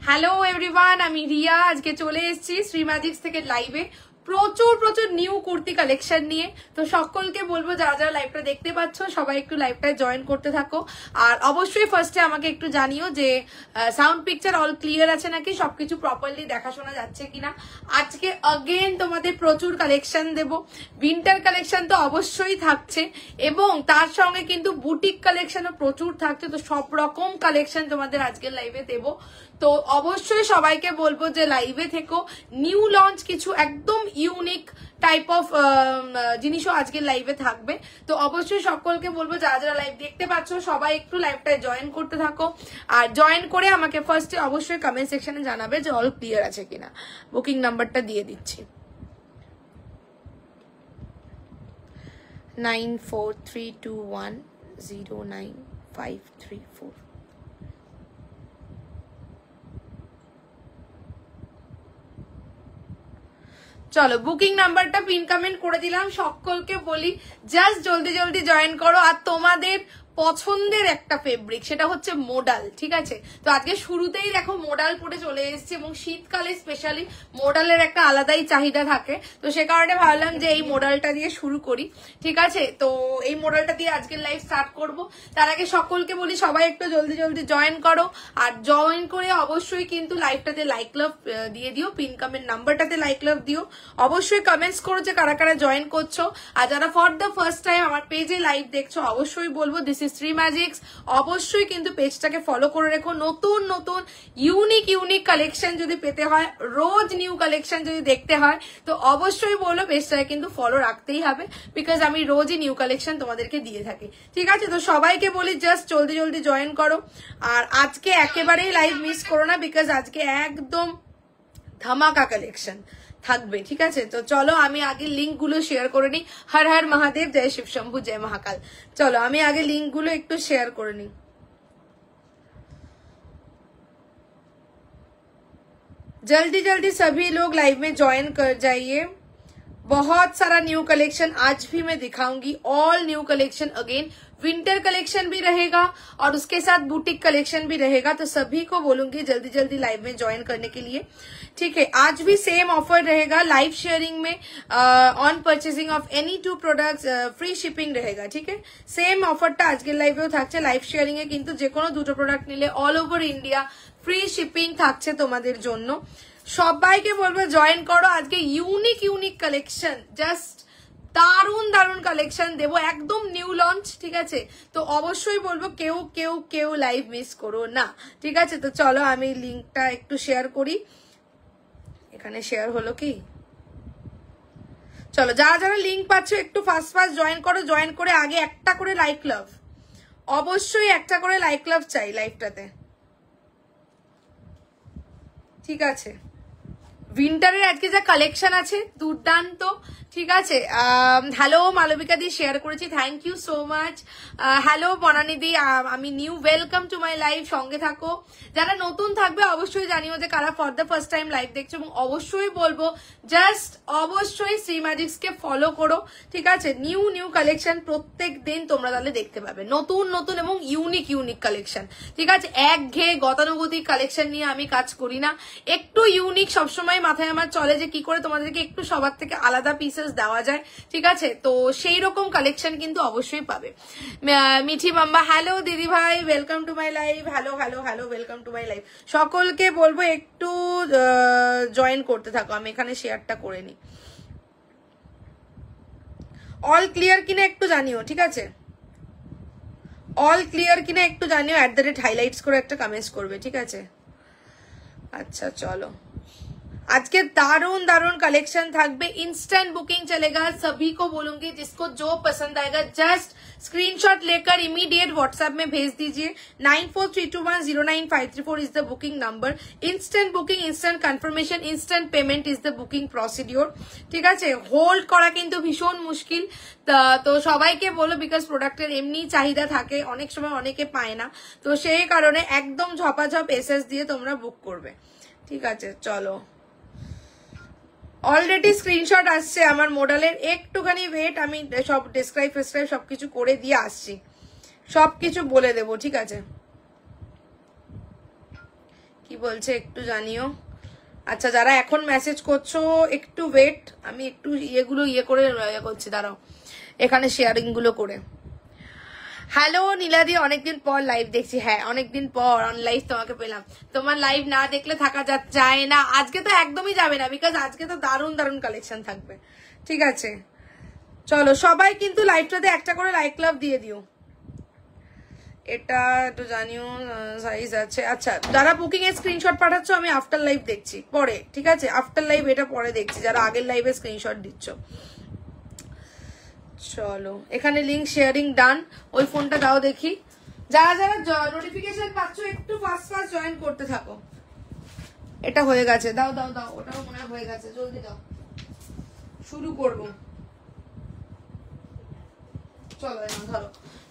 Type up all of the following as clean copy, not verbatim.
Hello everyone, আমি রিয়া। আজকে চলে এসেছি শ্রী ম্যাজিক্স থেকে লাইভে প্রচুর প্রচুর নিউ কুর্তি কালেকশন নিয়ে। তো সকলকে বলবো যারা যারা লাইভটা দেখতে পাচ্ছ সবাই একটু লাইভটায় জয়েন করতে থাকো। আর অবশ্যই ফার্স্টে আমাকে একটু জানিও যে সাউন্ড পিকচার অল ক্লিয়ার আছে নাকি, সবকিছু প্রপারলি দেখাশোনা যাচ্ছে কিনা। আজকে অগেন তোমাদের প্রচুর কালেকশন দেব। উইন্টার কালেকশন তো অবশ্যই থাকছে এবং তার সঙ্গে কিন্তু বুটিক কালেকশনও প্রচুর থাকছে। তো সব রকম কালেকশন তোমাদের আজকের লাইভে দেবো। তো অবশ্যই সবাইকে বলবো যে লাইভে থেকো। নিউ লঞ্চ কিছু একদম ইউনিক টাইপ অফ জিনিসও আজকের লাইভে থাকবে। তো অবশ্যই সকলকে বলবো যারা যারা লাইভ দেখতে পাচ্ছ সবাই একটু লাইভটায় জয়েন করতে থাকো। আর জয়েন করে আমাকে ফার্স্টে অবশ্যই কমেন্ট সেকশনে জানাবে যে অল ক্লিয়ার আছে কিনা। বুকিং নাম্বারটা দিয়ে দিচ্ছি 9432109534। চলো বুকিং নাম্বারটা পিন কমেন্ট করে দিলাম। সকলকে বলি জাস্ট জলদি জলদি জয়েন করো। আর তোমাদের পছন্দের একটা ফেব্রিক সেটা হচ্ছে মোডাল, ঠিক আছে? তো আজকে শুরুতেই দেখো মোডাল পরে চলে এসেছে এবং শীতকালে স্পেশালি মোডালের একটা আলাদাই চাহিদা থাকে। তো সে কারণে ভাবলাম যে এই মোডালটা দিয়ে শুরু করি, ঠিক আছে? তো এই মোডালটা দিয়ে আজকের লাইভ স্টার্ট করব। তার আগে সকলকে বলি সবাই একটু জলদি জলদি জয়েন করো। আর জয়েন করে অবশ্যই কিন্তু লাইভটাতে লাইক লাভ দিয়ে দিও, পিন কমেন্ট নাম্বারটাতে লাইক লাভ দিও। অবশ্যই কমেন্টস করো যে কারা কারা জয়েন করছো। আর যারা ফর দ্য ফার্স্ট টাইম আমার পেজে লাইভ দেখছো অবশ্যই বলবো দিস ইজ শ্রী ম্যাজিক্স। অবশ্যই কিন্তু পেজটাকে ফলো করে রেখো। নতুন নতুন ইউনিক কালেকশন যদি পেতে হয়, রোজ নিউ কালেকশন যদি দেখতে হয় তো অবশ্যই বলো পেজটাকে কিন্তু ফলো রাখতেই হবে, বিকজ আমি রোজই নিউ কালেকশন তোমাদেরকে দিয়ে থাকি, ঠিক আছে? তো সবাইকে বলি জাস্ট জলদি জলদি জয়েন করো। আর আজকে একেবারেই লাইভ মিস করো না, বিকজ আজকে একদম ধামাকা কালেকশন থাকবে, ঠিক আছে? তো চলো আমি আগে লিঙ্ক গুলো শেয়ার করে নিই। হর হর মহাদেব, জয় শিব শম্ভু, জয় মহাকাল। চলো আমি আগে লিঙ্ক গুলো একটু শেয়ার করে নিই। जल्दी जल्दी सभी लोग लाइव में ज्वाइन कर जाइए। बहुत सारा न्यू कलेक्शन आज भी मैं दिखाऊंगी, all new collection again. Winter collection भी रहेगा और उसके साथ बुटीक कलेक्शन भी रहेगा। तो सभी को बोलूंगी जल्दी जल्दी लाइव में ज्वाइन करने के लिए, ठीक है? आज भी सेम ऑफर रहेगा लाइव शेयरिंग में। On purchasing of any 2 products free shipping रहेगा, ठीक है? सेम ऑफरটা আজকের লাইভেও থাকছে। লাইভ শেয়ারিং এ কিন্তু যে কোনো দুটো প্রোডাক্ট নিলে all over India free shipping থাকছে তোমাদের জন্য। সবাইকে বলবো জয়েন করো। আজকে ইউনিক কালেকশন, জাস্ট দারুন দারুন কালেকশন দেবো, একদম নিউ লঞ্চ, ঠিক আছে? তো অবশ্যই বলবো কেউ লাইভ মিস করো না, ঠিক আছে? তো চলো আমি লিঙ্কটা একটু শেয়ার করি। এখানে শেয়ার হলো কি? চলো যারা যারা লিঙ্ক পাচ্ছ একটু ফাস্ট জয়েন করো। জয়েন করে আগে একটা করে লাইক লাভ, অবশ্যই একটা করে লাইক লাভ চাই লাইভটাতে, ঠিক আছে? উইন্টারের আজকে যা কালেকশন আছে দুর্দান্ত, ঠিক আছে? হ্যালো মালবিকা দি শেয়ার করেছি, thank you so much. Hello Banani দি, আমি new, welcome to my live. সঙ্গে থাকো। যারা নতুন থাকবে অবশ্যই জানিও যে কারা for the first time live দেখছো। এবং অবশ্যই বলবো জাস্ট অবশ্যই শ্রী ম্যাজিক্স কে ফলো করো, ঠিক আছে? নিউ কালেকশন প্রত্যেক দিন তোমরা তাহলে দেখতে পাবে, নতুন এবং ইউনিক কালেকশন, ঠিক আছে? একঘেয়ে গতানুগতিক কালেকশন নিয়ে আমি কাজ করি না। একটু ইউনিক সবসময় মাথায় আমার চলে যে কি করে তোমাদেরকে একটু সবার থেকে আলাদা পিসেস দেওয়া যায়, ঠিক আছে? তো সেই রকম কালেকশন কিন্তু অবশ্যই পাবে। মিঠি মাম্বা, হ্যালো দিদি ভাই, welcome to my live. Hello welcome to my live. সকলকে বলবো একটু জয়েন করতে থাকো। আমি এখানে শেয়ারটা করে নিই। অল ক্লিয়ার কিনা একটু জানিও, ঠিক আছে? অল ক্লিয়ার কিনা একটু জানিও, @highlights করে একটা কমেন্টস করবে, ঠিক আছে? আচ্ছা চলো আজকে दारुण कलेक्शन থাকবে। इंस्टेंट बुकिंग चलेगा। सभी को बोलूंगी जिसको जो पसंद आएगा जस्ट स्क्रीनशॉट लेकर इमीडिएट व्हाट्सएप में भेज दीजिए। 9432109534 is the booking number. Instant booking, instant confirmation, instant payment is the booking procedure, ঠিক আছে? হোল্ড করা কিন্তু ভীষণ মুশকিল। তো সবাইকে বলো বিকজ প্রোডাক্টের এমনি চাহিদা থাকে, অনেক সময় অনেকে পায় না। তো সেই কারণে একদম ঝপাঝপ এসএস দিয়ে তোমরা বুক করবে, ঠিক আছে? চলো অলরেডি স্ক্রিনশট আসছে আমার মডেলের, একটুখানি ওয়েট, আমি সব ডেসক্রাইব সবকিছু করে দিয়ে আসছি, সবকিছু বলে দেবো, ঠিক আছে? কি বলছে একটু জানিও। আচ্ছা যারা এখন মেসেজ করছো একটু ওয়েট, আমি একটু ইয়েগুলো করে করছি, দাঁড়াও এখানে শেয়ারিং গুলো করে। হ্যালো নীলাদি, অনেকদিন পর লাইভ দেখছি। হ্যাঁ অনেকদিন পর অন লাইভ তোমাকে পেলাম। তোমার লাইভ না দেখলে থাকা যায় না। আজকে তো একদমই যাবে না, বিকজ আজকে তো দারুণ দারুণ কালেকশন থাকবে। ঠিক আছে চলো সবাই কিন্তু লাইভটাতে একটা করে লাইক লাভ দিয়ে দিও। এটা একটু জানিও সাইজ আছে। আচ্ছা যারা বুকিং এর স্ক্রিনশট পাঠাচ্ছ আমি আফটার লাইভ দেখছি পরে, ঠিক আছে আফটার লাইভ এটা পরে দেখছি, যারা আগের লাইভে স্ক্রিনশট দিচ্ছ। চলো এখানে লিংক শেয়ারিং ডান, ওই ফোনটা দাও দেখি। যারা যারা নোটিফিকেশন পাচ্ছ একটু ফাস্ট ফাস্ট জয়েন করতে থাকো। এটা হয়ে গেছে, দাও দাও দাও, ওটাও মনে হয় হয়ে গেছে, জলদি দাও, শুরু করবো। চলো ধরো,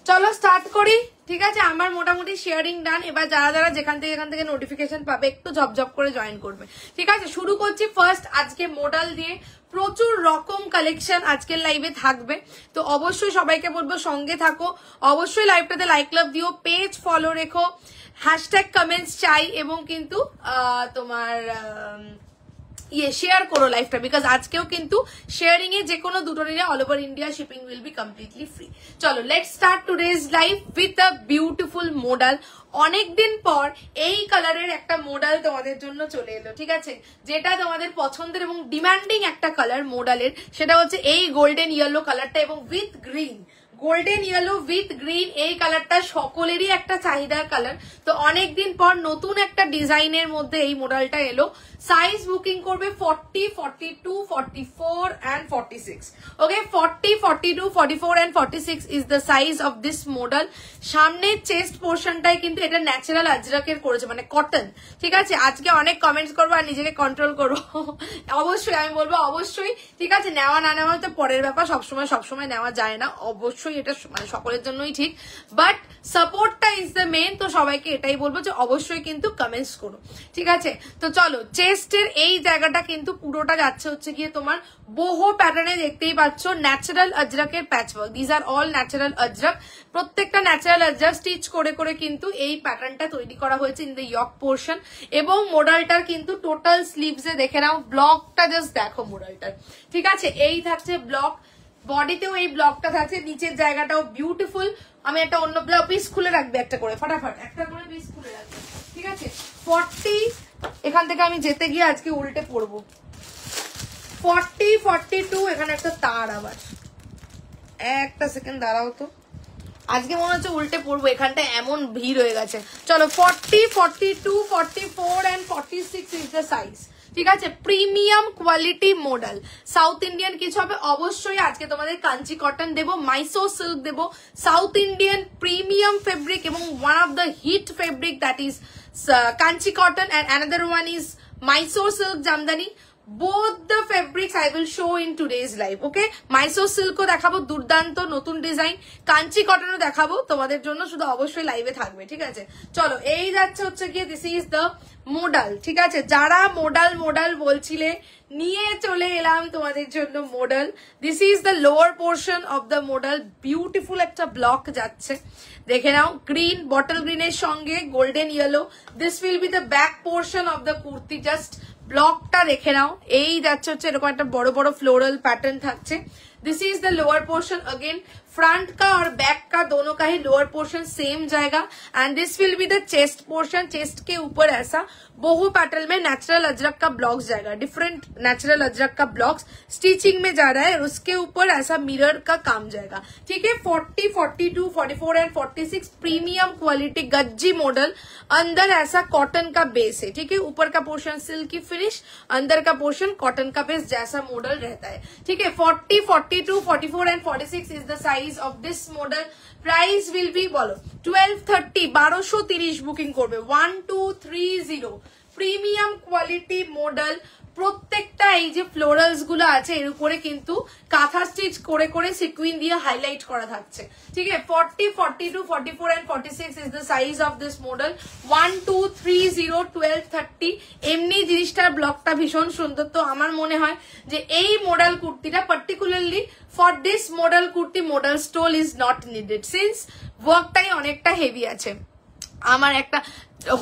চলো স্টার্ট করি। ঠিক আছে আমার মোটামুটি শেয়ারিং ডান। এবার যারা যারা যেখান থেকে নোটিফিকেশন পাবে একটু ঝপঝপ করে জয়েন করবে। ঠিক আছে শুরু করছি ফার্স্ট আজকে মডেল দিয়ে। প্রচুর রকম কালেকশন আজকের লাইভে থাকবে, তো অবশ্যই সবাইকে বলবো সঙ্গে থাকো। অবশ্যই লাইভটাতে লাইক লাভ দিও, পেজ ফলো রেখো, হ্যাশট্যাগ কমেন্টস চাই, এবং কিন্তু তোমার শেয়ার করো লাইভটা, বিকজ আজকেও কিন্তু শেয়ারিং এ যে কোনো দুটো নিলে all over India shipping will be completely free. চলো let's start today's live with a beautiful model. অনেকদিন পর এই কালারের একটা মডেল তোমাদের জন্য চলে এলো। ঠিক আছে যেটা তোমাদের পছন্দের এবং ডিমান্ডিং একটা কালার মডেলের, সেটা হচ্ছে এই গোল্ডেন ইয়েলো কালারটা এবং with green. Golden yellow with green এই কালারটা সকলেরই একটা চাহিদার কালার। তো অনেকদিন পর নতুন একটা ডিজাইনের মধ্যে এই মডেলটা এলো। সাইজ বুকিং করবে 40, 42, 44 and 46। Okay 40, 42, 44 and 46 is the size of this model. সামনের চেস্ট পোর্শনটাই কিন্তু এটা ন্যাচারাল আজরাকের করেছে, মানে কটন। ঠিক আছে আজকে অনেক কমেন্টস করবো আর নিজেকে কন্ট্রোল করবো। অবশ্যই আমি বলবো অবশ্যই, ঠিক আছে নেওয়া না নেওয়া তো পরের ব্যাপার, সবসময় নেওয়া যায় না, অবশ্যই এটা মানে সকলের জন্যই ঠিক, বাট সাপোর্টটা ইজ দ্য মেন। তো সবাইকে এটাই বলবো যে অবশ্যই কিন্তু কমেন্টস করো। ঠিক আছে তো চলো চেস্টের এই জায়গাটা কিন্তু পুরোটা যাচ্ছে হচ্ছে গিয়ে তোমার বহু প্যাটার্নে, দেখতেই পাচ্ছ ন্যাচারাল আজরাকের patchwork. These are all natural Ajrakh, প্রত্যেকটা ন্যাচারাল আজরাক স্টিচ করে করে কিন্তু এই প্যাটার্নটা তৈরি করা হয়েছে ইন দ্য ইয়ক পোর্শন। এবং মডেলটার কিন্তু টোটাল স্লিভসে দেখে নাও, ব্লকটা জাস্ট দেখো মডেলটার। ঠিক আছে এই থাকছে ব্লক, বডিতেও এই ব্লকটা থাকছে, নিচের জায়গাটাও বিউটিফুল। আমি একটা অন্য পিস খুলে রাখবে একটা করে, ফাটাফাট একটা করে পিস খুলে রাখবে। ঠিক আছে 40, এখান থেকে আমি যেতে গিয়ে আজকে উল্টে পড়বো। 40, 42, এখানে একটা তার, আবার একটা সেকেন্ড দাঁড়াও তো, আজকে মনে হচ্ছে উল্টে পড়বো, এখানটা এমন ভিড় হয়ে গেছে। চলো 40, 42, 44 and 46 ইজ দ্য সাইজ। ঠিক আছে premium quality model, south Indian কিছু হবে অবশ্যই। আজকে তোমাদের কাঞ্চি কটন দেবো, মাইসো সিল্ক দেবো, সাউথ ইন্ডিয়ান প্রিমিয়াম ফেব্রিক, এবং one of the hit fabric that is Kanchi cotton and another one is Mysore silk Jamdani. both the fabrics I will show in today's live. okay Mysore silk ও দেখাবো, দুর্দান্ত নতুন design, Kanchi কটনও দেখাবো তোমাদের জন্য, শুধু অবশ্যই লাইভে থাকবে। ঠিক আছে চলো এই যাচ্ছে হচ্ছে গিয়ে দিস ইজ দ্য মডেল। ঠিক আছে যারা মডেল বলছিলে নিয়ে চলে এলাম তোমাদের জন্য model. This is the lower portion of the model, beautiful একটা ব্লক যাচ্ছে দেখে নাও, গ্রিন বটল গ্রিনের সঙ্গে golden yellow. This will be the back portion of the kurti, just ব্লকটা দেখে নাও, এই যাচ্ছে হচ্ছে এরকম একটা বড় বড় फ्लोरल पैटर्न থাকছে। This is the lower portion, again front का और बैक का दोनों का ही लोअर पोर्शन सेम जाएगा and this will be the chest portion. Chest के ऊपर ऐसा बहु पैटर्न में नेचुरल अजरक का ब्लॉक्स जाएगा, डिफरेंट नेचुरल अजरक का ब्लॉक्स स्टिचिंग में जा रहा है और उसके ऊपर ऐसा मिरर का काम जाएगा। ठीक है 40, 42, 44 and 46 premium quality Gajji model. अंदर ऐसा कॉटन का बेस है, ठीक है ऊपर का पोर्शन सिल्की फिनिश, अंदर का पोर्शन कॉटन का बेस जैसा मॉडल रहता है। ठीक है 40, 42, 44 and 46 is the size of this model. Price will be বলো 1230, 1230 বুকিং করবে 1230। প্রিমিয়াম কোয়ালিটি মডেল, প্রত্যেকটা এই যে ফ্লোরালস গুলো আছে এর উপরে কিন্তু কাঁথা স্টিচ করে করে সিকুইন দিয়ে হাইলাইট করা থাকছে। ঠিক আছে 40, 42, 44 and 46 is the size of this model। 1230, 1230। এমনি জিনিসটার ব্লকটা ভীষণ সুন্দর, তো আমার মনে হয় যে এই মডেল কুর্তিটা particularly for this model kurti model stole is not needed, since ওয়ার্কটাই অনেকটা হেভি আছে। আমার একটা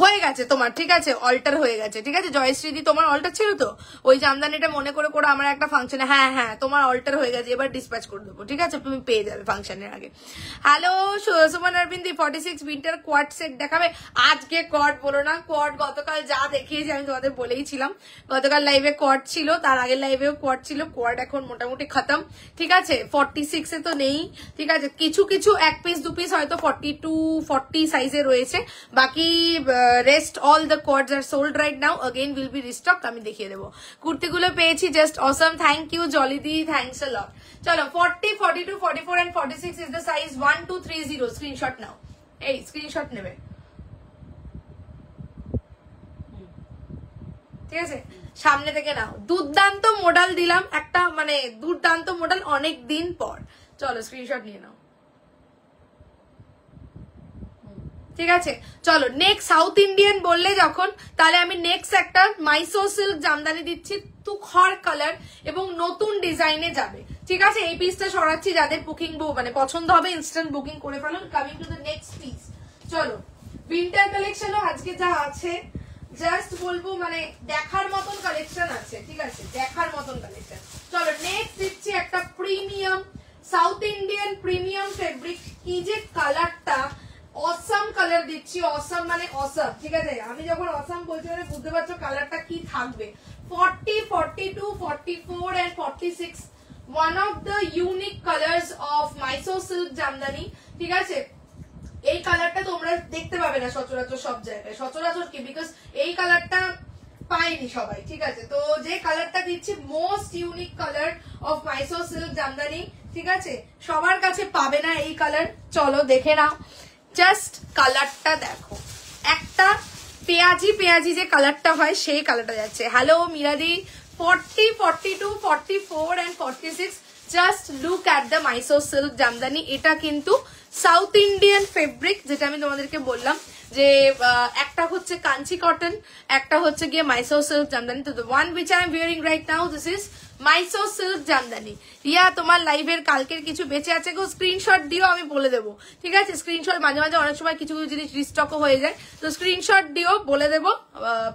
হয়ে গেছে তোমার, ঠিক আছে, অল্টার হয়ে গেছে, ঠিক আছে জয়শ্রীদি, তোমার অল্টার ছিল তো ওই জামদানিটা মনে করে করে আমার একটা ফাংশনে, হ্যাঁ হ্যাঁ তোমার অল্টার হয়ে গেছে, এবার ডিসপ্যাচ করে দেবো, ঠিক আছে, তুমি পেয়ে যাবে ফাংশনের আগে। হ্যালো সুমন অরবিন্দি 46 উইন্টার কোয়াড সেট দেখাবে আজকে? কোয়াড বলো না, কোয়াড গতকাল যা দেখিয়েছি আমি তোমাদের বলেইছিলাম, গতকাল লাইভে কোয়াড ছিল, তার আগের লাইভেও কোয়াড ছিল, কোয়াড এখন মোটামুটি খতম, ঠিক আছে 46 এ তো নেই, ঠিক আছে, কিছু কিছু এক পিস দু পিস হয়তো 42 40 সাইজে রয়েছে, বাকি rest all the quads are sold right now, again will be restocked, আমি দেখিয়ে দেবো। কুর্তিগুলো পেয়েছি, just awesome, thank you জলিদি, thanks a lot। চলো 40 42 44 and 46 is the size 1230, screenshot নাও, এই স্ক্রিনশট নেবে, ঠিক আছে সামনে থেকে নাও। দুর্দান্ত মডেল দিলাম একটা, মানে দুর্দান্ত মডেল অনেক দিন পর, চলো স্ক্রিনশট নিয়ে নাও, ঠিক আছে। চলো নেক্সট সাউথ ইন্ডিয়ান বললে যখন, তাহলে আমি নেক্সট একটা মাইসো সিল্ক জামদানি দিচ্ছি, তুখর কালার এবং নতুন ডিজাইনে যাবে, ঠিক আছে। এই পিসটা সরাচ্ছি, যাদের বুকিং মানে পছন্দ হবে ইনস্ট্যান্ট বুকিং করে ফেলুন। Coming to the next piece, চলো উইন্টার কালেকশনও আজকে যা আছে জাস্ট বলবো মানে দেখার মতন কালেকশন আছে, ঠিক আছে, দেখার মতন কালেকশন। চলো নেক্সট দিচ্ছি একটা premium south Indian premium fabric, কি যে কালারটা, অসাম কালার দিচ্ছি, অসাম মানে অসাম, ঠিক আছে, আমি যখন অসাম বলছি মানে বুঝতে পারছো কালারটা কি থাকবে। 40 42 44 and 46 one of the unique colors of Mysore silk Jamdani, ঠিক আছে। এই কালারটা তোমরা দেখতে পাবে না সচরাচর সব জায়গায়, সচরাচর কি, বিকজ এই কালারটা পাইনি সবাই, ঠিক আছে। তো যে কালারটা দিচ্ছি most unique colour of Mysore silk Jamdani, ঠিক আছে, সবার কাছে পাবে না এই কালার। চলো দেখে নাও, জাস্ট কালারটা দেখো, একটা পেঁয়াজি পেঁয়াজি যে কালারটা হয় সেই কালারটা যাচ্ছে। হ্যালো মিরাদি 40 42 44 and 46, just look at the Mysore silk Jamdani. এটা কিন্তু সাউথ ইন্ডিয়ান ফেব্রিক, যেটা আমি তোমাদেরকে বললাম যে একটা হচ্ছে কাঞ্চি কটন, একটা হচ্ছে গিয়ে Mysore silk জামদানি। তো the one which I am wearing right now, this is Mysore silk Jamdani. Riya তোমার লাইভের কালকের কিছু বেঁচে আছে গো, স্ক্রিনশট দিও, আমি বলে দেবো, ঠিক আছে। স্ক্রিনশট মাঝে মাঝে অনেক সময় কিছু কিছু জিনিস রিস্টকও হয়ে যায়, তো স্ক্রিনশট দিও, বলে দেবো,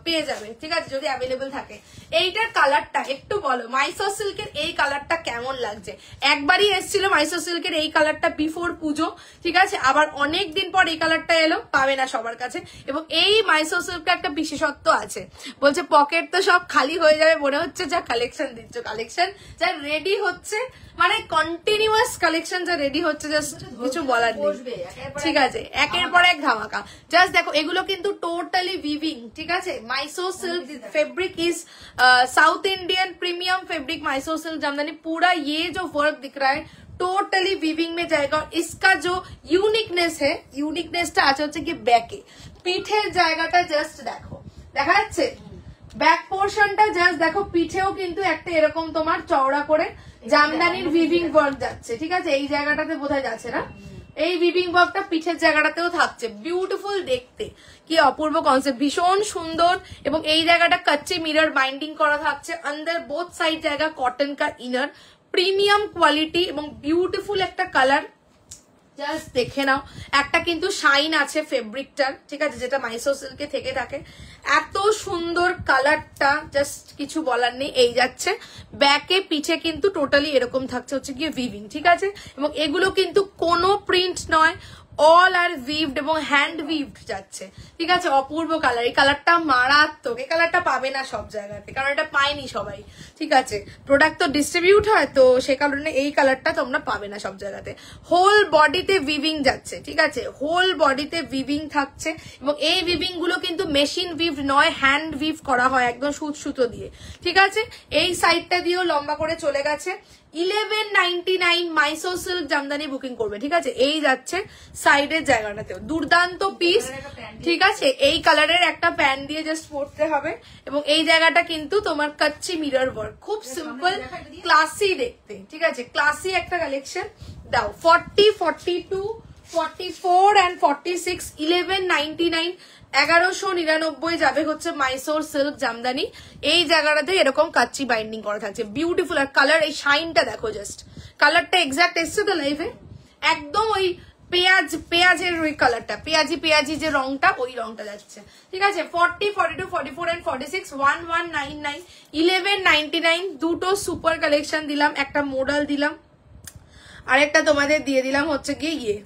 পেয়ে যাবে, ঠিক আছে, যদি অ্যাভেলেবল থাকে। এইটার কালারটা একটু বলো, Mysore silk-এর এই কালারটা কেমন লাগছে? একবারই এসেছিল Mysore silk-এর এই কালারটা বিফোর পুজো, ঠিক আছে, আবার অনেক দিন পর এই কালারটা এলো, পাবে না সবার কাছে। এবং এই Mysore silk-এর একটা বিশেষত্ব আছে, বলছে পকেট তো সব খালি হয়ে যাবে মনে হচ্ছে, যা কালেকশন দিচ্ছ, কালেকশন যা রেডি হচ্ছে, মানে কন্টিনিউয়াস কালেকশন যা রেডি হচ্ছে, জাস্ট কিছু বলার নেই, ঠিক আছে, একের পর এক ধামাকা। জাস্ট দেখো এগুলো কিন্তু টোটালি উইভিং, ঠিক আছে। Mysore silk fabric is south Indian premium fabric Mysore silk jamdani, पूरा ये जो वर्क दिख रहा है टोटली वीविंग में जाएगा। और इसका जो यूनिकनेस है, यूनिकनेसটা আছে হচ্ছে কি ব্যাকে, পিঠের জায়গাটা জাস্ট দেখো, দেখা যাচ্ছে ব্যাক পোর্শনটা জাস্ট দেখো, পিঠেও কিন্তু একটা এরকম তোমার চওড়া করে জামদানির উইভিং ওয়ার্ক যাচ্ছে, ঠিক আছে, এই জায়গাটাতে বোঝা যাচ্ছে না, এই উইভিং ওয়ার্কটা পিঠের জায়গাটাতেও থাকছে, বিউটিফুল দেখতে, কি অপূর্ব কনসেপ্ট, ভীষণ সুন্দর। এবং এই জায়গাটা কাচ্চি মিরর বাইন্ডিং করা থাকছে, আন্দার বোথ সাইড জায়গা কটন কা ইনার, প্রিমিয়াম কোয়ালিটি এবং বিউটিফুল একটা কালার, জাস্ট দেখে নাও। একটা কিন্তু শাইন আছে ফেব্রিকটার, ঠিক আছে, যেটা Mysore silk-এ থেকে থাকে, এত সুন্দর কালারটা, জাস্ট কিছু বলার নেই। এই যাচ্ছে ব্যাকে, পিঠে কিন্তু টোটালি এরকম থাকছে হচ্ছে গিয়ে উইভিং, ঠিক আছে। এবং এগুলো কিন্তু কোনো প্রিন্ট নয়, অল আর উইভড এবং হ্যান্ড উইভড যাচ্ছে, ঠিক আছে, অপূর্ব কালার। এই কালারটা মারাত্মক, এই কালারটা পাবে না সব জায়গাতে, কারণ এটা পায়নি সবাই, ঠিক আছে, প্রোডাক্ট তো ডিস্ট্রিবিউট হয়, তো সে কারণে এই কালারটা তোমরা পাবে না সব জায়গাতে। হোল বডিতে উইভিং যাচ্ছে, ঠিক আছে, হোল বডিতে উইভিং থাকছে। এবং এই উইভিং গুলো কিন্তু মেশিন উইভড নয়, হ্যান্ড উইভ করা হয় একদম সুতো দিয়ে, ঠিক আছে। এই সাইডটা দিয়েও লম্বা করে চলে গেছে। 1199 Mysore silk জামদানি বুকিং করবে, ঠিক আছে। এই যাচ্ছে সাইডের জায়গাটাতেও দুর্দান্ত পিস, ঠিক আছে, এই কালারের একটা প্যান্ট দিয়ে জাস্ট পরতে হবে। এবং এই জায়গাটা কিন্তু তোমার কাচ্চি মিরর ওয়ার্ক, খুব সিম্পল ক্লাসি দেখতে, ঠিক আছে, ক্লাসি একটা কালেকশন দাও। 40 42 44 and 46 1199, 1199 যাবে হচ্ছে Mysore silk জামদানি। এই জায়গাটাতে এরকম কাচ্চি বাইন্ডিং করা থাকছে, বিউটিফুল। আর কালার, এই শাইনটা দেখো, জাস্ট কালারটা এক্সাক্ট এসছে তো লাইভে, একদম ওই পেঁয়াজের ওই কালারটা, পেঁয়াজি যে রংটা, ওই রংটা যাচ্ছে। ঠিক আছে, 40, 42, 44 and 46, 1199, 1199 দুটো সুপার কালেকশন দিলাম, একটা মডেল দিলাম, আর একটা তোমাদের দিয়ে দিলাম হচ্ছে গিয়ে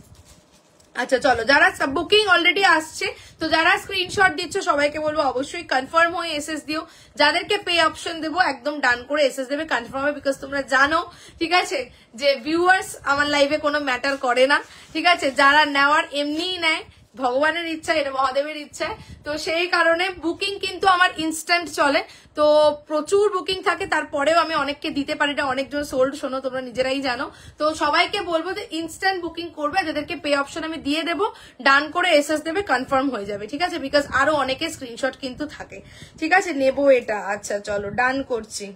আচ্ছা চলো, যারা বুকিং অলরেডি আসছে, তো যারা স্ক্রিনশট দিচ্ছ সবাইকে বলবো অবশ্যই কনফার্ম হয়ে এসএস দিও। যাদেরকে পে অপশন দেবো একদম ডান করে এসএস দেবে কনফার্ম হবে, বিকজ তোমরা জানো ঠিক আছে যে ভিউয়ার্স আমার লাইভে কোনো ম্যাটার করে না। ঠিক আছে, যারা নেওয়ার এমনিই নেয়, ভগবানের ইচ্ছা, এটা মহাদেবের ইচ্ছা। তো সেই কারণে বুকিং কিন্তু আমার ইনস্ট্যান্ট চলে, তো প্রচুর বুকিং থাকে, তারপরেও আমি অনেককে দিতে পারি না, অনেকজন সোল্ড, শোনো তোমরা নিজেরাই জানো। তো সবাইকে বলবো যে ইনস্ট্যান্ট বুকিং করবে, যাদেরকে পে অপশন আমি দিয়ে দেবো, ডান করে এসএস দেবে, কনফার্ম হয়ে যাবে। ঠিক আছে, বিকজ আরো অনেকে স্ক্রিনশট কিন্তু থাকে। ঠিক আছে, নেবো এটা। আচ্ছা চলো, ডান করছি।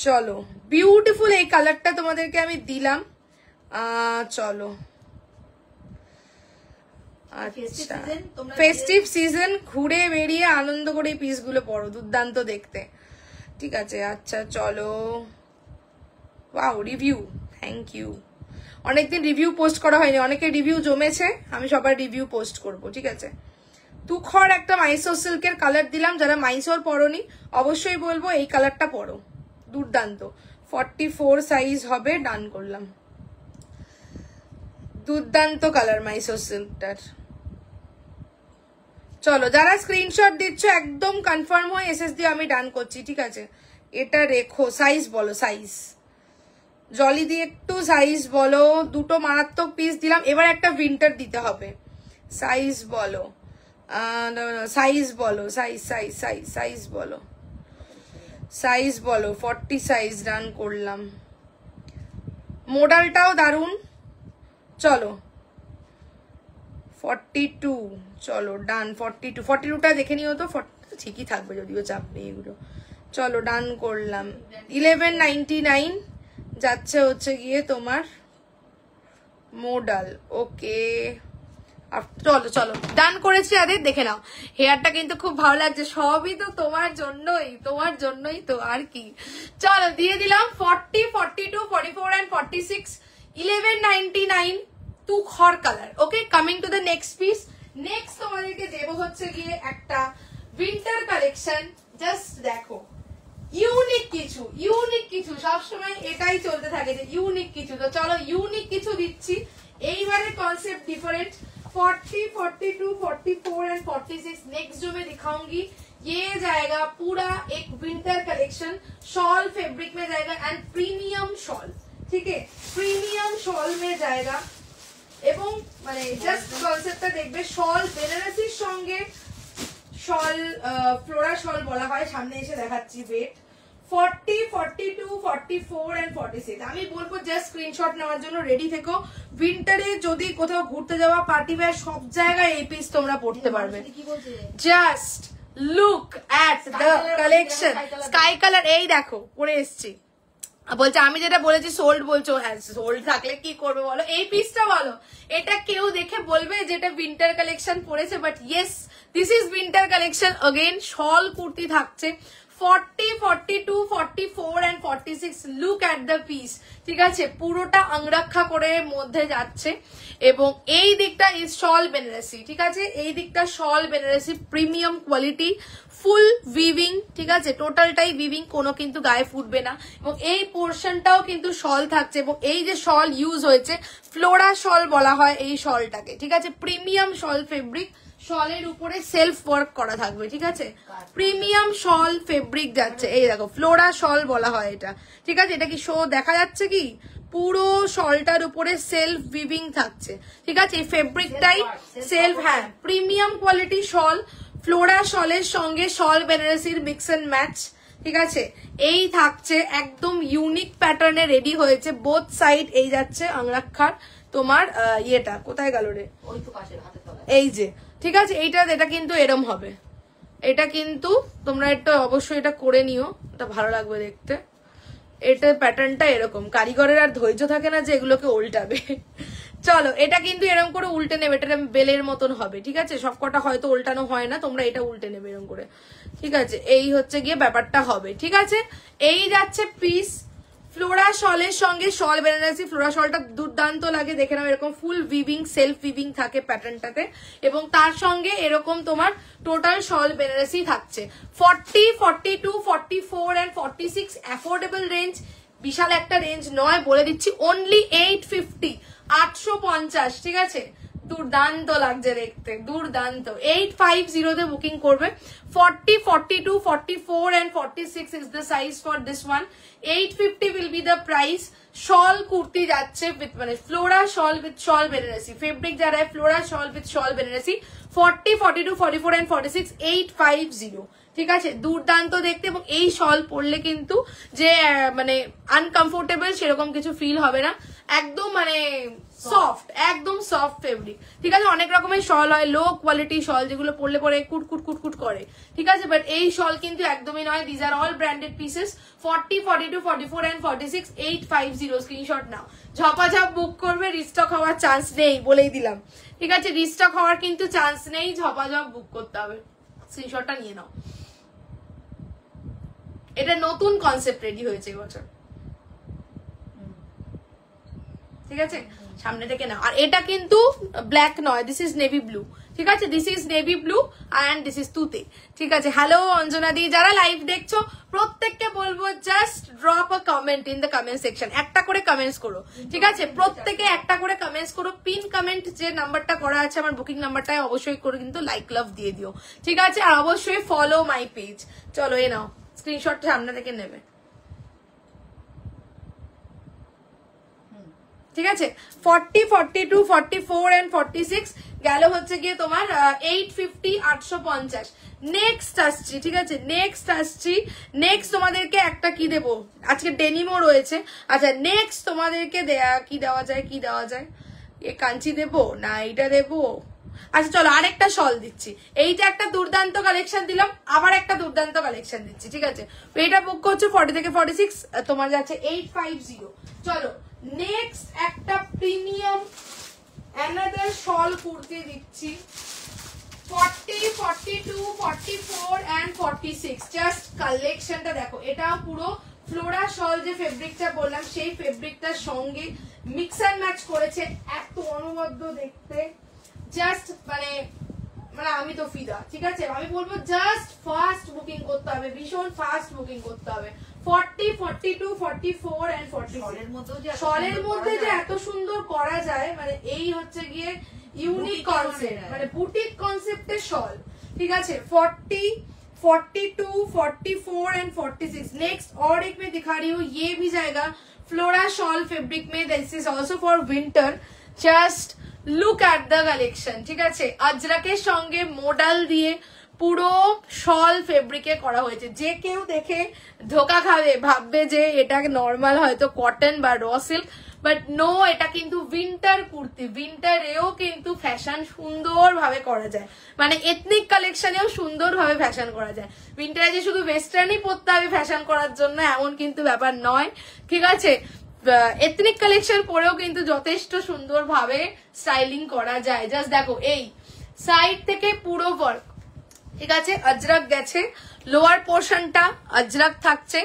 চলো, বিউটিফুল এই কালারটা তোমাদেরকে আমি দিলাম। চলো, আচ্ছা ফেস্টিভ সিজন, ঘুরে বেরিয়ে আনন্দ করে এই পিসগুলো পরো, দুর্দান্ত দেখতে। ঠিক আছে, আচ্ছা চলো, ওয়াও রিভিউ, থ্যাংক ইউ। অনেকদিন রিভিউ পোস্ট করা হয়নি, অনেকে রিভিউ জমেছে, আমি সবার রিভিউ পোস্ট করব। ঠিক আছে, তুখর একটা মাইসোর সিল্কের কালার দিলাম, যারা মাইসোর পরোনি অবশ্যই বলবো এই কালারটা পরো, দুর্দান্ত। 44 সাইজ হবে, ডান করলাম। দুর্দান্ত কালার মাইসোর সিল্কটার। চলো, যারা স্ক্রিনশট দিচ্ছ একদম কনফার্ম হয়ে এসএস দিয়ে আমি ডান করছি। ঠিক আছে, এটা রেখো, সাইজ বলো, সাইজ জলি দিয়ে একটু সাইজ বলো। দুটো মারাত্মক পিস দিলাম, এবার একটা উইন্টার দিতে হবে। সাইজ বলো, সাইজ বলো, সাইজ সাইজ সাইজ সাইজ বলো, সাইজ বলো। 40 সাইজ, ডান করলাম। মডেলটাও দারুন। চলো 42, চলো ডান। 42টা দেখে নিও তো, ঠিকই থাকবে যদিও চাপ নেই এগুলো। চলো ডান করলাম। 1199 যাচ্ছে হচ্ছে গিয়ে তোমার মডেল। ওকে, চলো চলো ডান করেছি। আরে দেখে নাও, হেয়ারটা কিন্তু খুব ভালো লাগছে, সবই তো তোমার জন্যই তো, আর কি। চলো দিয়ে দিলাম 40, 42, 44 and 46, 1199 তুখর colour. Okay, coming to the next piece. Next তোমাদেরকে দেবো হচ্ছে গিয়ে একটা উইন্টার কালেকশন। জাস্ট দেখো, ইউনিক কিছু সবসময় এটাই চলতে থাকে যে ইউনিক কিছু। তো চলো ইউনিক কিছু দিচ্ছি, এইবারে কনসেপ্ট डिफरेंट। 40, 42, 44 एंड 46 नेक्स्ट जो मैं दिखाऊंगी ये जाएगा पूरा एक विंटर कलेक्शन, शॉल फैब्रिक में जाएगा एंड प्रीमियम शॉल। ठीक है, प्रीमियम शॉल में जाएगा এবং মানে জাস্ট কনসেপ্টটা দেখবে, শল বেনারসির সঙ্গে শল, ফ্লোরা শল বলা হয়। সামনে এসে দেখাচ্ছি, ওয়েট 40, 42, 44 and 46। আমি বলবো জাস্ট স্ক্রিনশট নেওয়ার জন্য রেডি থেকো। উইন্টারে যদি কোথাও ঘুরতে যাওয়া, পার্টি ওয়্যার, সব জায়গায় এই পিস তোমরা পড়তে পারবে। Just look at the collection. Sky colour, এই দেখো পরে এসছি। বলছে আমি যেটা বলেছি সোল্ড, বলছো হ্যাঁ সোল্ড থাকলে কি করবে বলো, এই পিসটা বলো। এটা কেউ দেখে বলবে যেটা উইন্টার কালেকশন পড়েছে, but yes this is winter collection. Again shawl kurti থাকছে 40, 42, 44 and 46। Look at the piece. ঠিক আছে, পুরোটা অঙ্গরক্ষা করে মধ্যে যাচ্ছে এবং এই দিকটা ইজ শল বেনারসি। ঠিক আছে, এই দিকটা শল বেনারসি, প্রিমিয়াম কোয়ালিটি, ফুল উইভিং। ঠিক আছে, টোটালটাই উইভিং, কোনো কিন্তু গায়ে ফুটবে না। এবং এই পোর্শনটাও কিন্তু শল থাকছে, এবং এই যে শল ইউজ হয়েছে, ফ্লোরা শল বলা হয় এই শলটাকে। ঠিক আছে, প্রিমিয়াম শল ফেব্রিক, শলের উপরে সেলফ ওয়ার্ক করা থাকবে। ঠিক আছে, প্রিমিয়াম শল ফেব্রিক যাচ্ছে, এই দেখো ফ্লোরা শল বলা হয় এটা। ঠিক আছে, এটা কি শো দেখা যাচ্ছে কি, পুরো শলটার উপরে সেলফ উইভিং থাকছে। ঠিক আছে, এই ফেব্রিকটাই সেলফ, হ্যাঁ প্রিমিয়াম কোয়ালিটি শল, ফ্লোরা শলের সঙ্গে শল বেনারসির মিক্স এন্ড ম্যাচ। ঠিক আছে, এই থাকছে একদম ইউনিক প্যাটার্নে রেডি হয়েছে, বোথ সাইড এই যাচ্ছে অঙ্গরক্ষার তোমার ইয়েটা, কোথায় গেল রে, এই যে। ঠিক আছে, এটা কিন্তু এরম হবে, এটা কিন্তু তোমরা একটু অবশ্যই এটা করে নিও, এটা ভালো লাগবে দেখতে। এটার প্যাটার্নটা এরকম, কারিগরের আর ধৈর্য থাকে না যে এগুলোকে উল্টাবে। চলো, এটা কিন্তু এরকম করে উল্টে নেবে, এটা বেলের মতন হবে। ঠিক আছে, সবকটা হয়তো উল্টানো হয় না, তোমরা এটা উল্টে নেবে এরকম করে। ঠিক আছে, এই হচ্ছে গিয়ে ব্যাপারটা হবে। ঠিক আছে, এই যাচ্ছে পিস ফ্লোরা শলের সঙ্গে শল বেনারসি, ফ্লোরা শলটা দুর্দান্ত লাগে, দেখে নাও এরকম ফুল উইভিং, সেলফ উইভিং থাকে প্যাটার্নটাতে, এবং তার সঙ্গে এরকম তোমার টোটাল শল বেনারসি থাকছে। 40, 42, 44 and 46 অ্যাফোর্ডেবল রেঞ্জ, বিশাল একটা রেঞ্জ নয়, বলে দিচ্ছি অনলি 850, 850, ঠিক আছে? দুর্দান্ত লাগছে দেখতে, দুর্দান্ত। 850 তে বুকিং করবে। 40, 42, 44 and 46 is the size for this one. 850 will be the price. শল কুর্তি যাচ্ছে with মানে flora shawl with shawl Benarasi, fabric যারা flora shawl with shawl Benarasi, 40, 42, 44 and 46, 850, ঠিক আছে? দুর্দান্ত দেখতে, এবং এই শল পরলে কিন্তু যে মানে আনকমফোর্টেবল সেরকম কিছু ফিল হবে না, একদম মানে সফট, একদম সফট ফেব্রিক, ঠিক আছে? অনেক রকমের শল হয়, লো কোয়ালিটি শল যেগুলো পরলে পরে কুটকুট কুটকুট করে, ঠিক আছে? বাট এই শল কিন্তু একদমই নয়, these are all branded pieces. 40, 42, 44 and 46, 850, screenshot নাও, ঝপাঝপ বুক করবে, রিস্টক হওয়ার চান্স নেই, বলেই দিলাম, ঠিক আছে? রিস্টক হওয়ার কিন্তু চান্স নেই, ঝপাঝপ বুক করতে হবে, স্ক্রিনশটটা নিয়ে নাও। এটা নতুন কনসেপ্ট রেডি হয়েছে এবছর, ঠিক আছে? সামনে থেকে নাও। আর এটা কিন্তু ব্ল্যাক নয়, দিস ইজ নেভি ব্লু, ঠিক আছে? This is navy blue and this is তুতে, ঠিক আছে? হ্যালো অঞ্জনা দি, যারা লাইভ দেখছো প্রত্যেককে বলবো just drop a comment in the comment section, একটা করে কমেন্টস করো, ঠিক আছে? প্রত্যেকে একটা করে কমেন্টস করো, পিন কমেন্ট যে নাম্বারটা করা আছে আমার বুকিং নাম্বারটায় অবশ্যই করে কিন্তু লাইক লাভ দিয়ে দিও, ঠিক আছে? আর অবশ্যই ফলো মাই পেজ। চলো এ নাও, স্ক্রিনশট সামনে থেকে নেবে, ঠিক আছে? 40, 42, 44 and 46 গেল হচ্ছে গিয়ে তোমার 850, 850। নেক্সট আসছি, ঠিক আছে? নেক্সট আসছি, নেক্সট তোমাদেরকে একটা কি দেবো, আজকে ডেনিমও রয়েছে। আচ্ছা নেক্সট তোমাদেরকে কি দেওয়া যায়, কি দেওয়া যায়, এ কাঞ্চি দেবো না এইটা দেবো? আচ্ছা চলো আরেকটা শল দিচ্ছি, এইটা একটা দুর্দান্ত কালেকশন দিলাম, আবার একটা দুর্দান্ত কালেকশন দিচ্ছি, ঠিক আছে? এটা বুক করছো 40 থেকে 46, তোমার যাচ্ছে 850। চলো নেক্সট একটা প্রিমিয়াম অ্যানাদার শল কুর্তি দিচ্ছি, 40, 42, 44 and 46। জাস্ট কালেকশনটা দেখো, এটা পুরো ফ্লোরা শল যে ফেব্রিকটা বললাম সেই ফেব্রিকটার সঙ্গে মিক্স অ্যান্ড ম্যাচ করেছে, এত অনবদ্য দেখতে, জাস্ট মানে মানে আমি তো ফিদা, ঠিক আছে? আমি বলবো জাস্ট ফাস্ট বুকিং করতে হবে, ভীষণ ফাস্ট বুকিং করতে হবে। 40, 42, 44 and 46 শলের মধ্যে যে এত সুন্দর করা যায়, মানে এই হচ্ছে গিয়ে ইউনিক কনসেপ্ট, মানে বুটিক কনসেপ্টের শল, ঠিক আছে? 40, 42, 44 and 46। नेक्स्ट और एक मैं दिखा रही हूँ, ये भी जाएगा फ्लोरा शॉल फैब्रिक में, this is also for winter. Just look at the collection, ঠিক আছে? আজরাকের সঙ্গে মোডাল দিয়ে পুরো শল ফেব্রিকে করা হয়েছে, যে কেউ দেখে ধোকা খাবে, ভাববে যে এটা নর্মাল হয়তো কটন বা র সিল্ক, বাট নো, এটা কিন্তু উইন্টার কুর্তি, উইন্টারেও কিন্তু ফ্যাশন সুন্দর ভাবে করা যায়, মানে এথনিক কালেকশনেও সুন্দর ভাবে ফ্যাশন করা যায়। উইন্টারে যে শুধু ওয়েস্টার্নই পরতে হবে ফ্যাশন করার জন্য এমন কিন্তু ব্যাপার নয়, ঠিক আছে? এথনিক কালেকশন পরেও কিন্তু যথেষ্ট সুন্দর ভাবে স্টাইলিং করা যায়। জাস্ট দেখো এই সাইড থেকে পুরো ওয়ার্ক, ঠিক আছে? আজরাক গেছে, লোয়ার পোর্শনটা আজরাক থাকছে,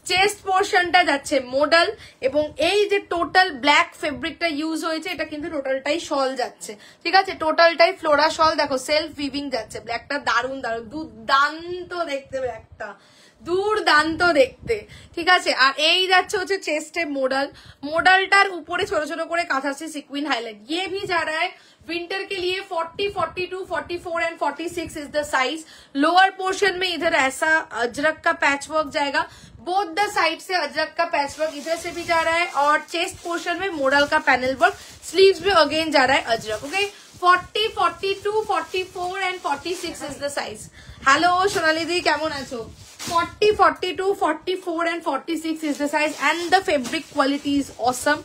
চেস্ট পোর্শনটা যাচ্ছে মডেল, এবং এই যে টোটাল ব্ল্যাক ফেব্রিকটা ইউজ হয়েছে এটা কিন্তু টোটালটাই শল যাচ্ছে, ঠিক আছে? টোটালটাই ফ্লোরা শল, দেখো সেলফ উইভিং যাচ্ছে, ব্ল্যাকটা দারুন দারুন দুর্দান্ত দেখতে, ব্ল্যাকটা দুর্দান্ত দেখতে, ঠিক আছে? আর এই যাচ্ছে হচ্ছে চেস্টে মডেল, মডেলটার উপরে ছোট ছোট করে কাঁথা আছে সিকুইন হাইলাইট। ये भी जा रहा है विंटर के लिए 40, 42, 44 and 46 is the size. Lower portion में इधर ऐसा अजरक का पैच वर्क जाएगा, बोथ द साइड से अजरक का पैच वर्क इधर से भी जा रहा है, और चेस्ट पोर्शन में मॉडल का पैनल वर्क, स्लीव्स भी अगेन जा रहा है Ajrakh. Okay 40, 42, 44 and 46 is the size. Hello Sonali दी केमन आछो? 40, 42, 44 and 46 is the size and the fabric quality is awesome।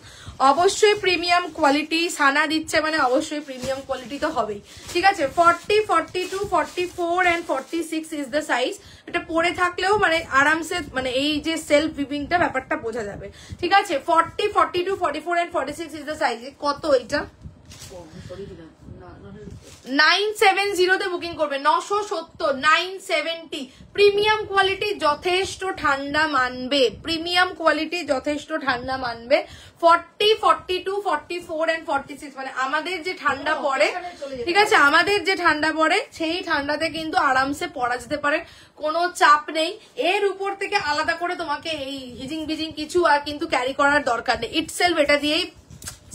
অবশ্যই প্রিমিয়াম কোয়ালিটি, সানা দিচ্ছে মানে অবশ্যই প্রিমিয়াম কোয়ালিটি তো হবেই, ঠিক আছে? 40, 42, 44 and 46 is the size। এটা পরে থাকলেও মানে আরামসে মানে এই যে সেলফ উইভিংটা ব্যাপারটা বোঝা যাবে, ঠিক আছে? 40, 42, 44 and 46 is the size। কত এটা? 970 বুকিং করবে, 970, 970। প্রিমিয়াম কোয়ালিটি যথেষ্ট ঠান্ডা মানবে, প্রিমিয়াম কোয়ালিটি যথেষ্ট ঠান্ডা মানবে। 40, 42, 44 and 46 মানে আমাদের যে ঠান্ডা পড়ে, ঠিক আছে, আমাদের যে ঠান্ডা পড়ে সেই ঠান্ডাতে কিন্তু আরামসে পরা যেতে পারে, কোনো চাপ নেই। এর উপর থেকে আলাদা করে তোমাকে এই হিজিং বিজিং কিছু আর কিন্তু ক্যারি করার দরকার নেই। ইটসেলফ এটা দিয়েই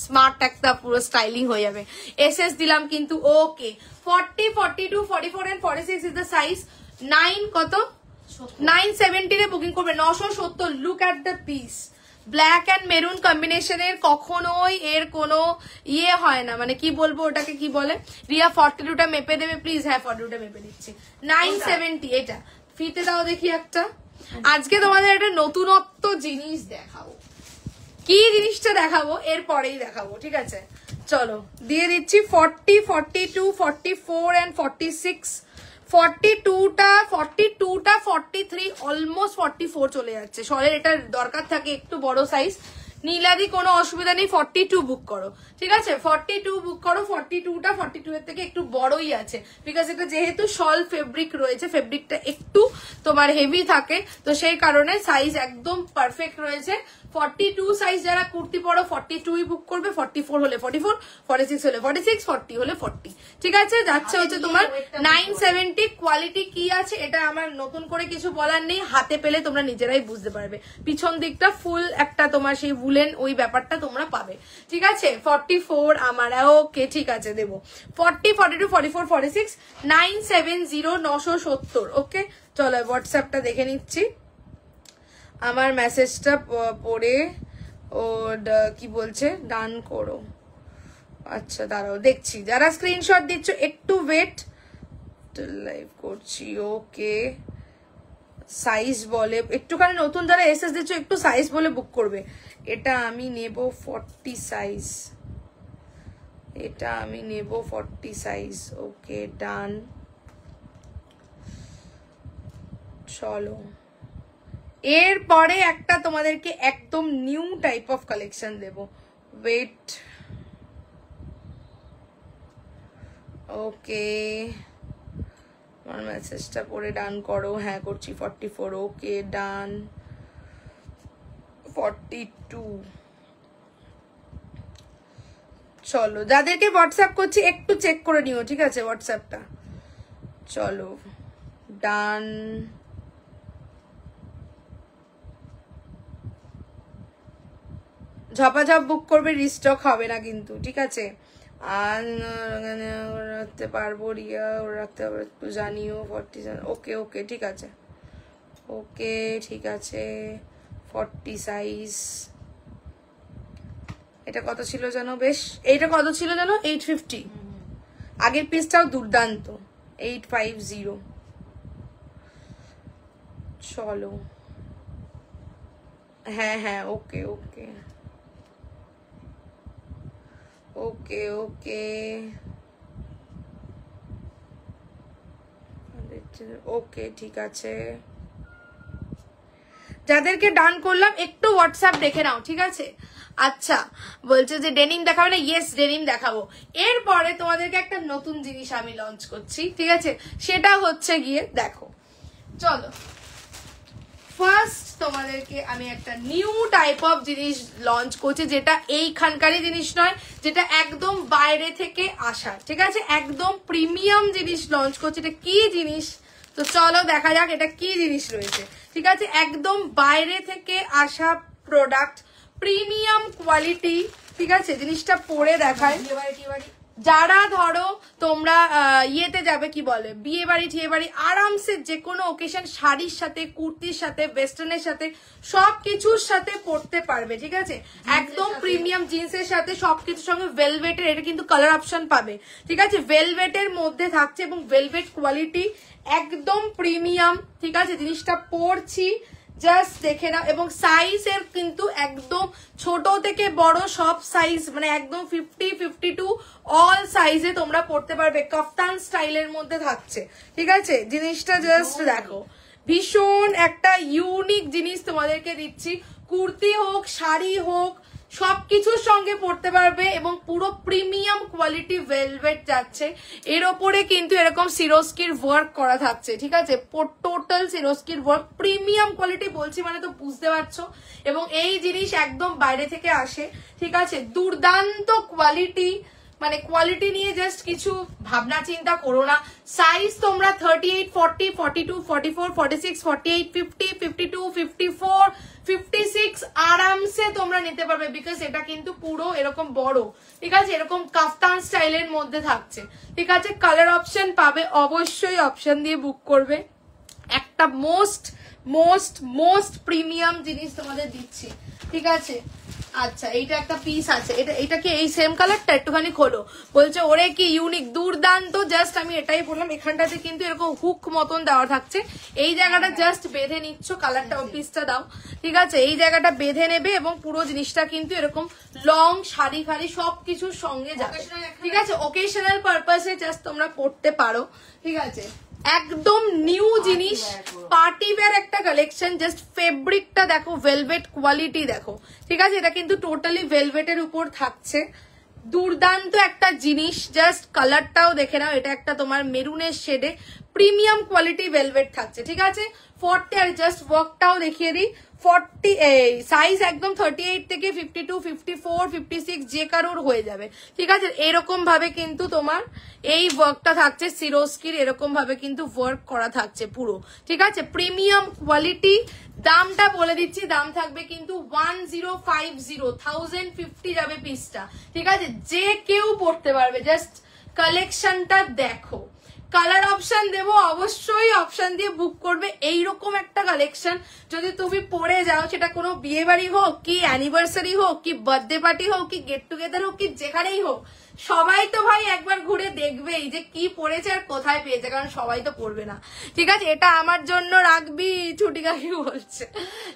স্মার্ট একটা পুরো স্টাইলিং হয়ে যাবে। এসএস দিলাম কিন্তু। Okay, 40, 42, 44 and 46 is the size. 9 কত 970 রে বুকিং করবে, 970। Look at the piece, black and maroon কম্বিনেশনের কখনোই এর কোনো ইয়ে হয় না, মানে কি বলবো ওটাকে কি বলে। রিয়া 42টা মেপে দেবে প্লিজ। হ্যাঁ 42টা মেপে দিচ্ছি। 970 এটা ফিতে দাও দেখি একটা। আজকে তোমাদের একটা নতুনত্ব জিনিস দেখাবো, কি জিনিসটা দেখাবো এর পরেই দেখাবো, ঠিক আছে। চলো দিয়ে দিচ্ছি 40, 42, 44 and 46। 42টা 43, অলমোস্ট 44 চলে যাচ্ছে। শলের এটা দরকার থাকে একটু বড় সাইজ। নীলাদি কোনো অসুবিধা নেই, 42 বুক করো, ঠিক আছে। 42 বুক করো। 42টা 42 এর থেকে একটু বড়ই আছে, বিকজ এটা যেহেতু শল ফেব্রিক রয়েছে, ফেব্রিকটা একটু তোমার হেভি থাকে, তো সেই কারণে সাইজ একদম পারফেক্ট রয়েছে। 42 সাইজ যারা কুর্তি পরো 42ই বুক করবে। 44 হলে 44, 46 হলে 46, 40 হলে 40, ঠিক আছে। যাচ্ছে হচ্ছে তোমার 970। কোয়ালিটি কি আছে এটা আমার নতুন করে কিছু বলার নেই, হাতে পেলে তোমরা নিজেরাই বুঝতে পারবে। পিছন দিকটা ফুল একটা তোমার সেই উলেন ওই ব্যাপারটা তোমরা পাবে, ঠিক আছে। 44 আমার, ওকে ঠিক আছে দেবো। 40, 42, 44, 46, 970, 970। ওকে চলো হোয়াটসঅ্যাপটা দেখে নিচ্ছি। আমার মেসেজটা পড়ে ও কি বলছে, ডান করো। আচ্ছা দাঁড়াও দেখছি, যারা স্ক্রিনশট দিচ্ছ একটু ওয়েট, লাইভ করছি। ওকে সাইজ বলে একটুখানি, নতুন যারা এসএস দিচ্ছ একটু সাইজ বলে বুক করবে। এটা আমি নেব 40 সাইজ, এটা আমি নেব 40 সাইজ। ওকে ডান। চলো এরপরে একটা তোমাদেরকে একদম নিউ টাইপ অফ কালেকশন দেব। ওয়েট, ওকে আমার মেসেজটা পড়ে ডান করো। হ্যাঁ করছি। 44, ওকে ডান। 42। চলো যাদেরকে হোয়াটসঅ্যাপ করছি একটু চেক করে নিও, ঠিক আছে হোয়াটসঅ্যাপটা। চলো ডান। ঝপাঝপ বুক করবে, রিস্টক হবে না কিন্তু, ঠিক আছে। আর রাখতে পারবো রিয়া, রাখতে হবে একটু জানিও। 40, ওকে ওকে ঠিক আছে, ওকে ঠিক আছে। 40 সাইজ। এটা কত ছিল জানো, বেশ এইটা কত ছিল জানো, 850। আগের পিসটাও দুর্দান্ত, 850। চলো হ্যাঁ হ্যাঁ ওকে ওকে ওকে ওকে ওকে ঠিক আছে। যাদেরকে ডান করলাম একটু হোয়াটসঅ্যাপ দেখে নাও, ঠিক আছে। আচ্ছা বলছে যে ডেনিম দেখাবে না, ইয়েস ডেনিম দেখাবো। এরপরে তোমাদেরকে একটা নতুন জিনিস আমি লঞ্চ করছি, ঠিক আছে। সেটা হচ্ছে গিয়ে দেখো, চলো ফার্স্ট তোমাদেরকে আমি একটা নিউ টাইপ অফ জিনিস লঞ্চ করছি, যেটা এইখানকারই জিনিস নয়, যেটা একদম বাইরে থেকে আসা, ঠিক আছে। একদম প্রিমিয়াম জিনিস লঞ্চ করছি। এটা কি জিনিস তো চলো দেখা যাক এটা কি জিনিস রয়েছে, ঠিক আছে। একদম বাইরে থেকে আসা প্রোডাক্ট, প্রিমিয়াম কোয়ালিটি, ঠিক আছে। জিনিসটা পরে দেখায়। যারা ধরো তোমরা ইয়েতে যাবে, কি বলে, বিয়ে বাড়ি ঠিয়ে বাড়ি, আরামসে যে কোনো ওকেশন শাড়ির সাথে, কুর্তির সাথে, ওয়েস্টার্নের সাথে, সবকিছুর সাথে পরতে পারবে, ঠিক আছে। একদম প্রিমিয়াম জিন্সের সাথে সবকিছুর সঙ্গে ভেলভেটের, এটা কিন্তু কালার অপশন পাবে, ঠিক আছে। ভেলভেটের মধ্যে থাকছে এবং ভেলভেট কোয়ালিটি একদম প্রিমিয়াম, ঠিক আছে। জিনিসটা পরছি, জাস্ট দেখে নাও। এবং সাইজের কিন্তু একদম ছোট থেকে বড় সব সাইজ, মানে একদম 50, 52 অল সাইজে তোমরা পড়তে পারবে। কাফতান স্টাইলের মধ্যে থাকছে, ঠিক আছে। জিনিসটা জাস্ট দেখো, ভীষণ একটা ইউনিক জিনিস তোমাদেরকে দিচ্ছি। কুর্তি হোক, শাড়ি হোক, সবকিছুর সঙ্গে পড়তে পারবে এবং পুরো প্রিমিয়াম কোয়ালিটি ভেলভেট যাচ্ছে। এর ওপরে কিন্তু এরকম সিরোস্কির ওয়ার্ক করা থাকছে, ঠিক আছে, টোটাল সিরোস্কির ওয়ার্ক প্রিমিয়াম কোয়ালিটি বলছি মানে তো বুঝতে পারছো। এবং এই জিনিস একদম বাইরে থেকে আসে, ঠিক আছে, দুর্দান্ত কোয়ালিটি, মানে কোয়ালিটি নিয়ে জাস্ট কিছু ভাবনা চিন্তা করো না। সাইজ তোমরা 38, 40, 42, 44, 46, 48, 50, 52, 54, 56 আরামসে তোমরা নিতে পারবে, বিকজ এটা কিন্তু পুরো এরকম বড়, ঠিক আছে, এরকম কাফতান স্টাইলের মধ্যে থাকছে, ঠিক আছে। কালার অপশন পাবে, অবশ্যই অপশন দিয়ে বুক করবে। একটা মোস্ট মোস্ট মোস্ট প্রিমিয়াম জিনিস তোমাদের দিচ্ছি, ঠিক আছে। আচ্ছা, এইটা একটা পিস আছে, এটা কি এই সেম কালারটা? একটুখানি খোলো। বলছে ওরে কি ইউনিক, দুর্দান্ত। জাস্ট আমি এটাই বললাম, এখানটাতে কিন্তু এরকম হুক মতন দেওয়া থাকছে, এই জায়গাটা জাস্ট বেঁধে নিচ্ছ, কালারটা পিসটা দাও, ঠিক আছে, এই জায়গাটা বেঁধে নেবে এবং পুরো জিনিসটা কিন্তু এরকম লং শাড়ি ফাড়ি সবকিছুর সঙ্গে যাবে, ঠিক আছে। ওকেশনাল পারপাসে জাস্ট তোমরা পড়তে পারো, ঠিক আছে। একদম নিউ জিনিস, পার্টি ওয়্যার একটা কালেকশন। জাস্ট ফেব্রিকটা দেখো, ভেলভেট কোয়ালিটি দেখো, ঠিক আছে, এটা কিন্তু টোটালি ভেলভেটের উপর থাকছে, দুর্দান্ত একটা জিনিস। জাস্ট কালারটাও দেখে নাও, এটা একটা তোমার মেরুনের শেডে প্রিমিয়াম কোয়ালিটি ভেলভেট থাকছে, ঠিক আছে। 40 আর জাস্ট ওয়ার্কটাও দেখিয়ে দিই, 40 সাইজ একদম 38 থেকে 52, 54, 56 যে কারোর হয়ে যাবে, ঠিক আছে। এরকম ভাবে কিন্তু তোমার এই ওয়ার্কটা থাকছে, সিরোস্কির এরকম ভাবে কিন্তু ওয়ার্ক করা থাকছে পুরো, ঠিক আছে, প্রিমিয়াম কোয়ালিটি। দামটা বলে দিচ্ছি, দাম থাকবে কিন্তু 1050 যাবে পিসটা, ঠিক আছে, যে কেউ পড়তে পারবে। জাস্ট কালেকশনটা দেখো, কালার অপশন দেবো, অবশ্যই অপশন দিয়ে বুক করবে। এইরকম একটা কালেকশন যদি তুমি পরে যাও, সেটা কোনো বিয়ে বাড়ি হোক কি অ্যানিভার্সারি হোক কি বার্থডে পার্টি হোক কি গেট টুগেদার হোক কি যেখানেই হোক, সবাই তো ভাই একবার ঘুরে দেখবেই যে কি পড়েছে আর কোথায় পেয়েছে, কারণ সবাই তো পড়বে না, ঠিক আছে। এটা আমার জন্য রাখবি, ছুটি কাকি বলছে,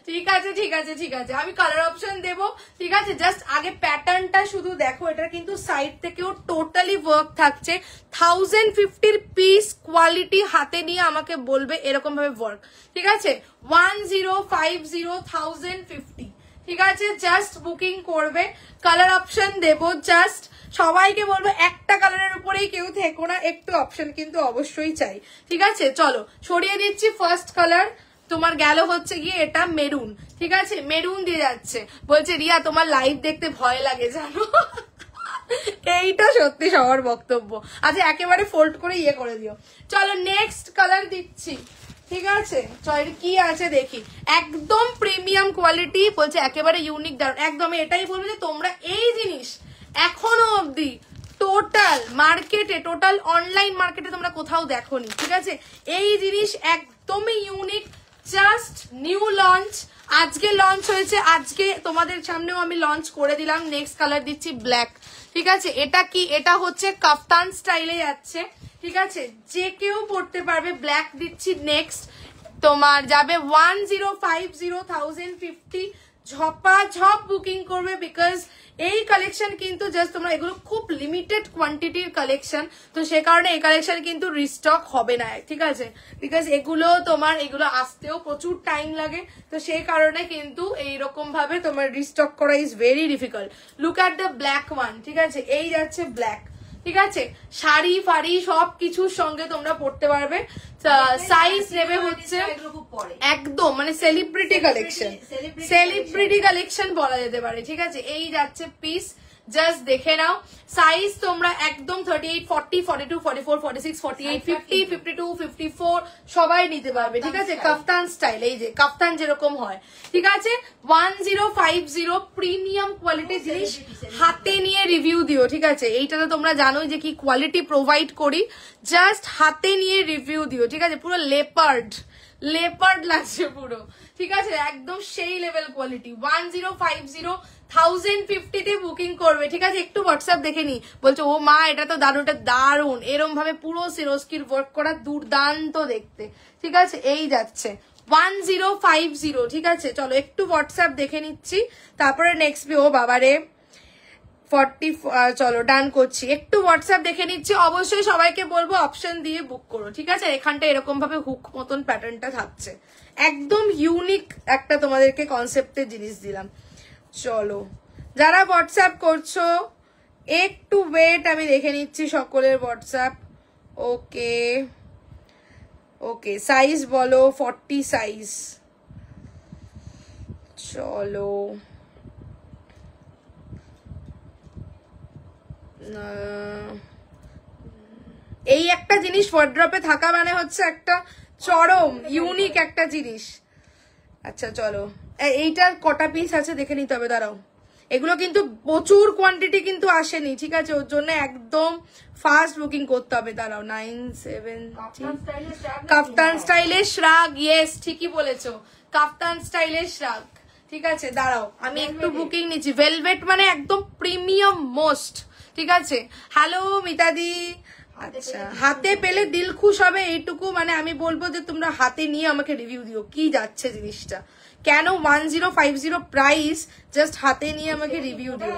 ঠিক আছে ঠিক আছে ঠিক আছে, আমি কালার অপশন দেবো, ঠিক আছে। জাস্ট আগে প্যাটার্নটা শুধু দেখো, এটা কিন্তু সাইড থেকেও টোটালি ওয়ার্ক থাকছে। 1050 পিস কোয়ালিটি হাতে নিয়ে আমাকে বলবে এরকম ভাবে ওয়ার্ক, ঠিক আছে। 1050, ঠিক আছে, জাস্ট বুকিং করবে। কালার অপশন দেবো, জাস্ট সবাইকে বলবো একটা কালারের উপরেই কেউ থেকো না, একটু অপশন কিন্তু অবশ্যই চাই, ঠিক আছে। চলো সরিয়ে দিচ্ছি। ফার্স্ট কালার তোমার গেল হচ্ছে গিয়ে এটা মেরুন, ঠিক আছে, মেরুন দিয়ে যাচ্ছে। বলছে রিয়া তোমার লাইভ দেখতে ভয় লাগে জানো, এইটা সত্যি সবার বক্তব্য। আচ্ছা একেবারে ফোল্ড করে ইয়ে করে দিও। চলো নেক্সট কালার দিচ্ছি, ঠিক আছে। চল কি আছে দেখি, একদম প্রিমিয়াম কোয়ালিটি, বলছে একেবারে ইউনিক দারুন, একদম এটাই বলবো যে তোমরা এই জিনিস এখনো অবধি টোটাল মার্কেটে, টোটাল অনলাইন মার্কেটে তোমরা কোথাও দেখোনি, ঠিক আছে। এই জিনিস একদমই ইউনিক, জাস্ট নিউ লঞ্চ, আজকে লঞ্চ হয়েছে, আজকে তোমাদের সামনেও আমি লঞ্চ করে দিলাম। নেক্সট কালার দিচ্ছি ব্ল্যাক, ঠিক আছে। এটা কি, এটা হচ্ছে কাফতান স্টাইলে যাচ্ছে, ঠিক আছে, যে কেউ পড়তে পারবে। ব্ল্যাক দিচ্ছি। নেক্সট তোমার যাবে 1050 ঝপাঝপ বুকিং করবে, বিকজ এই কালেকশন কিন্তু জাস্ট তোমরা এগুলো খুব লিমিটেড কোয়ান্টিটির কালেকশন, তো সে কারণে এই কালেকশন কিন্তু রিস্টক হবে না, ঠিক আছে, বিকজ এগুলো তোমার এগুলো আসতেও প্রচুর টাইম লাগে, তো সেই কারণে কিন্তু এইরকম ভাবে তোমার রিস্টক করা is very difficult. Look at the black one, ঠিক আছে, এই যাচ্ছে ব্ল্যাক, ঠিক আছে, শাড়ি ফাড়ি সবকিছুর সঙ্গে তোমরা পড়তে পারবে। সাইজ নেবে হচ্ছে একদম মানে সেলিব্রিটি কালেকশন, সেলিব্রিটি কালেকশন বলা যেতে পারে, ঠিক আছে। এই যাচ্ছে পিস, জাস্ট দেখে নাও। সাইজ তোমরা একদম 38, 40, 42, 44, 46, 48, 50, 52, 54 সবাই নিতে পারবে, ঠিক আছে। কাফতান স্টাইল, এই যে কাফতান যেরকম হয়, ঠিক আছে। 1050 প্রিমিয়াম কোয়ালিটি জিনিস হাতে নিয়ে রিভিউ দিও, ঠিক আছে। এইটা তো তোমরা জানোই যে কি কোয়ালিটি প্রোভাইড করি, জাস্ট হাতে নিয়ে রিভিউ দিও, ঠিক আছে। পুরো লেপার্ড লেপার্ড লাগছে পুরো, ঠিক আছে, একদম সেই লেভেল কোয়ালিটি। 1050 বুকিং করবে, ঠিক আছে। একটু হোয়াটসঅ্যাপ দেখে নি, বলছে ও মা এটা তো দারুণ, এটা দারুণ, এরম ভাবে পুরো সিরোস্কির ওয়ার্ক করা, দুর্দান্ত দেখতে, ঠিক আছে। এই যাচ্ছে 1050, ঠিক আছে। চলো একটু হোয়াটসঅ্যাপ দেখে নিচ্ছি, তারপরে নেক্সট ও বাবারে 40, চলো ডান করছি। একটু হোয়াটসঅ্যাপ দেখে নিচ্ছি, অবশ্যই সবাইকে বলবো অপশন দিয়ে বুক করো, ঠিক আছে। এখানটা এরকম ভাবে হুক মতন প্যাটার্নটা থাকছে, একদম ইউনিক একটা তোমাদেরকে কনসেপ্টের জিনিস দিলাম। চলো যারা হোয়াটসঅ্যাপ করছো একটু ওয়েট, আমি দেখে নিচ্ছি সকলের হোয়াটসঅ্যাপ। ওকে ওকে, সাইজ বলো, 40 সাইজ। চলো এই একটা জিনিস ওয়ার্ড্রপে থাকা মানে হচ্ছে একটা চরম ইউনিক একটা জিনিস। আচ্ছা চলো, এইটার কটা পিস আছে দেখে নিতে হবে, দাঁড়াও। এগুলো কিন্তু প্রচুর কোয়ান্টিটি কিন্তু আসেনি, ঠিক আছে, ওর জন্য একদম ফাস্ট বুকিং করতে হবে। দাঁড়াও, 970 কাফতান স্টাইলের শ্রাগ, ইয়েস ঠিকই বলেছো, কাফতান স্টাইলের শ্রাগ, ঠিক আছে। দাঁড়াও আমি একটু বুকিং নিচ্ছি। ভেলভেট মানে একদম প্রিমিয়াম মোস্ট, ঠিক আছে। হ্যালো মিতাদি, আচ্ছা হাতে পেলে দিল খুশ হবে এইটুকু, মানে আমি বলবো যে তোমরা হাতে নিয়ে আমাকে রিভিউ দিও কি যাচ্ছে জিনিসটা, কেন 1050 প্রাইস, জাস্ট হাতে নিয়ে আমাকে রিভিউ দিও।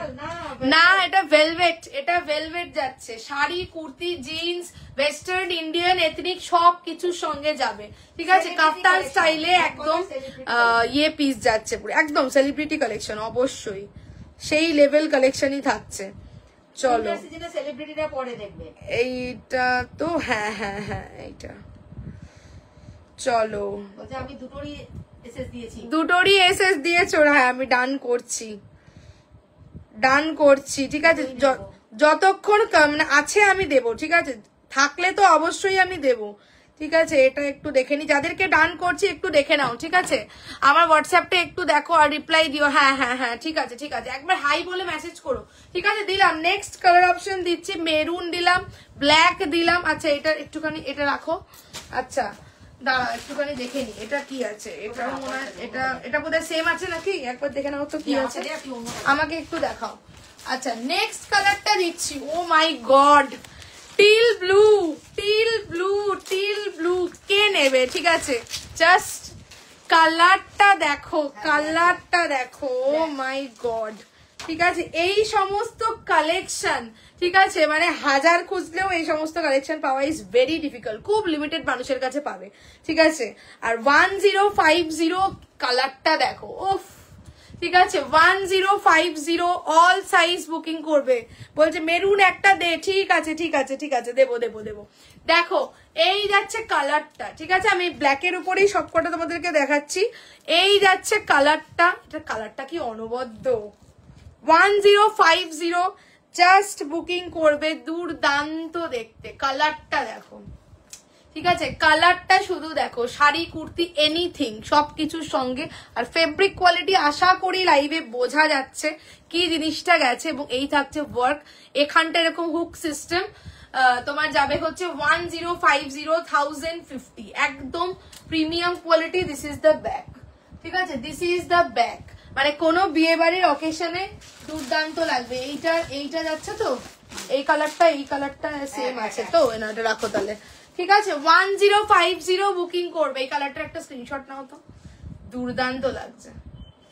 না এটা ভেলভেট, এটা ভেলভেট যাচ্ছে, sari, kurti, jeans, western, Indian, ethnic সব কিছুর সঙ্গে যাবে, ঠিক আছে। কাফতান স্টাইলে একদম ইয়ে পিস যাচ্ছে পুরো, একদম সেলিব্রিটি কালেকশন, অবশ্যই সেই লেভেল কালেকশনই থাকছে। চলো সেলিব্রিটিরা পরে দেখবে এইটা তো, হ্যাঁ হ্যাঁ হ্যাঁ এইটা। চলো আমি দুটোরই এসএস দিয়েছো, হ্যাঁ আমি ডান করছি, ঠিক আছে। যতক্ষণ মানে আছে আমি দেবো, ঠিক আছে, থাকলে তো অবশ্যই আমি দেবো, ঠিক আছে। এটা একটু দেখে নি, যাদেরকে ডান করছি একটু দেখে নাও, ঠিক আছে। আমার হোয়াটসঅ্যাপটা একটু দেখো আর রিপ্লাই দিও। হ্যাঁ হ্যাঁ হ্যাঁ ঠিক আছে ঠিক আছে, একবার হাই বলে মেসেজ করো, ঠিক আছে। দিলাম, নেক্সট কালার অপশন দিচ্ছি, মেরুন দিলাম, ব্ল্যাক দিলাম। আচ্ছা এটা একটুখানি এটা রাখো, আচ্ছা দাঁড়া একটুখানি দেখে নি এটা কি আছে। এটা মনে হয় এটা বোধহয় সেম আছে নাকি, একবার দেখে নাও তো কি আছে, আমাকে একটু দেখাও। আচ্ছা নেক্সট কালারটা দিচ্ছি, oh my God, teal blue, teal blue, teal blue কে নেবে, ঠিক আছে। জাস্ট কালারটা দেখো, কালারটা দেখো, ও মাই গড, ঠিক আছে। এই সমস্ত কালেকশন, ঠিক আছে, মানে হাজার খুঁজলেও এই সমস্ত কালেকশন পাওয়া ইজ ভেরি ডিফিকাল্ট, খুব লিমিটেড মানুষের কাছে পাবে, ঠিক আছে। আর 1050 কালারটা দেখো, ওফ, ঠিক আছে। 1050 অল সাইজ বুকিং করবে, বলছে মেরুন একটা দে, ঠিক আছে ঠিক আছে ঠিক আছে, দেবো দেবো দেবো। দেখো এই যাচ্ছে কালারটা, ঠিক আছে, আমি ব্ল্যাকের উপরেই সবকটা তোমাদেরকে দেখাচ্ছি। এই যাচ্ছে কালারটা, এটা কালারটা কি অনবদ্য, 1050 জাস্ট বুকিং করবে, দুর্দান্ত দেখতে, কালারটা দেখো, ঠিক আছে। কালারটা শুধু দেখো, শাড়ি, কুর্তি, এনিথিং সবকিছুর সঙ্গে। আর ফেব্রিক কোয়ালিটি আশা করি লাইভে বোঝা যাচ্ছে কি জিনিসটা গেছে, এবং এই থাকছে ওয়ার্ক, এখানটা এরকম হুক সিস্টেম, তোমার যাবে হচ্ছে 1050 একদম premium quality. This is the back, ঠিক আছে, দিস ইজ দ্য ব্যাক, মানে কোনো বিয়ে বাড়ির অকেশনে দুর্দান্ত লাগবে। এইটা যাচ্ছে তো, এই কালারটা সেম আছে তো, এটা রাখো তাহলে, ঠিক আছে। 1050 বুকিং করবে, এই কালারটার একটা স্ক্রিনশট নাও তো, দুর্দান্ত লাগছে,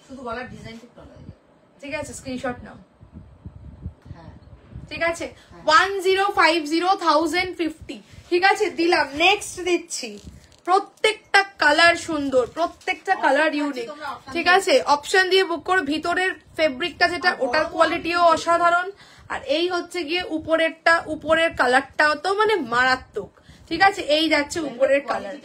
শুধু গলার ডিজাইন ঠিক ভালো লাগে, ঠিক আছে, স্ক্রিনশট নাও, ঠিক আছে। 1050 ঠিক আছে, দিলাম। নেক্সট দিচ্ছি, প্রত্যেকটা কালার সুন্দর, প্রত্যেকটা কালার ইউনিক, ঠিক আছে। অপশন দিয়ে বুক করো, ভিতরের ফেব্রিকটা যেটা ওটার কোয়ালিটিও অসাধারণ, আর এই হচ্ছে গিয়ে উপরের কালারটাও তো মানে মারাত্মক, ঠিক আছে। এই যাচ্ছে উপরের কালার,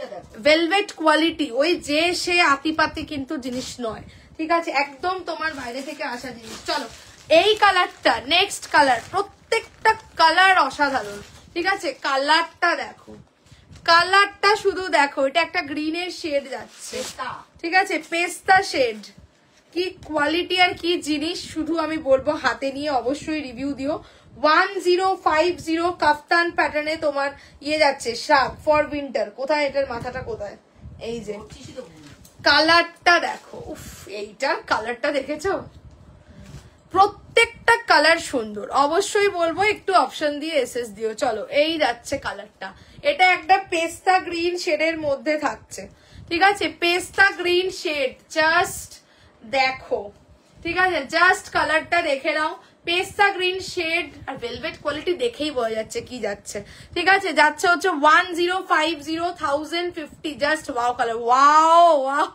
ভেলভেট কোয়ালিটি, ওই যে সে আতিপাতি কিন্তু জিনিস নয়, ঠিক আছে, একদম তোমার বাইরে থেকে আসা জিনিস। চলো এই কালারটা, নেক্সট কালার, প্রত্যেকটা কালার অসাধারণ, ঠিক আছে। কালারটা দেখো, কালারটা শুধু দেখো, এটা একটা গ্রিনের শেড যাচ্ছে, ঠিক আছে, পেস্তা শেড, কি কোয়ালিটি আর কি জিনিস, শুধু আমি বলবো হাতে নিয়ে অবশ্যই রিভিউ দিও। 1050 কাফতান প্যাটার্নে তোমার ইয়ে যাচ্ছে, শাক ফর উইন্টার। কোথায় এটার মাথাটা কোথায়, এই যে কালারটা দেখো, উফ, এইটার কালারটা দেখেছো, প্রত্যেকটা কালার সুন্দর, অবশ্যই বলবো একটু অপশন দিয়ে এসএস দিও। চলো এই যাচ্ছে কালারটা, এটা একটা পেস্তা গ্রিন শেডের মধ্যে থাকছে, ঠিক আছে, পেস্তা গ্রিন শেড, জাস্ট দেখো, ঠিক আছে, জাস্ট কালারটা দেখে নাও, পেস্তা গ্রিন শেড, আর ভেলভেট কোয়ালিটি দেখেই বোঝা যাচ্ছে কি যাচ্ছে, ঠিক আছে। যাচ্ছে হচ্ছে 1050 just wow colour, wow wow,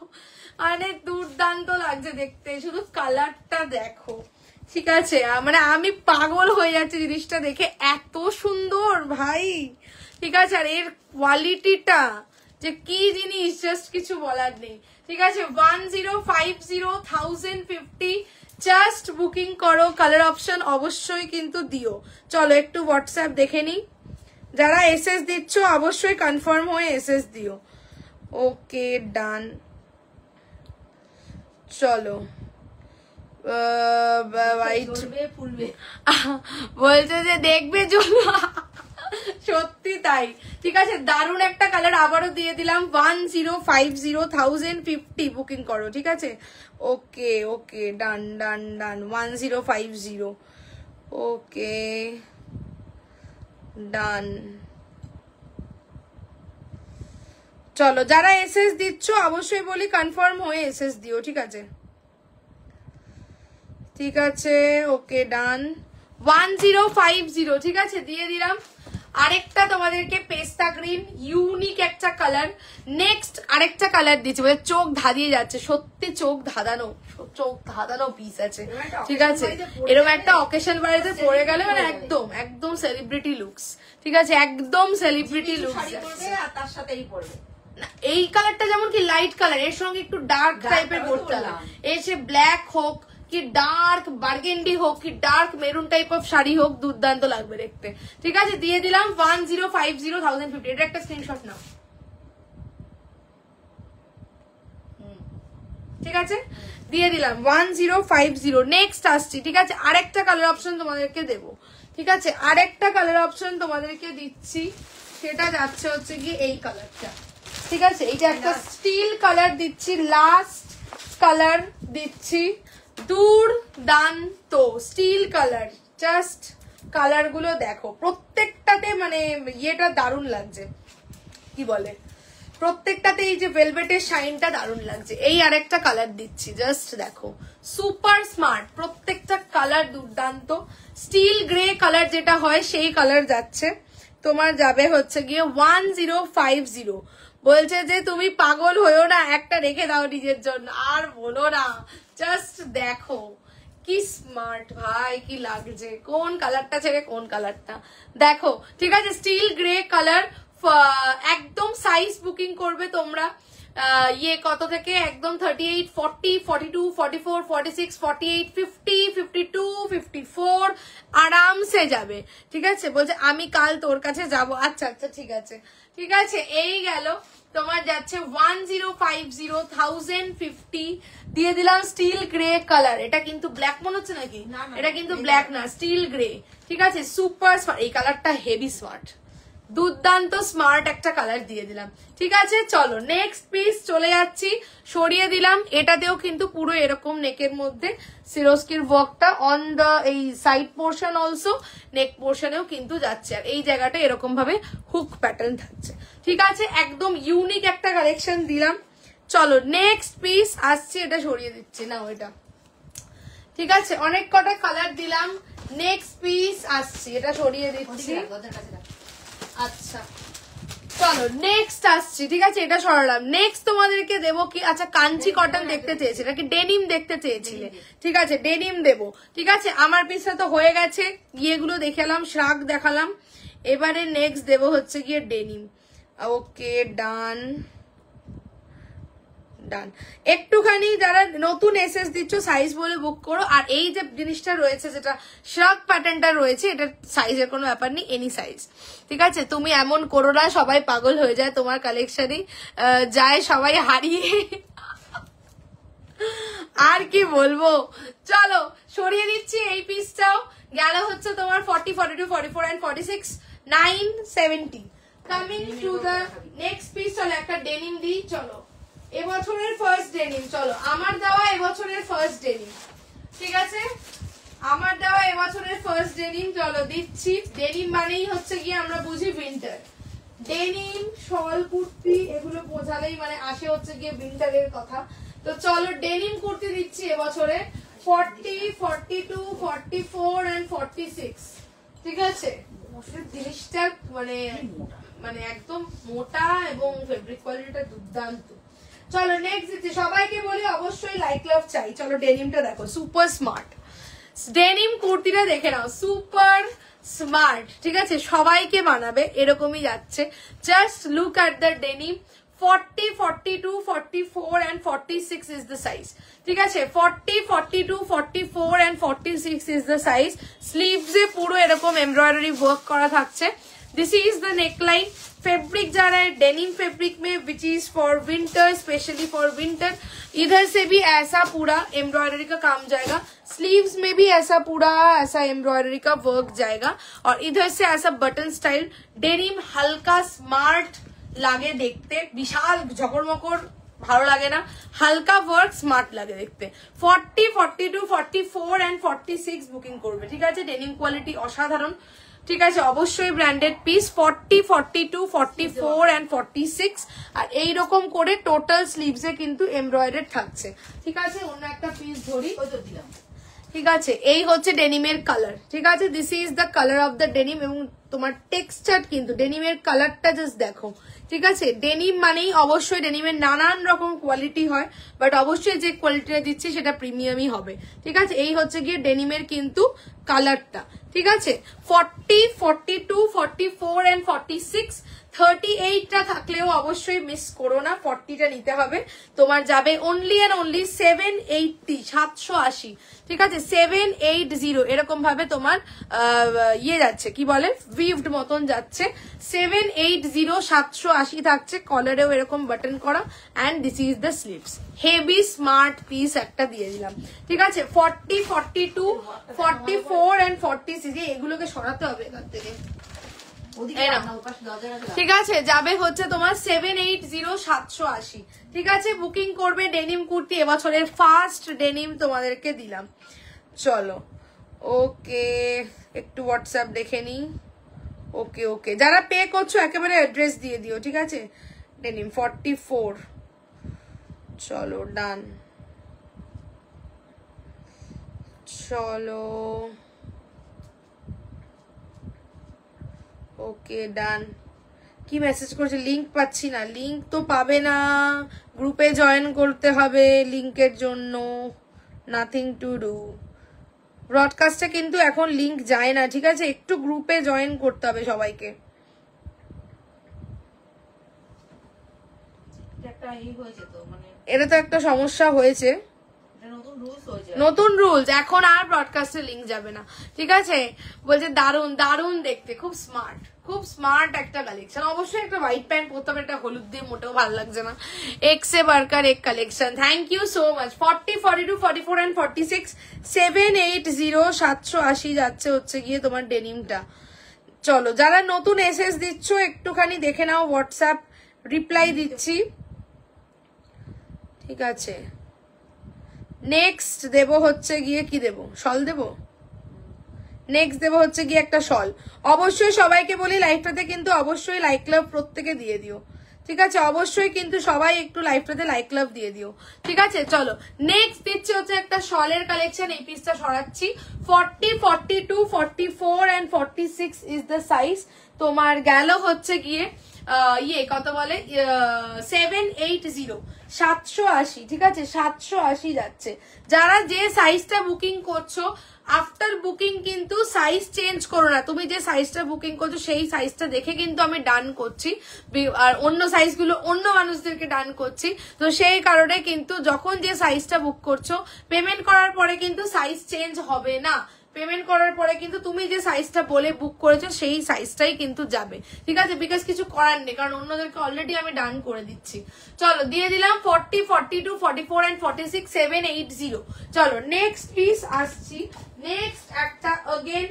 মানে দুর্দান্ত লাগছে দেখতে, শুধু কালারটা দেখো, ঠিক আছে, মানে আমি পাগল হয়ে যাচ্ছি জিনিসটা দেখে, এত সুন্দর ভাই। ঠিক আছে, আর এর কোয়ালিটিটা যে কি জিনিস জাস্ট কিছু বলার নেই। ঠিক আছে, 1050 জাস্ট বুকিং করো। কালার অপশন অবশ্যই কিন্তু দিও। চলো একটু হোয়াটসঅ্যাপ দেখে নিই। যারা এসএস দিচ্ছ অবশ্যই কনফার্ম হয়ে এসএস দিও। ওকে ডান। চলো বলছে যে দেখবে চলো, সত্যি তাই। ঠিক আছে, দারুণ একটা কালার আবারও দিয়ে দিলাম। 1050 বুকিং করো। ঠিক আছে, ওকে ওকে ডান ডান ডান। 1050 ওকে ডান। চলো যারা এসএস দিচ্ছ অবশ্যই বলি কনফার্ম হয়ে এসএস দিও। ঠিক আছে, ঠিক আছে, ওকে ডান। 1050 ঠিক আছে, দিয়ে দিলাম। আরেকটা তোমাদেরকে পেস্তা গ্রিন, ইউনিক একটা কালার। নেক্সট আরেকটা কালার দিচ্ছি, মানে চোখ ধাঁধিয়ে যাচ্ছে, সত্যি চোখ ধাঁধানো পিস আছে। ঠিক আছে, এরকম একটা অকেশন বাড়িতে পড়ে গেলে মানে একদম একদম সেলিব্রিটি লুকস। ঠিক আছে, একদম সেলিব্রিটি লুকস। তার সাথেই পড়বে। এই কালারটা যেমন কি লাইট কালার, এর সঙ্গে একটু ডার্ক টাইপের পড়তে হবে। এসে ব্ল্যাক হোক কি ডার্ক বার্গেন্ডি হোক কি dark maroon type of sari হোক, দুর্দান্ত লাগবে দেখতে। ঠিক আছে, দিয়ে দিলাম 1050 এটা একটা স্ক্রিনশট নাও। ঠিক আছে, দিয়ে দিলাম 1050। নেক্সট আসছি। ঠিক আছে, আরেকটা কালার অপশন তোমাদেরকে দেবো। ঠিক আছে, আরেকটা কালার অপশন তোমাদেরকে দিচ্ছি, সেটা যাচ্ছে হচ্ছে গিয়ে এই কালারটা। ঠিক আছে, এইটা একটা স্টিল কালার দিচ্ছি, লাস্ট কালার দিচ্ছি। দুর্দান্ত স্টিল কালার, জাস্ট কালার গুলো দেখো প্রত্যেকটাতে, মানে ইয়েটা দারুণ লাগছে, কি বলে প্রত্যেকটাতে এই যে ভেলভেটের শাইনটা দারুণ লাগছে। এই আরেকটা কালার দিচ্ছি, জাস্ট দেখো সুপার স্মার্ট, প্রত্যেকটা কালার দুর্দান্ত। স্টিল গ্রে কালার যেটা হয় সেই কালার যাচ্ছে তোমার, যাবে হচ্ছে গিয়ে 1050। বলছে যে তুমি পাগল হয়েও না, একটা রেখে দাও নিজের জন্য, আর বলো না, জাস্ট দেখো কি স্মার্ট ভাই, কি লাগছে, কোন কালারটা ছেড়ে কোন কালারটা দেখো। ঠিক আছে, স্টিল গ্রে কালার, একদম সাইজ বুকিং করবে তোমরা। ইয়ে কত থেকে একদম 38, 40, 42, 44, 46, 48, 50, 52, 54 আরামসে যাবে। ঠিক আছে, বলছে আমি কাল তোর কাছে যাব। আচ্ছা আচ্ছা ঠিক আছে, ঠিক আছে, এই গেল তোমার যাচ্ছে 1050 দিয়ে দিলাম। স্টিল গ্রে কালার, এটা কিন্তু ব্ল্যাক মনে হচ্ছে নাকি? এটা কিন্তু ব্ল্যাক না, স্টিল গ্রে। ঠিক আছে, সুপার স্মার্ট, এই কালারটা হেভি স্মার্ট, দুর্দান্ত স্মার্ট একটা কালার দিয়ে দিলাম। ঠিক আছে, চলো নেক্সট পিস চলে যাচ্ছি, সরিয়ে দিলাম। এটাতেও কিন্তু পুরো এরকম নেকের মধ্যে সিরোস্কির ওয়ার্কটা অন দা এই সাইড পোর্শন, অলসো নেক পোর্শনেও কিন্তু যাচ্ছে, আর এই জায়গাটা এরকম ভাবে হুক প্যাটার্ন থাকছে। ঠিক আছে, একদম ইউনিক একটা কালেকশন দিলাম। চলো নেক্সট পিস আসছে, এটা সরিয়ে দিচ্ছি না ওইটা। ঠিক আছে, অনেক কটা কালার দিলাম, নেক্সট পিস আসছে, এটা সরিয়ে দিচ্ছি। আচ্ছা চলো নেক্সট আসছি। ঠিক আছে, এটা সরালাম। নেক্সট তোমাদেরকে দেবো কি, আচ্ছা কাঞ্চি কটন দেখতে চেয়েছে নাকি ডেনিম দেখতে চেয়েছিলে? ঠিক আছে, ডেনিম দেবো। ঠিক আছে, আমার পিসটা তো হয়ে গেছে, ইয়েগুলো দেখালাম, শ্রাগ দেখালাম, এবারে নেক্সট দেবো হচ্ছে গিয়ে ডেনিম। ওকে ডান ডান। একটুখানি যারা নতুন এসএস দিচ্ছ সাইজ বলে বুক করো। আর এই যে জিনিসটা রয়েছে, যেটা শ্রাগ প্যাটার্নটা রয়েছে, এটা সাইজের কোনো ব্যাপার নেই, এনি সাইজ। ঠিক আছে, তুমি এমন করো না সবাই পাগল হয়ে যায় তোমার কালেকশনই, যায় সবাই হারিয়ে। আর কি বলবো, চলো সরিয়ে দিচ্ছি। এই পিসটাও গেল হচ্ছে তোমার 40, 42, 44 and 46, 970। Coming to the next piece. চলো একটা ডেনিম দিই, চলো এবছরের ফার্স্ট ডেনিম। চলো আমার দেওয়া এবছরের ফার্স্ট ডেনিম। ঠিক আছে, আমার দেওয়া এবছরের ফার্স্ট ডেনিম, চলো দিচ্ছি। ডেনিম মানেই হচ্ছে গিয়ে আমরা বুঝি উইন্টার। ডেনিম শল কুর্তি এগুলো বোঝালেই মানে আসে হচ্ছে গিয়ে উইন্টারের কথা। তো চলো ডেনিম কুর্তি দিচ্ছি এবছরে 40, 42, 44 and 46। ঠিক আছে, জিনিসটা মানে মানে একদম মোটা এবং ফেব্রিক কোয়ালিটিটা দুর্দান্ত। চলো নেক্সট দিচ্ছি। সবাইকে বলি অবশ্যই লাইক লাভ চাই। চলো ডেনিমটা দেখো, সুপার স্মার্ট, ডেনিম কুর্তিটা দেখে নাও, সুপার স্মার্ট, ঠিক আছে, সবাইকে মানাবে, এরকমই যাচ্ছে। Just look at the denim. 40, 42, 44 and 46 is the size. ঠিক আছে, 40, 42, 44 and 46 is the size. Sleeves এ পুরো এরকম এমব্রয়ডারি ওয়ার্ক করা থাকছে। This is the neckline. Fabric जा रहा है डेनिम फैब्रिक में, which is for winter, specially for winter. इधर से भी ऐसा पूरा एम्ब्रॉयडरी का काम जाएगा, स्लीव्स में भी ऐसा पूरा ऐसा एम्ब्रॉयडरी का वर्क जाएगा, और इधर से ऐसा बटन स्टाइल डेनिम। हल्का स्मार्ट लागे देखते, विशाल झकड़मकड़ ভালো লাগে না, হালকা ওয়ার্ক স্মার্ট লাগে দেখতে। 40, 42, 44 and 46 বুকিং করবে, ঠিক আছে। ডেনিম কোয়ালিটি অসাধারণ, ঠিক আছে, অবশ্যই ব্র্যান্ডেড পিস। 40, 42, 44 and 46 আর এইরকম করে টোটাল স্লিভসে কিন্তু এমব্রয়ডারি থাকছে, ঠিক আছে। অন্য একটা পিস ধরি, ওই তো দিলাম, ঠিক আছে। এই হচ্ছে ডেনিমের কালার, ঠিক আছে। This is the colour of the denim, এবং তোমার টেক্সচার কিন্তু ডেনিমের কালারটা জাস্ট দেখো, ঠিক আছে। ডেনিম মানেই অবশ্যই ডেনিমের নানান রকম কোয়ালিটি হয়, বাট অবশ্যই যে কোয়ালিটিটা দিচ্ছি সেটা প্রিমিয়ামই হবে, ঠিক আছে। এই হচ্ছে গিয়ে ডেনিমের কিন্তু কালারটা, ঠিক আছে। 40, 42, 44 and 46, 38টা থাকলেও অবশ্যই মিস করো না, 40টা নিতে হবে। তোমার যাবে অনলি অ্যান্ড অনলি 780, 780, ঠিক আছে। 780 এরকম ভাবে তোমার ইয়ে যাচ্ছে, কি বলে, উইভড মতন যাচ্ছে। 780, 780 থাকছে, কলারেও এরকম বাটন করা, and this is the sleeves. Heavy smart piece একটা দিয়ে দিলাম, ঠিক আছে। 40, 42, 44 and 46, এগুলোকে সরাতে হবে এখান থেকে, ঠিক আছে। যাবে হচ্ছে তোমার 780, 780, ঠিক আছে। বুকিং করবে ডেনিম কুর্তি, এবছরের ফার্স্ট ডেনিম তোমাদেরকে দিলাম। চলো, ওকে, একটু হোয়াটসঅ্যাপ দেখে নি। ওকে ওকে, যারা পে করছো একেবারে অ্যাড্রেস দিয়ে দিও, ঠিক আছে। ডেনিম 44, চলো ডান, চলো, ওকে ডান। কি মেসেজ করেছে? লিংক পাচ্ছি না। লিংক তো পাবে না, গ্রুপে জয়েন করতে হবে লিংকের জন্য। নাথিং টু ডু, ব্রডকাস্টে কিন্তু এখন লিংক যায় না, ঠিক আছে। একটু গ্রুপে জয়েন করতে হবে সবাইকে। এটা তো একটা সমস্যা হয়েছে, নতুন রুলস, এখন আর ব্রডকাস্টে লিংক যাবে না, ঠিক আছে। বলছে দারুন দারুন দেখতে, খুব স্মার্ট, খুব স্মার্ট একটা কালেকশন। অবশ্যই একটা হোয়াইট প্যান্ট পরতে হবে, একটা হলুদ দিয়ে মোটেও ভালো লাগছে না। এক্সে বার্কার এক collection, thank you so much. 40, 42, 44 and 46, 780, 780 যাচ্ছে হচ্ছে গিয়ে তোমার ডেনিমটা। চলো, যারা নতুন এসএস দিচ্ছ একটুখানি দেখে নাও, হোয়াটসঅ্যাপ রিপ্লাই দিচ্ছি, ঠিক আছে। নেক্সট দেব হচ্ছে গিয়ে কি দেব, শল দেব। নেক্সট দেব হচ্ছে গিয়ে একটা শল। অবশ্যই সবাইকে বলি লাইভটাতে কিন্তু অবশ্যই লাইক লাভ প্রত্যেকে দিয়ে দিও, ঠিক আছে। অবশ্যই কিন্তু সবাই একটু লাইভটাতে লাইক লাভ দিয়ে দিও, ঠিক আছে। চলো, নেক্সট দিচ্ছে হচ্ছে একটা শলের কালেকশন। এই পিসটা সরাচ্ছি। 40, 42, 44 and 46 ইজ দ্য সাইজ। তোমার গেল হচ্ছে গিয়ে ইয়ে কত বলে, 780, 780, ঠিক আছে। 780 যাচ্ছে। যারা যে সাইজটা বুকিং করছো, আফটার বুকিং কিন্তু সাইজ চেঞ্জ করো না। তুমি যে সাইজটা বুকিং করছো সেই সাইজটা দেখে কিন্তু আমি ডান করছি, আর অন্য সাইজগুলো অন্য মানুষদেরকে ডান করছি। তো সেই কারণে কিন্তু যখন যে সাইজটা বুক করছো, পেমেন্ট করার পরে কিন্তু সাইজ চেঞ্জ হবে না। পেমেন্ট করার পরে কিন্তু তুমি যে সাইজটা বলে বুক করেছো সেই সাইজটাই কিন্তু যাবে, ঠিক আছে। বিকজ কিছু করার নেই, কারণ অন্যদেরকে অলরেডি আমি ডান করে দিচ্ছি। চলো, দিয়ে দিলাম 40, 42, 44 and 46, 780। চলো, নেক্সট পিস আসছি। নেক্সট একটা अगेन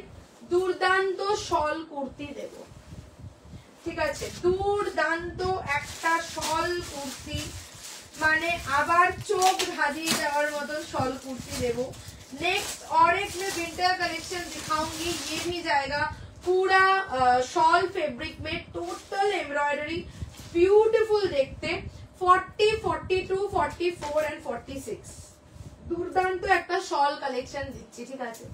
দুর্দান্ত শল কুর্তি দেব, ঠিক আছে। দুর্দান্ত একটা শল কুর্তি, মানে আবার চোখ ধাঁধিয়ে যাওয়ার মতো শল কুর্তি দেব। नेक्स्ट और एक मैं विंटर कलेक्शन दिखाऊंगी, ये भी जाएगा पूरा शॉल फैब्रिक में, टोटल एम्ब्रॉयडरी, ब्यूटीफुल देखते। 40, 42, 44 and 46 দুর্দান্ত একটা শল কালেকশন দিচ্ছি, ঠিক আছে।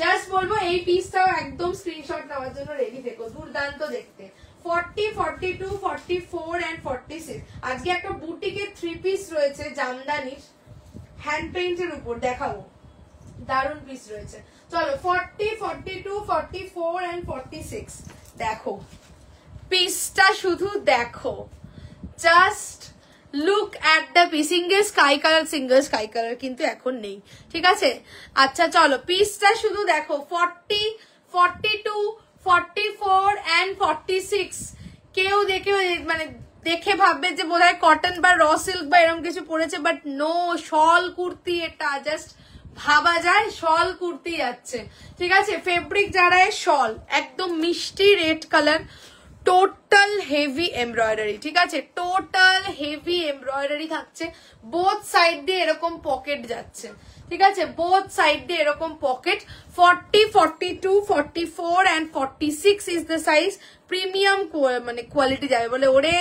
জাস্ট বলবো এই পিসটাও একদম স্ক্রিনশট নেওয়ার জন্য রেডি থেকো, দুর্দান্ত দেখতে। 40, 42, 44 and 46। আজকে একটা বুটিকের 3 পিস রয়েছে জামদানির হ্যান্ড পেইন্টের উপর, দেখাবো। দারুন পিস রয়েছে। চলো 40, 42, 44 and 46 দেখো পিসটা, শুধু দেখো, just look at the piece. Single sky colour কিন্তু এখন নেই, ঠিক আছে। আচ্ছা চলো পিসটা শুধু দেখো, 40, 42, 44 and 46। কেউ দেখে মানে দেখে ভাববে যে বোধহয় কটন বা র সিল্ক বা এরকম কিছু পরেছে, বাট নো, শল কুর্তি এটা। জাস্ট ভাবা যায় শল কুর্তি যাচ্ছে, ঠিক আছে। ফেব্রিক যারা শল, একদম মিষ্টি red colour, total heavy embroidery, ঠিক আছে। টোটাল হেভি এমব্রয়ডারি থাকছে, বোথ সাইড দিয়ে এরকম পকেট যাচ্ছে, ঠিক আছে। বোথ সাইড দিয়ে এরকম pocket. 40, 42, 44 and 46 is the size. Premium মানে কোয়ালিটি যাবে বলে, ওরে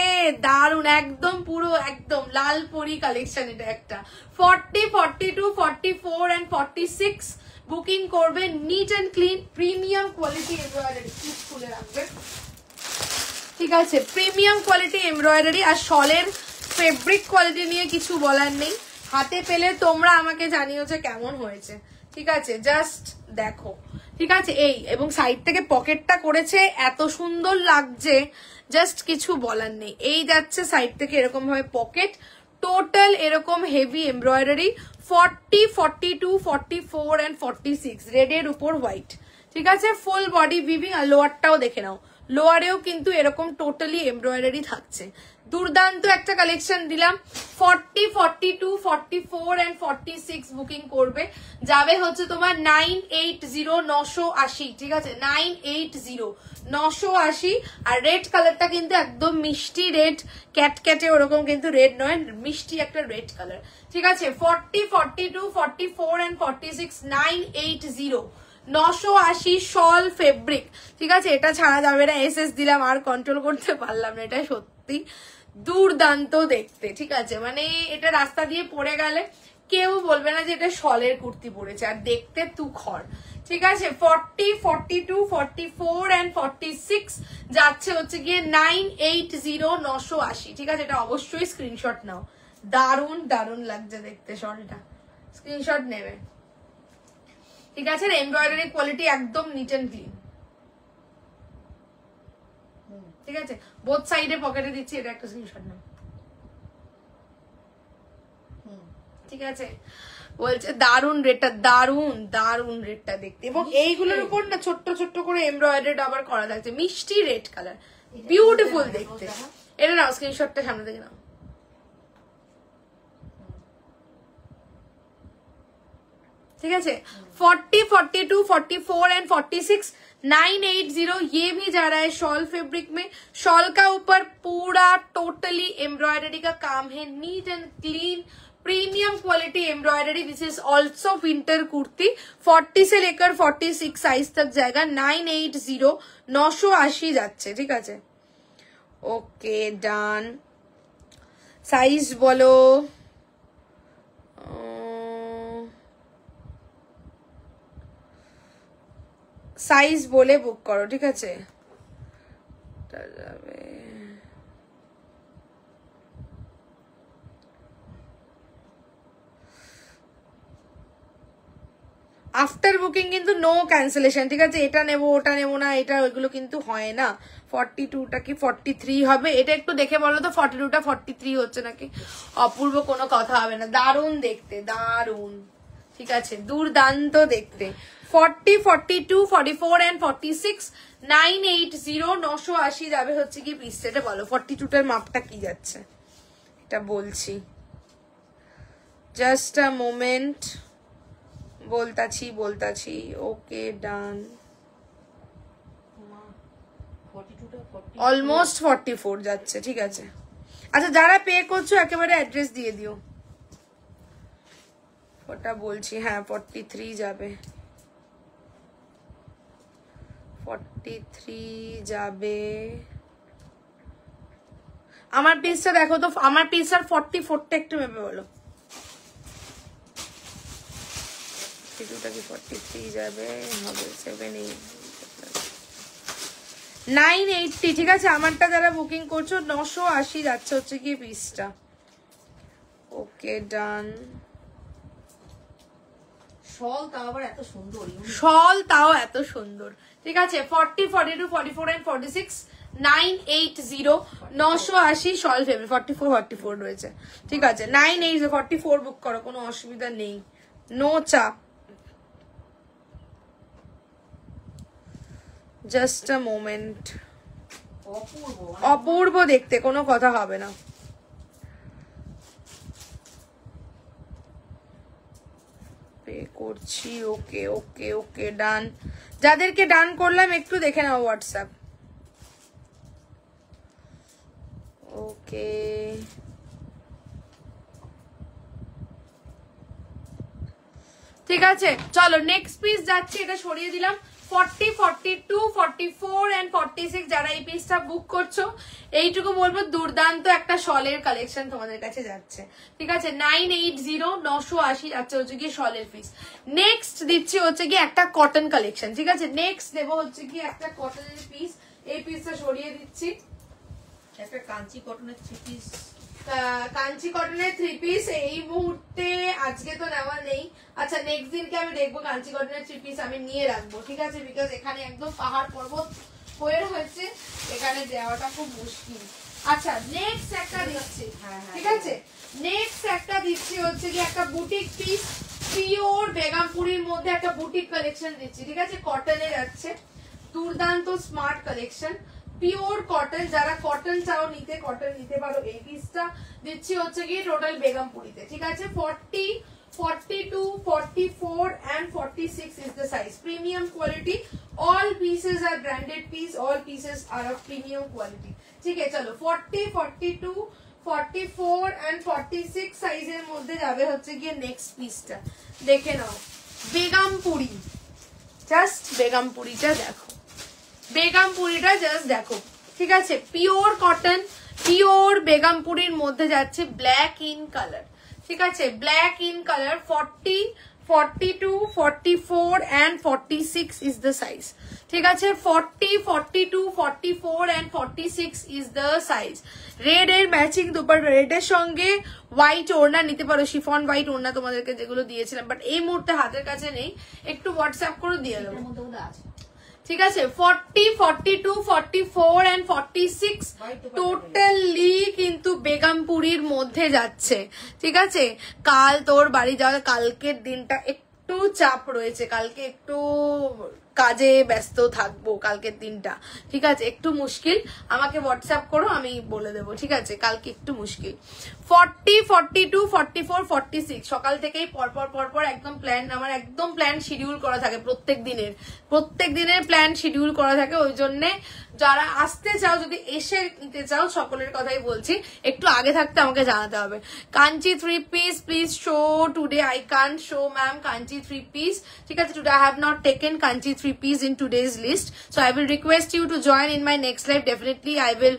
দারুন, একদম পুরো একদম লাল পরি কালেকশন এটা একটা। 40, 42, 44 and 46 বুকিং করবে। Neat and clean premium quality embroidery, খুলে রাখবে, ঠিক আছে। Premium quality embroidery. আর শলের ফেব্রিক কোয়ালিটি নিয়ে কিছু বলার নেই, হাতে পেলে তোমরা আমাকে জানিও যে কেমন হয়েছে, ঠিক আছে। জাস্ট দেখো, ঠিক আছে। এই এবং সাইড থেকে পকেটটা করেছে, এত সুন্দর লাগছে, জাস্ট কিছু বলার নেই। এই যাচ্ছে সাইড থেকে এরকম ভাবে পকেট, টোটাল এরকম হেভি এমব্রয়ডারি। 40, 42, 44 and 46 রেডের উপর হোয়াইট, ঠিক আছে। Full body weaving. আর লোয়ারটাও দেখে নাও, লোয়ারেও কিন্তু এরকম টোটালি এমব্রয়ডারি থাকছে। দুর্দান্ত একটা কালেকশন দিলাম। 40, 42, 44 and 46 বুকিং করবে, যাবে হচ্ছে তোমার 980, 980, ঠিক আছে। 980, 980। আর রেড কালারটা কিন্তু একদম মিষ্টি রেড, ক্যাটক্যাটে ওরকম কিন্তু রেড নয়, মিষ্টি একটা রেড কালার, ঠিক আছে। 40, 42, 44 and 46 980, 980 শল ফেব্রিক, ঠিক আছে। এটা ছাড়া যাবে না। এসএস দিলাম, আর কন্ট্রোল করতে পারলাম না, এটা সত্যি দুর্দান্ত দেখতে, ঠিক আছে। মানে এটা রাস্তা দিয়ে পড়ে গেলে কেউ বলবে না যে এটা শলের কুর্তি পরেছে, আর দেখতে তুখর, ঠিক আছে। 40, 42, 44 and 46 যাচ্ছে হচ্ছে গিয়ে 980, 980, ঠিক আছে। এটা অবশ্যই স্ক্রিনশট নাও, দারুন দারুন লাগছে দেখতে শলটা, স্ক্রিনশট নেবে, ঠিক আছে। এমব্রয়ডারি কোয়ালিটি একদম নিট এন্ড ক্লিন, ঠিক আছে। বোথ সাইডে পকেটে দিচ্ছি, এটা একটা স্ক্রিনশট নাও, ঠিক আছে। বলছে দারুন রেটটা, দারুন দারুন রেটটা দেখতে। এবং এইগুলোর উপর না ছোট্ট ছোট্ট করে এমব্রয়ডারি আবার করা থাকছে, মিষ্টি রেড কালার, বিউটিফুল দেখতে। এটা নাও স্ক্রিনশটটা সামনে থেকে নাও, ठीक है। 40, 42, 44 and 46 980 ये भी जा रहा है शॉल फैब्रिक में। शॉल का ऊपर पूरा टोटली एम्ब्रॉयडरी का काम है, neat and clean premium quality embroidery. This is also winter kurti. 40 से लेकर 46 साइज तक जाएगा। 980 980 যাচ্ছে, ঠিক আছে। Okay done. साइज बोलो, साइज बोले बुक करो, ठीक है। आफ्टर बुकिंग किन्तु नो कैंसिलेशन, ठीक है। এটা নেব ওটা নেব না, এটা ওইগুলো কিন্তু হয় না। 42টা কি 43 হবে, এটা একটু দেখে বলো তো 42টা 43 হচ্ছে নাকি। অপূর্ব কোনো কথা হবে না, দারুণ দেখতে, দারুণ, ঠিক আছে, দুর্দান্ত দেখতে। 40, 42, 44 and 46 980 980 যাবে হচ্ছে কি পিস। এটা বলো 42টার মাপটা কি যাচ্ছে, এটা বলছি, জাস্ট আ মোমেন্ট, বলতাছি। ওকে ডান। অলমোস্ট 44 যাচ্ছে, ঠিক আছে। আচ্ছা যারা পে করছো একেবারে অ্যাড্রেস দিয়ে দিও, ওটা বলছি। হ্যাঁ 43 যাবে, 43 যাবে। আমার পিসটা দেখো তো, আমার পিসটার 44টা একটু মেপে বলো। 43 যাবে, হবে 980, ঠিক আছে। আমারটা যারা বুকিং করছো 980 যাচ্ছে হচ্ছে কি পিসটা। ওকে ডান। শল তাও আবার এত সুন্দর, শল তাও এত সুন্দর। ঠিক আছে, 40, 42, 44 and 46 980 980 শল ফেব্রিক 44 44 রয়েছে। ঠিক আছে, 980 44 বুক করো, কোনো অসুবিধা নেই, নো চাপ। Just a moment. অপূর্ব অপূর্ব দেখতে, কোনো কথা হবে না। পে করছি, ওকে ওকে ওকে ডান। যাদেরকে ডান করলাম একটু দেখে নাও হোয়াটসঅ্যাপ। ওকে, ঠিক আছে, চলো নেক্সট পিস যাচ্ছি। এটা সরিয়ে দিলাম। 40, 42, 44 and 46 যারা এই পিসটা বুক করছো, এইটুকু বলবো দুর্দান্ত একটা শলের কালেকশন তোমাদের কাছে যাচ্ছে। ঠিক আছে, 980 980 যাচ্ছে হচ্ছে কি শলের পিস। নেক্সট দিচ্ছি হচ্ছে কি একটা কটন কালেকশন। ঠিক আছে, নেক্সট দেবো হচ্ছে কি একটা কটনের পিস। এই পিসটা সরিয়ে দিচ্ছি। একটা কাঞ্চি কটনের 3 পিস, কাঞ্চি কটনের 3 পিস এই মুহূর্তে আজকে তো নেওয়া নেই। আচ্ছা, নেক্সট দিনকে আমি দেখবো কাঞ্চি কটনের 3 পিস আমি নিয়ে রাখবো। ঠিক আছে, বিকজ এখানে একদম পাহাড় পর্বত হয়ে হয়েছে, এখানে দেওয়াটা খুব মুশকিল। আচ্ছা, নেক্সট একটা দিচ্ছি। ঠিক আছে, নেক্সট একটা দিচ্ছি হচ্ছে কি একটা বুটিক পিস, পিওর বেগমপুরির মধ্যে একটা বুটিক কালেকশন দিচ্ছি। ঠিক আছে, কটনে যাচ্ছে, দুর্দান্ত স্মার্ট কালেকশন, পিওর কটন। যারা কটন চাও নিতে, কটন নিতে পারো। এই পিসটা দিচ্ছি হচ্ছে কি টোটাল বেগমপুরিতে। ঠিক আছে, 40, 42, 44 and 46 is the size. Premium quality. All pieces are branded piece. All pieces are of premium quality. ঠিক আছে, চলো 40, 42, 44 and 46 সাইজের মধ্যে যাবে হচ্ছে গিয়ে নেক্সট পিসটা। দেখে নাও, বেগমপুরি। জাস্ট বেগমপুরিটা দেখো, বেগমপুরিটা জাস্ট দেখো। ঠিক আছে, পিওর কটন, পিওর বেগমপুরির মধ্যে যাচ্ছে ব্ল্যাক ইন কালার। ঠিক আছে, black in colour. 40, 42, 44 and 46 is the size. ঠিক আছে, 40, 42, 44 and 46 is the size. Red এর ম্যাচিং দুপাট্টা, রেডের সঙ্গে হোয়াইট ওড়না নিতে পারো, শিফন হোয়াইট ওড়না তোমাদেরকে যেগুলো দিয়েছিলাম, বাট এই মুহূর্তে হাতের কাছে নেই, একটু হোয়াটসঅ্যাপ করে দিয়ে দেবো। ঠিক আছে, 40, 42, 44 and 46 টোটালি কিন্তু বেগমপুরির মধ্যে যাচ্ছে। ঠিক আছে, কাল তোর বাড়ি যাওয়া, কালকের দিনটা একটু চাপ রয়েছে, কালকে একটু কাজে ব্যস্ত থাকবো কালকের দিনটা। ঠিক আছে, একটু মুশকিল, আমাকে হোয়াটসঅ্যাপ করো, আমি বলে দেবো। ঠিক আছে, কালকে একটু মুশকিল। 40, 42, 44, 46 সকাল থেকেই পরপর একদম প্ল্যান, আমার একদম প্ল্যান শিডিউল করা থাকে, প্রত্যেক দিনের প্ল্যান শিডিউল করা থাকে। ওই জন্যে যারা আসতে চাও, যদি এসে নিতে চাও, সকলের কথাই বলছি, একটু আগে থাকতে আমাকে জানাতে হবে। Kanchi 3 piece please show today. I can't show ma'am Kanchi 3 piece. ঠিক আছে, today I have not taken Kanchi 3 piece in today's list, so I will request you to join in my next live. Definitely I will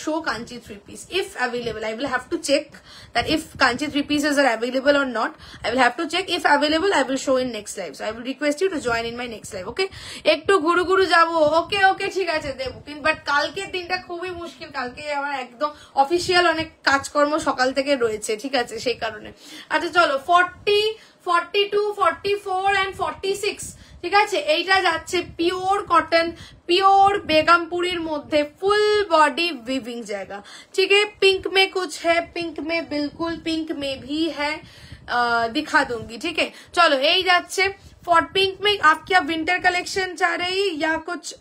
show Kanchi 3 piece if available. I will have to check that if Kanchi 3 pieces are available or not. I will have to check. If available, I will show in next live, so I will request you to join in my next live. Okay, একটু ঘুরু যাবো। ওকে ওকে, ঠিক আছে দেবো, কিন্তু but কালকের দিনটা খুবই মুশকিল, কালকে আমার একদম অফিসিয়াল অনেক কাজকর্ম সকাল থেকে রয়েছে। ঠিক আছে, সেই কারণে। আচ্ছা চলো, 40, 42, 44 and 46। ঠিক আছে, এইটা যাচ্ছে পিওর কটন, পিওর बेगमपुरीर मध्य फुल बॉडी विविंग जाएगा। ठीक है, पिंक में कुछ है, पिंक में बिल्कुल पिंक में भी है, दिखा दूंगी। ठीक है, चलो यही जाच्छे। फॉर पिंक में आप क्या विंटर कलेक्शन चाह रही या कुछ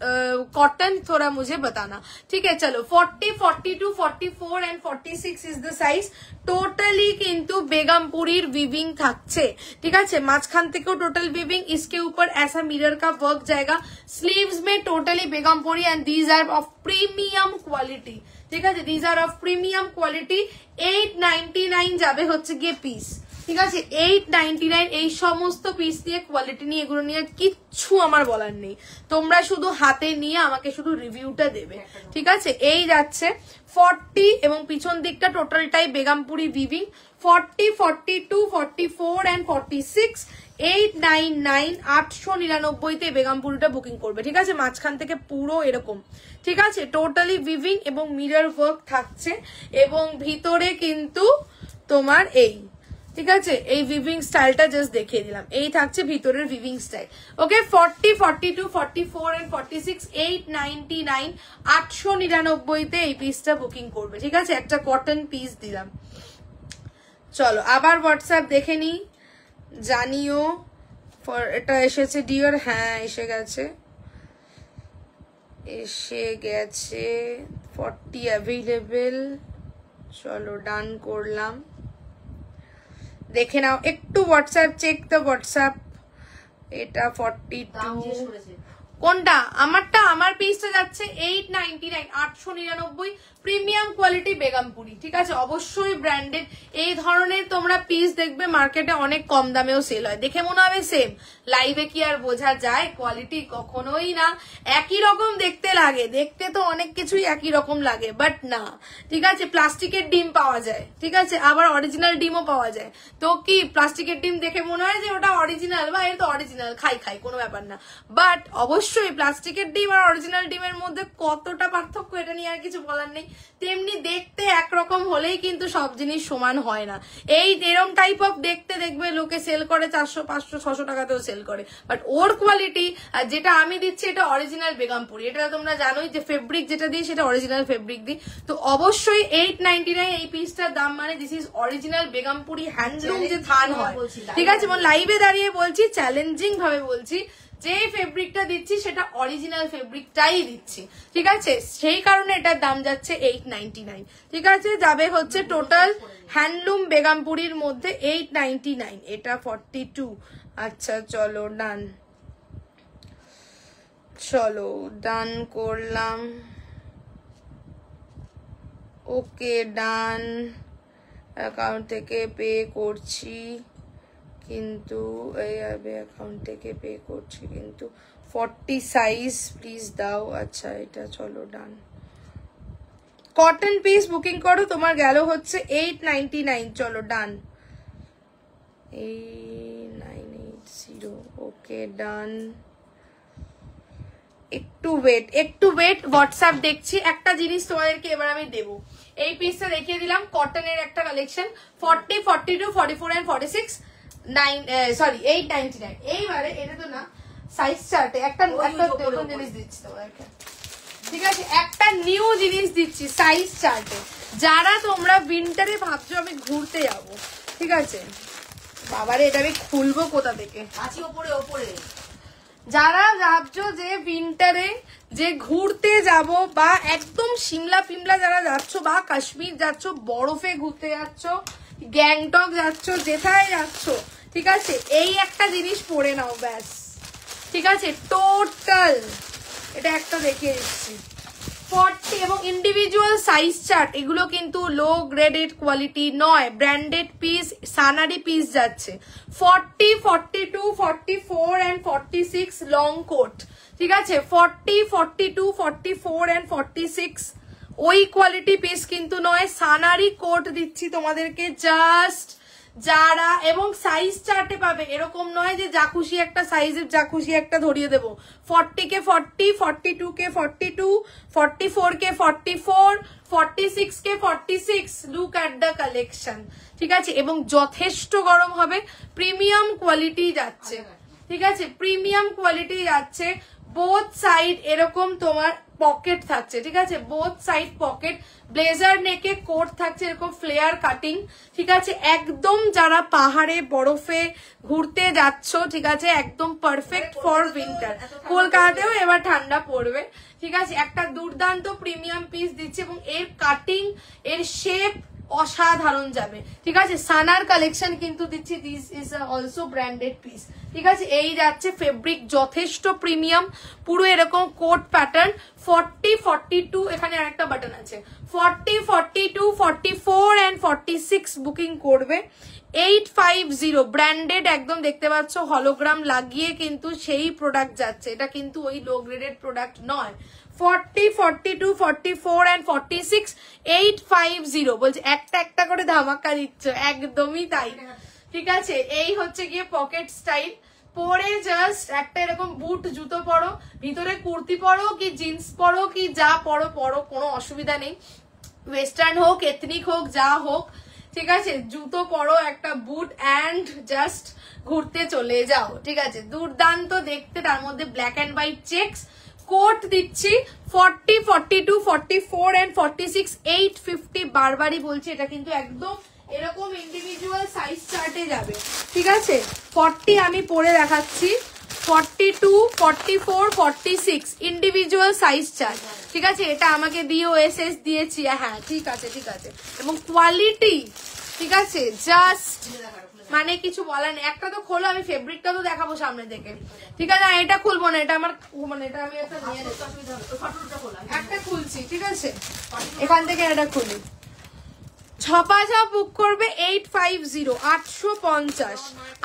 कॉटन, थोड़ा मुझे बताना। ठीक है, चलो 40, 42, 44 and 46 is the size. Totally কিন্তু बेगमपुरीर विविंग থাকছে। ঠিক আছে, মাঝখান থেকেও টোটাল विविंग, इसके ऊपर ऐसा मिरर का वर्क जाएगा। स्लीव्स में totally Begampuri and these are of premium quality. ঠিক আছে, these are of premium quality. 899 যাবে হচ্ছে গিয়ে পিস। ঠিক আছে, 899 এই সমস্ত পিস নিয়ে, কোয়ালিটি নিয়ে, এগুলো নিয়ে কিচ্ছু আমার বলার নেই, তোমরা শুধু হাতে নিয়ে আমাকে শুধু রিভিউটা দেবে। ঠিক আছে, এই যাচ্ছে 40 এবং পিছন দিকটা টোটালটাই বেগমপুরি ভিভিং। 40, 42, 44 and 46 899 899 তে বেগমপুরিটা বুকিং করবে। ঠিক আছে, মাঝখান থেকে পুরো এরকম। ঠিক আছে, টোটালি ভিভিং এবং মিরর ওয়ার্ক থাকছে, এবং ভিতরে কিন্তু তোমার এই। ঠিক আছে, এই ভিভিং স্টাইলটা জাস্ট দেখিয়ে দিলাম, এই থাকছে ভিতরের ভিভিং স্টাইল। ওকে, 40, 42, 44 and 46 899 899 এই পিসটা বুকিং করবে। ঠিক আছে, একটা কটন পিস দিলাম। চলো আবার হোয়াটসঅ্যাপ দেখে নি, জানিও এটা এসেছে ডিয়ার। হ্যাঁ এসে গেছে 40 অ্যাভেলেবেল। চলো ডান করলাম, দেখে নাও একটু হোয়াটসঅ্যাপ, চেক দ্য হোয়াটসঅ্যাপ। এটা 42 কোনটা? আমারটা, আমার পিসটা যাচ্ছে 899 899 প্রিমিয়াম কোয়ালিটি বেগমপুরি। ঠিক আছে, অবশ্যই ব্র্যান্ডেড। এই ধরনের তোমরা পিস দেখবে মার্কেটে অনেক কম দামেও সেল হয়, দেখে মনে হবে সেম, লাইভে কি আর বোঝা যায় কোয়ালিটি? কখনোই না। একই রকম দেখতে লাগে, দেখতে তো অনেক কিছুই একই রকম লাগে, বাট না। ঠিক আছে, প্লাস্টিকের ডিম পাওয়া যায়, ঠিক আছে, আবার অরিজিনাল ডিমও পাওয়া যায়। তো কি প্লাস্টিকের ডিম দেখে মনে হয় যে ওটা অরিজিনাল, বা এটা তো অরিজিনাল, খাই কোনো ব্যাপার না। বাট অবশ্যই প্লাস্টিকের ডিম আর অরিজিনাল ডিমের মধ্যে কতটা পার্থক্য এটা নিয়ে আর কিছু বলার নেই। তেমনি দেখতে একরকম হলেই কিন্তু সব জিনিস সমান হয় না। এই এরম টাইপ অফ দেখতে দেখবে লোকে সেল করে 400 500 600 টাকাতেও সেল করে, বাট ওর কোয়ালিটি আর যেটা আমি দিচ্ছি এটা অরিজিনাল বেগমপুরি। এটা তোমরা জানোই যে ফেব্রিক যেটা দিই সেটা অরিজিনাল ফেব্রিক দিই। তো অবশ্যই 899 এই পিসটার দাম, মানে this is original Begumpuri handloom যে থান হয়। ঠিক আছে, মানে লাইভে দাঁড়িয়ে বলছি, চ্যালেঞ্জিং ভাবে বলছি, যে ফেব্রিকটা দিচ্ছি সেটা অরিজিনাল ফেব্রিকটাই দিচ্ছি। ঠিক আছে, সেই কারণে এটার দাম যাচ্ছে 899। ঠিক আছে, যাবে হচ্ছে টোটাল হ্যান্ডলুম বেগমপুরির মধ্যে 899। এটা 42। আচ্ছা চলো ডান, চলো ডান করলাম। ওকে ডান, অ্যাকাউন্ট থেকে পে করছি, কিন্তু এই অ্যাকাউন্ট থেকে পে করছি, কিন্তু 40 সাইজ প্লিজ দাও। আচ্ছা এটা চলো ডান। কটন পিস বুকিং করো, তোমার গেল হচ্ছে 899। চলো ডান, 8980। ওকে ডান। একটু ওয়েট, হোয়াটসঅ্যাপ দেখছি। একটা জিনিস তোমাদেরকে এবার আমি দেবো, এই পিসটা দেখিয়ে দিলাম, কটনের একটা কালেকশন। 40, 42, 44 and 46 899। এইবারে এটা তো না, সাইজ চার্টে একটা নতুন জিনিস দিচ্ছি তোমাদেরকে। ঠিক আছে, একটা নিউ জিনিস দিচ্ছি সাইজ চার্টে। যারা তোমরা উইন্টারে ভাবছো আমি ঘুরতে যাব, ঠিক আছে, বাবারে এটা আমি খুলবো কোথা থেকে? ওপরে যারা ভাবছো যে উইন্টারে যে ঘুরতে যাব, বা একদম সিমলা ফিমলা যারা যাচ্ছ, বা কাশ্মীর যাচ্ছ, বরফে ঘুরতে যাচ্ছ, গ্যাংটক যাচ্ছ, যেথায় যাচ্ছ, ঠিক আছে, এই একটা জিনিস পরে নাও ব্যাস। ঠিক আছে, টোটাল এটা একটা দেখিয়ে দিচ্ছি। 40 এবং ইন্ডিভিজুয়াল সাইজ চার্ট, এগুলো কিন্তু লো গ্রেডেড কোয়ালিটি নয়, ব্র্যান্ডেড পিস, সানারি পিস যাচ্ছে। 40, 42, 44 and 46 লং কোট। ঠিক আছে, 40, 42, 44 and 46 ওই কোয়ালিটি পিস কিন্তু নয়, সানারি কোট দিচ্ছি তোমাদেরকে জাস্ট। যারা এবং সাইজ চার্টে পাবে, এরকম নয় যে যা খুশি একটা সাইজের যা খুশি একটা ধরিয়ে দেবো। 40 কে 40, 42 কে 42, 44 কে 44, 46 কে 46। Look at the collection. ঠিক আছে, এবং যথেষ্ট গরম হবে, প্রিমিয়াম কোয়ালিটি যাচ্ছে। ঠিক আছে, প্রিমিয়াম কোয়ালিটি যাচ্ছে। বোথ সাইড এরকম তোমার পকেট থাকছে। ঠিক আছে, বোথ সাইড পকেট, ব্লেজার নেকে কোট থাকছে এরকম ফ্লেয়ার কাটিং। ঠিক আছে, একদম যারা পাহাড়ে বরফে ঘুরতে যাচ্ছ, ঠিক আছে, একদম পারফেক্ট ফর উইন্টার। কলকাতাতেও এবার ঠান্ডা পড়বে। ঠিক আছে, একটা দুর্দান্ত প্রিমিয়াম পিস দিচ্ছে, এবং এর কাটিং, এর শেপ অসাধারণ যাবে। ঠিক আছে, সানার কালেকশন কিন্তু দিচ্ছি, this is also branded piece. ঠিক আছে, এই যাচ্ছে ফেব্রিক যথেষ্ট প্রিমিয়াম, পুরো এরকম কোট প্যাটার্ন। 40, 42 এখানে আরেকটা বাটন আছে। 40, 42, 44 and 46 বুকিং করবে। 850 ব্র্যান্ডেড, একদম দেখতে পাচ্ছ হলোগ্রাম লাগিয়ে কিন্তু সেই প্রোডাক্ট যাচ্ছে, এটা কিন্তু ওই লো গ্রেডেড প্রোডাক্ট নয়। 40, 42, 44 and 46 850 বলছে, একটা একটা করে ধামাকা দিচ্ছ, একদমই তাই। ঠিক আছে, এই হচ্ছে গিয়ে পকেট স্টাইল। পরে জাস্ট একটা এরকম বুট জুতো পরো, ভিতরে কুর্তি পরো কি জিন্স পরো কি যা পরো পরো, কোনো অসুবিধা নেই। ওয়েস্টার্ন হোক, এথনিক হোক, যা হোক, ঠিক আছে, জুতো পরো, একটা বুট অ্যান্ড জাস্ট ঘুরতে চলে যাও। ঠিক আছে, দুর্দান্ত দেখতে, তার মধ্যে black and white checks. Coat দিচ্ছি 40, 42, 44 and 46, 850। বারবারই বলছি, এটা কিন্তু একদম এরকম ইন্ডিভিজুয়াল সাইজ চার্টে যাবে। ঠিক আছে, 40 আমি পরে দেখাচ্ছি, 42, 44, 46 ইন্ডিভিজুয়াল সাইজ চার্ট। ঠিক আছে, এটা আমাকে দিয়ে ওএসএস দিয়েছি। হ্যাঁ ঠিক আছে, ঠিক আছে। এবং কোয়ালিটি, ঠিক আছে, জাস্ট মানে কিছু বলার নেই। একটা তো খোলো, আমি ফেব্রিকটা তো দেখাবো সামনে থেকে। ঠিক আছে, এটা খুলবো না, এটা আমার মানে এটা আমি একটা নিয়ে নেবো। একটা খুলছি, ঠিক আছে, এখান থেকে এটা খুলি। ছপা বুক করবে 850, 850।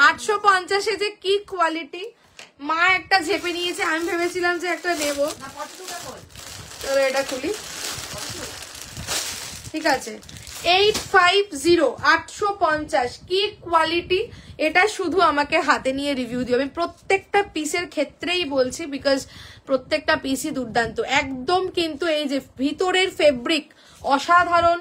850 যে কি কোয়ালিটি, মা একটা ঝেপে নিয়েছে, আমি ভেবেছিলাম যে একটা নেবো। চলো এটা খুলি। ঠিক আছে, 850, 850 কি কোয়ালিটি। এটা শুধু আমাকে হাতে নিয়ে রিভিউ দিও। আমি প্রত্যেকটা পিসের ক্ষেত্রেই বলছি, বিকজ প্রত্যেকটা পিসই দুর্দান্ত একদম। কিন্তু এই যে ভিতরের ফেব্রিক অসাধারণ,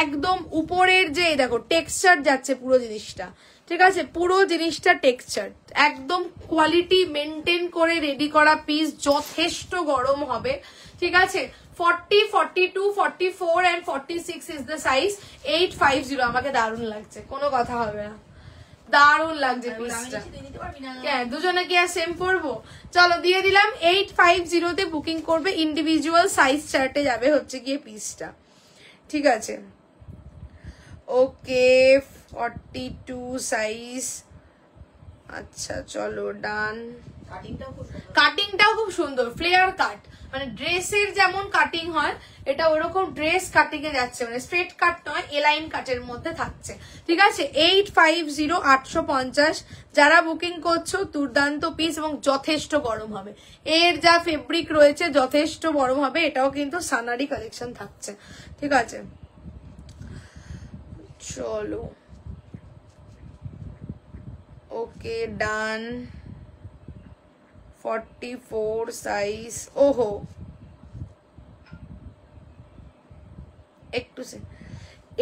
একদম উপরের যে দেখো টেক্সচার যাচ্ছে পুরো জিনিসটা। ঠিক আছে, পুরো জিনিসটা টেক্সচার একদম কোয়ালিটি মেনটেন করে রেডি করা পিস, যথেষ্ট গরম হবে। ঠিক আছে, 40, 42, 44 and 46 is the size, 850। আমাকে দারুণ লাগছে, কোনো কথা হবে না, দারুণ লাগছে পিসটা। দুজনে কি আর সেম পরবো? চলো দিয়ে দিলাম। 850 তে বুকিং করবে, ইন্ডিভিজুয়াল সাইজ চার্টে যাবে হচ্ছে গিয়ে পিসটা। ঠিক আছে, ওকে, 42 সাইজ। আচ্ছা চলো ডান। কাটিংটাও খুব সুন্দর, ফ্লেয়ার কাট, মানে ড্রেসের যেমন কাটিং হয় এটা ওরকম ড্রেস কাটিং এ যাচ্ছে, মানে স্ট্রেট কাট নয়, এলাইন কাটের মধ্যে থাকছে। ঠিক আছে, 850, 850। যারা বুকিং করছো দুর্দান্ত পিস এবং যথেষ্ট গরম হবে। এর যা ফেব্রিক রয়েছে যথেষ্ট গরম হবে। এটাও কিন্তু সানারি কালেকশন থাকছে। ঠিক আছে, চলো ওকে ডান। 44 সাইজ। ওহো,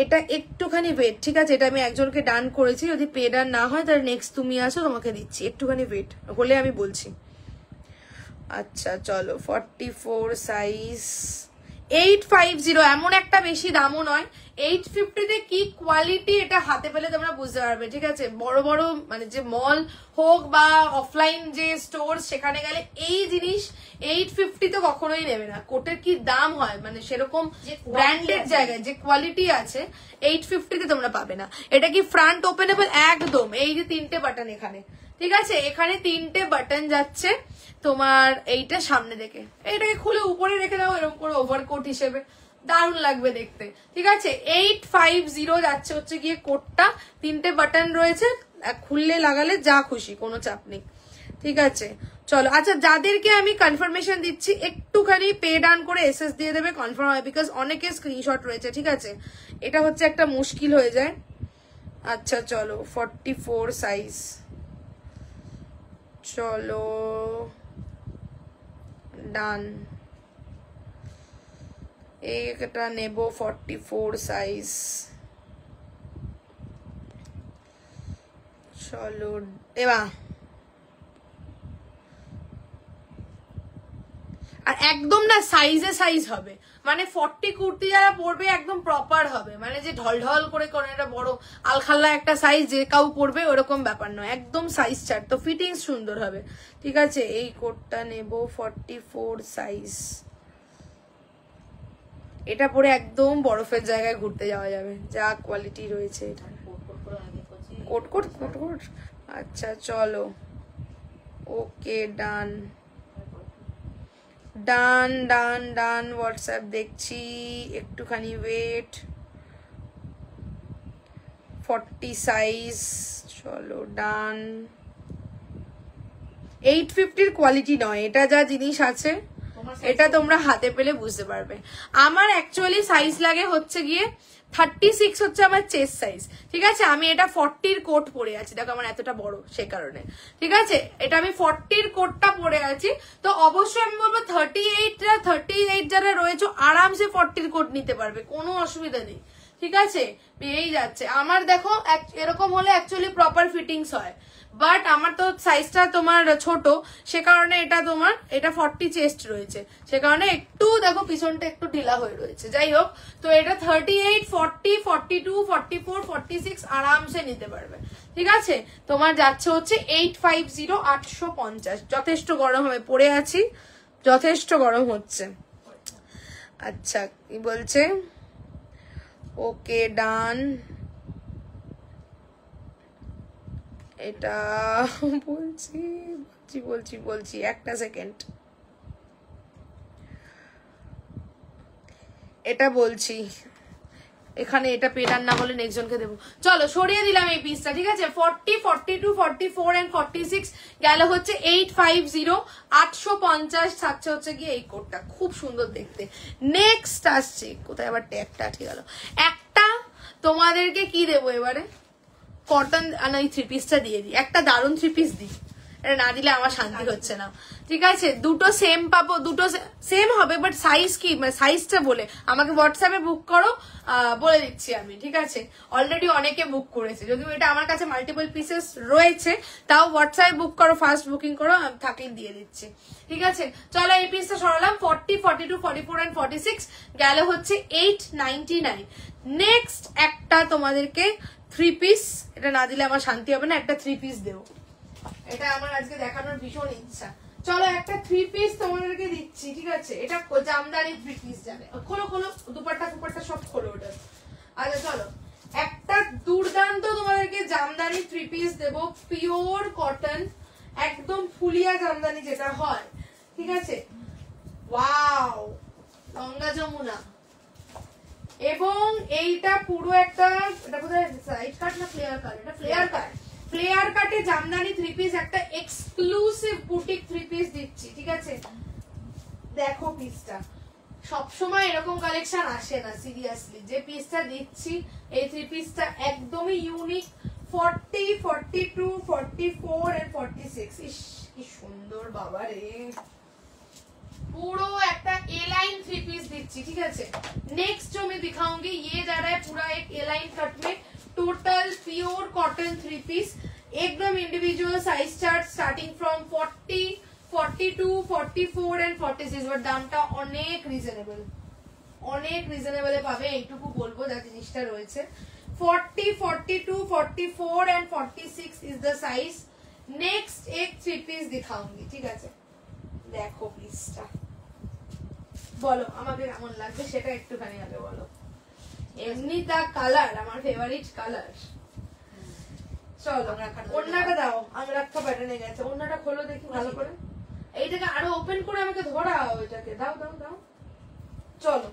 এটা একটুখানি ওয়েট। ঠিক আছে, এটা আমি একজনকে ডান করেছি, যদি পে ডান না হয় তাহলে নেক্সট তুমি আসো, তোমাকে দিচ্ছি। একটুখানি ওয়েট হলে আমি বলছি। আচ্ছা চলো, 44 সাইজ, 850। এমন একটা বেশি দামও নয়। 850 তে কি কোয়ালিটি এটা হাতে পেলে তোমরা বুঝতে পারবে। ঠিক আছে, বড় বড় মানে যে মল হোক বা অফলাইন যে স্টোর, সেখানে গেলে এই জিনিস 850 তো কখনোই নেবে না। কোটের কি দাম হয়, মানে সেরকম ব্র্যান্ডেড জায়গায় যে কোয়ালিটি আছে 850 তে তোমরা পাবে না। এটা কি ফ্রন্ট ওপেনেবল? একদম। এই যে 3টে বাটন এখানে, ঠিক আছে, এখানে 3টে বাটন যাচ্ছে তোমার। এইটা সামনে দেখে এটাকে খুলে উপরে রেখে দাও এরকম করে ওভারকোট হিসেবে, দারুণ লাগবে দেখতে। ঠিক আছে, 850 যাচ্ছে হচ্ছে গিয়ে কোটটা। 3টে বাটন রয়েছে, খুললে লাগালে যা খুশি, কোনো চাপ নেই। ঠিক আছে, চলো। আচ্ছা, যাদেরকে আমি কনফার্মেশন দিচ্ছি একটুখানি পে ডান করে এসএস দিয়ে দেবে, কনফার্ম হয়, বিকজ অনেকের স্ক্রিনশট রয়েছে। ঠিক আছে, এটা হচ্ছে একটা মুশকিল হয়ে যায়। আচ্ছা চলো, 44 সাইজ, চলো ডান। এটা নেব 44 সাইজ, চলো এবার। আর একদম না সাইজে সাইজ হবে, মানে 40 কুর্তি যারা পরবে একদম প্রপার হবে, মানে যে ঢলঢল করে করে এটা বড় আলখাল্লা একটা সাইজ যে কাউ পরবে ওরকম ব্যাপার নয়, একদম সাইজ চার্ট, তো ফিটিং সুন্দর হবে। ঠিক আছে, এই কোটটা নেব 44 সাইজ। এটা পরে একদম বরফের জায়গায় ঘুরতে যাওয়া যাবে, যা কোয়ালিটি রয়েছে এটা। Coat coat coat coat. আচ্ছা চলো, ওকে ডান ডান ডান ডান। হোয়াটসঅ্যাপ দেখছি, একটুখানি ওয়েট। 40 সাইজ, চলো ডান। 850 কোয়ালিটি নয়, এটা যা জিনিস আছে এটা তোমরা হাতে পেলে বুঝতে পারবে। আমার অ্যাকচুয়ালি সাইজ লাগে হচ্ছে গিয়ে 36 হচ্ছে আমার চেস্ট সাইজ। ঠিক আছে, আমি এটা 40 কোট পরে আছি, দেখো আমার এতটা বড় সে কারণে। ঠিক আছে, এটা আমি 40 কোটটা পরে আছি, তো অবশ্যই আমি বলবো 38 যারা রয়েছে আরামসে 40 কোট নিতে পারবে, কোনো অসুবিধা নেই। ঠিক আছে, পেয়েই যাচ্ছে। আমার দেখো এরকম হলে অ্যাকচুয়ালি প্রপার ফিটিংস হয়, বাট আমার তো সাইজটা তোমার ছোট, সে কারণে এটা তোমার এটা 40 চেস্ট রয়েছে, সে কারণে একটু দেখো পিছনটা একটু ঢিলা হয়ে রয়েছে। যাই হোক, তো এটা 38, 40, 42, 44, 46 আরামসে নিতে পারবে। ঠিক আছে, তোমার যাচ্ছে হচ্ছে 850, 850। যথেষ্ট গরম হবে, পরে আছি, যথেষ্ট গরম হচ্ছে। আচ্ছা, কি বলছে? ওকে, ডান। এটা বলছি একটা সেকেন্ড, এটা বলছি এখানে, এটা পেটার না বলে নেক্সট জনকে দেবো। চলো সরিয়ে দিলাম এই পিসটা। ঠিক আছে, 40, 42, 44 and 46 গেল হচ্ছে 850, 850 থাকছে হচ্ছে গিয়ে এই কোটটা, খুব সুন্দর দেখতে। নেক্সট আসছে, কোথায় আবার ট্যাগটা ঠিক গেল, একটা তোমাদেরকে কি দেবো এবারে, কটন এই থ্রি পিসটা দিয়ে দিই, একটা দারুণ থ্রি পিস দিই, এটা না দিলে আমার শান্তি হচ্ছে না। ঠিক আছে, দুটো সেম পাবো, দুটো সেম হবে, বাট সাইজ কি, সাইজটা বলে আমাকে হোয়াটসঅ্যাপে বুক করো, বলে দিচ্ছি আমি। ঠিক আছে, অলরেডি অনেকে বুক করেছে, যদিও এটা আমার কাছে মাল্টিপল পিসেস রয়েছে, তাও হোয়াটসঅ্যাপে বুক করো, ফার্স্ট বুকিং করো, থাকলে দিয়ে দিচ্ছি। ঠিক আছে, চলো এই পিসটা সরালাম। 40, 42, 44 and 46 গেল হচ্ছে 899। নেক্সট একটা তোমাদেরকে থ্রি পিস, এটা না দিলে আমার শান্তি হবে না, একটা থ্রি পিস দেবো, এটা আমার আজকে দেখানোর ভীষণ ইচ্ছা। চলো একটা থ্রি পিস তোমাদেরকে দিচ্ছি। ঠিক আছে, এটা জামদানি থ্রি পিস, জানে খোলো খোলো, দুপাট্টা সব খোলো ওটা। আচ্ছা চলো, একটা দুর্দান্ত তোমাদেরকে জামদানি থ্রি পিস দেবো, পিওর কটন, একদম ফুলিয়া জামদানি যেটা হয়। ঠিক আছে, ওয়াও, গঙ্গা যমুনা। এবং এইটা পুরো একটা, এটা বোধহয় সাইড কাট না ফ্লেয়ার কাট, এটা ফ্লেয়ার কাট, ফ্লেয়ার কাটে জামদানি থ্রি পিস, একটা এক্সক্লুসিভ বুটিক থ্রি পিস দিচ্ছি। ঠিক আছে, দেখো পিসটা, সবসময় এরকম কালেকশন আসে না সিরিয়াসলি, যে পিসটা দিচ্ছি এই থ্রি পিসটা একদমই ইউনিক। 40, 42, 44 and 46, ইস কি সুন্দর বাবা রে, पूरा एक ए लाइन थ्री पीस दिच्छी। ठीक है, नेक्स्ट जो मैं दिखाऊंगी ये जा रहा है पूरा एक ए लाइन कट में, total pure cotton three piece, एकदम individual size chart starting from 40, 42, 44 and 46, but দামটা অনেক রিজনেবল পাবে, এইটুকু বলবো যা জিনিসটা রয়েছে। 40, 42, 44 and 46 is the size. Next এক থ্রি পিস দিখাऊंगी। ঠিক আছে, দেখো পিসটা, বলো আমাকে কেমন লাগবে সেটা একটুখানি আগে বলো। এমনি তা কালার আমার ফেভারিট কালার। চলো ওন্নাটা দাও, আংরাক্ষা প্যাটার্নে গেছে, ওন্নাটা খোলো দেখি ভালো করে, এইটাকে আরো ওপেন করে আমাকে ধরাও, এটাকে দাও দাও দাও। চলো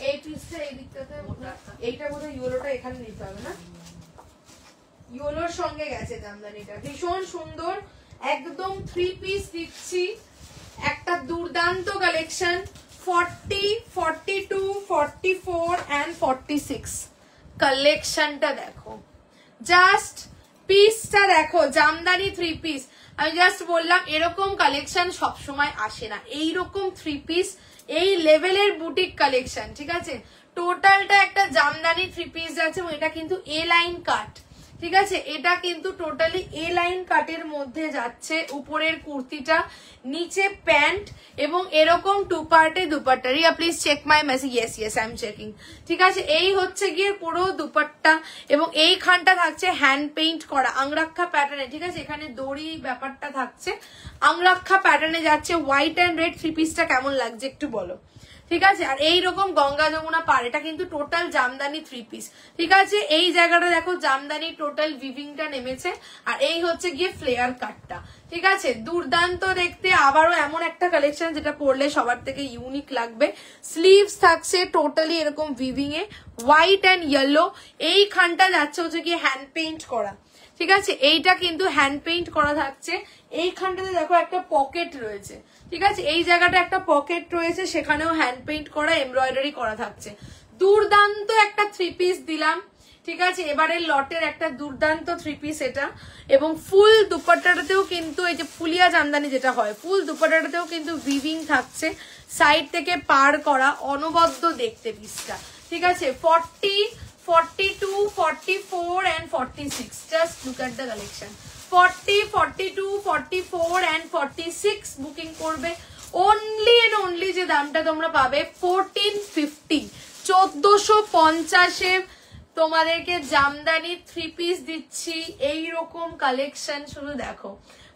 এই পিসটা এই দিকটাতে, এইটা বোধহয় ইয়েলোটা এখানে নিতে হবে না, ইয়েলোর সঙ্গে গেছে জামদানিটা, ভীষণ সুন্দর, একদম থ্রি পিস দিচ্ছি, একটা দুর্দান্ত কালেকশন। 40, 42, 44 and 46 কালেকশনটা দেখো, জাস্ট পিসটা দেখো, জামদানি থ্রি পিস। আমি জাস্ট বললাম এরকম কালেকশন সবসময় আসে না, এইরকম থ্রি পিস এই লেভেলের বুটিক কালেকশন। ঠিক আছে, টোটালটা একটা জামদানি থ্রি পিস আছে, এটা কিন্তু এ লাইন কাট। ঠিক আছে, এটা কিন্তু টোটালি এ লাইন কাটের মধ্যে যাচ্ছে, উপরের কুর্তিটা, নিচে প্যান্ট, এবং এরকম টু পার্টে dupatta. Riya please check my message. Yes yes I am checking. ঠিক আছে, এই হচ্ছে গিয়ে পুরো দুপাট্টা, এবং এই খানটা থাকছে হ্যান্ড পেইন্ট করা আংরাক্ষা প্যাটার্নে। ঠিক আছে, এখানে দড়ি ব্যাপারটা থাকছে, আংরাক্ষা প্যাটার্নে যাচ্ছে। হোয়াইট অ্যান্ড রেড থ্রি পিসটা কেমন লাগছে একটু বলো। ঠিক আছে, আর এইরকম গঙ্গা যমুনা পার, এটা কিন্তু টোটাল জামদানি থ্রি পিস। ঠিক আছে, এই জায়গাটা দেখো জামদানি টোটাল উইভিংটা নেমেছে, আর এই হচ্ছে গিয়ে ফ্লেয়ার কাটটা। ঠিক আছে, দুর্দান্ত দেখতে, আবারও এমন একটা কালেকশন যেটা পরলে সবার থেকে ইউনিক লাগবে। স্লিভস থাকছে টোটালি এরকম weaving A, white and yellow, এই খানটা যাচ্ছে হচ্ছে গিয়ে হ্যান্ড পেইন্ট করা। ঠিক আছে, এইটা কিন্তু হ্যান্ড পেইন্ট করা থাকছে। এইখানটাতে দেখো একটা পকেট রয়েছে। ঠিক আছে, এই জায়গাটা একটা পকেট রয়েছে, সেখানেও হ্যান্ড পেইন্ট করা, এমব্রয়ডারি করা থাকছে। দুর্দান্ত একটা থ্রি পিস দিলাম। ঠিক আছে, এবারে লটের একটা দুর্দান্ত থ্রি পিস এটা, এবং ফুল দুপাট্টাটাতেও কিন্তু এই যে ফুলিয়া জামদানি যেটা হয়, ফুল দুপাট্টাটাতেও কিন্তু উইভিং থাকছে, সাইড থেকে পার করা, অনবদ্য দেখতে পিসটা। ঠিক আছে 40, 42, 44 and 46. Just look at the collection. 40, 42, 44 and 46 booking করবে। অনলি এন্ড অনলি যে দামটা তোমরা পাবে 1450, 1450 তোমাদেরকে জামদানি 3 পিস দিচ্ছি। এইরকম কালেকশন শুধু দেখো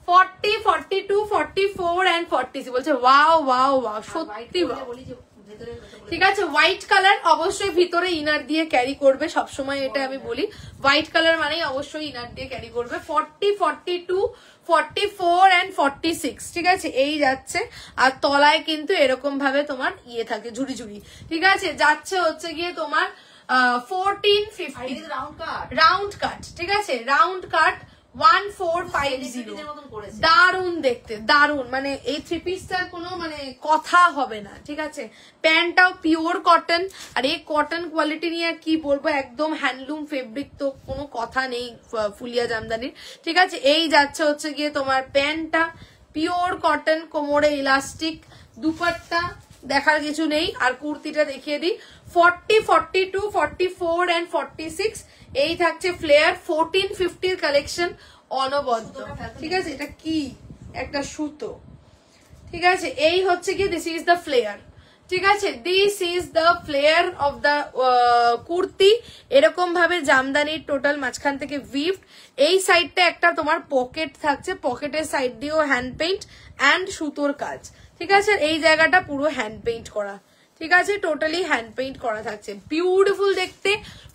40, 42, 44 and 46 বলছে ওয়াও ওয়াও ওয়াও, সত্যি ওয়াও। ঠিক আছে হোয়াইট কালার অবশ্যই ভিতরে ইনার দিয়ে ক্যারি করবে, সবসময় এটা আমি বলি হোয়াইট কালার মানেই অবশ্যই ইনার দিয়ে ক্যারি করবে। 40, 42, 44 and 46 ঠিক আছে এই যাচ্ছে। আর তলায় কিন্তু এরকম ভাবে তোমার ইয়ে থাকে ঝুড়ি ঝুড়ি, ঠিক আছে যাচ্ছে হচ্ছে গিয়ে তোমার 1450 রাউন্ড কাট, ঠিক আছে রাউন্ড কাট 1450। দারুন দেখতে, দারুন, মানে এই 3 পিসটার কোনো মানে কথা হবে না, ঠিক আছে। প্যান্টটাও পিওর কটন, আর এই কটন কোয়ালিটি নিয়ে আর কি বলবো, একদম হ্যান্ডলুম ফেব্রিক, তো কোনো কথা নেই ফুলিয়া জামদানির, ঠিক আছে। এই যাচ্ছে হচ্ছে গিয়ে তোমার প্যান্টটা পিওর কটন, কোমরে ইলাস্টিক, দুপাট্টা দেখার কিছু নেই। আর কুর্তিটা দেখিয়ে দিই 40, 42, 44 and 46 এই থাকছে ফ্লেয়ার। 1450 কালেকশন অনবদ্য, ঠিক আছে। এটা কি একটা সুতো, ঠিক আছে। এই হচ্ছে কি দিস ইজ দ্য ফ্লেয়ার, ঠিক আছে this is the flare of the kurti. এরকম ভাবে জামদানির টোটাল মাঝখান থেকে উইভড। এই সাইডটা একটা তোমার পকেট থাকছে, পকেটের সাইড দিয়েও হ্যান্ড পেইন্ট অ্যান্ড সুতোর কাজ, ঠিক আছে। এই জায়গাটা পুরো হ্যান্ড পেইন্ট করা, ঠিক আছে টোটালি হ্যান্ড পেইন্ট করা থাকছে, বিউটিফুল দেখতে।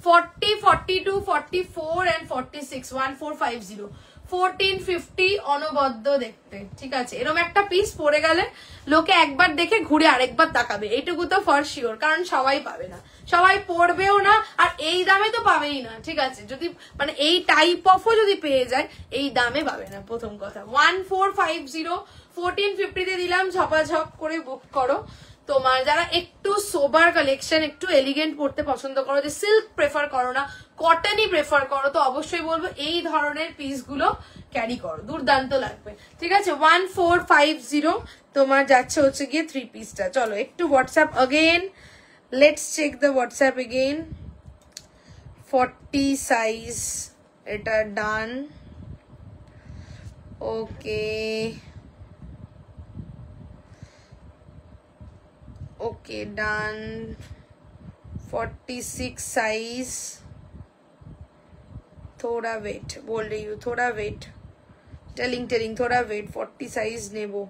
40, 42, 44 and 46 1450 1450 অনবদ্য দেখতে, ঠিক আছে। এরকম একটা পিস পরে গেলে লোকে একবার দেখে ঘুরে আরেকবার তাকাবে, এইটুকু তো ফর শিওর, কারণ সবাই পাবে না, সবাই পড়বেও না, আর এই দামে তো পাবেই না, ঠিক আছে। যদি মানে এই টাইপ অফও যদি পেয়ে যায় এই দামে পাবে না, প্রথম কথা। 1450 1450 তে দিলাম, ঝপাঝপ করে বুক করো। তোমার যারা একটু সোবার কালেকশন, একটু এলিগেন্ট পড়তে পছন্দ করো, যে সিল্ক প্রেফার করো না, কটনই প্রেফার করো, তো অবশ্যই বলবো এই ধরনের পিস গুলো ক্যারি করো, দুর্দান্ত লাগবে, ঠিক আছে। 1450 তোমার যাচ্ছে হচ্ছে গিয়ে 3 পিসটা। চলো একটু WhatsApp again, let's check the WhatsApp again. 40 size, এটা done, okay okay done. 46 size, थोड़ा वेट बोल रही हूँ, थोड़ा वेट, टेलिंग थोड़ा वेट। 40 साइज नेबो,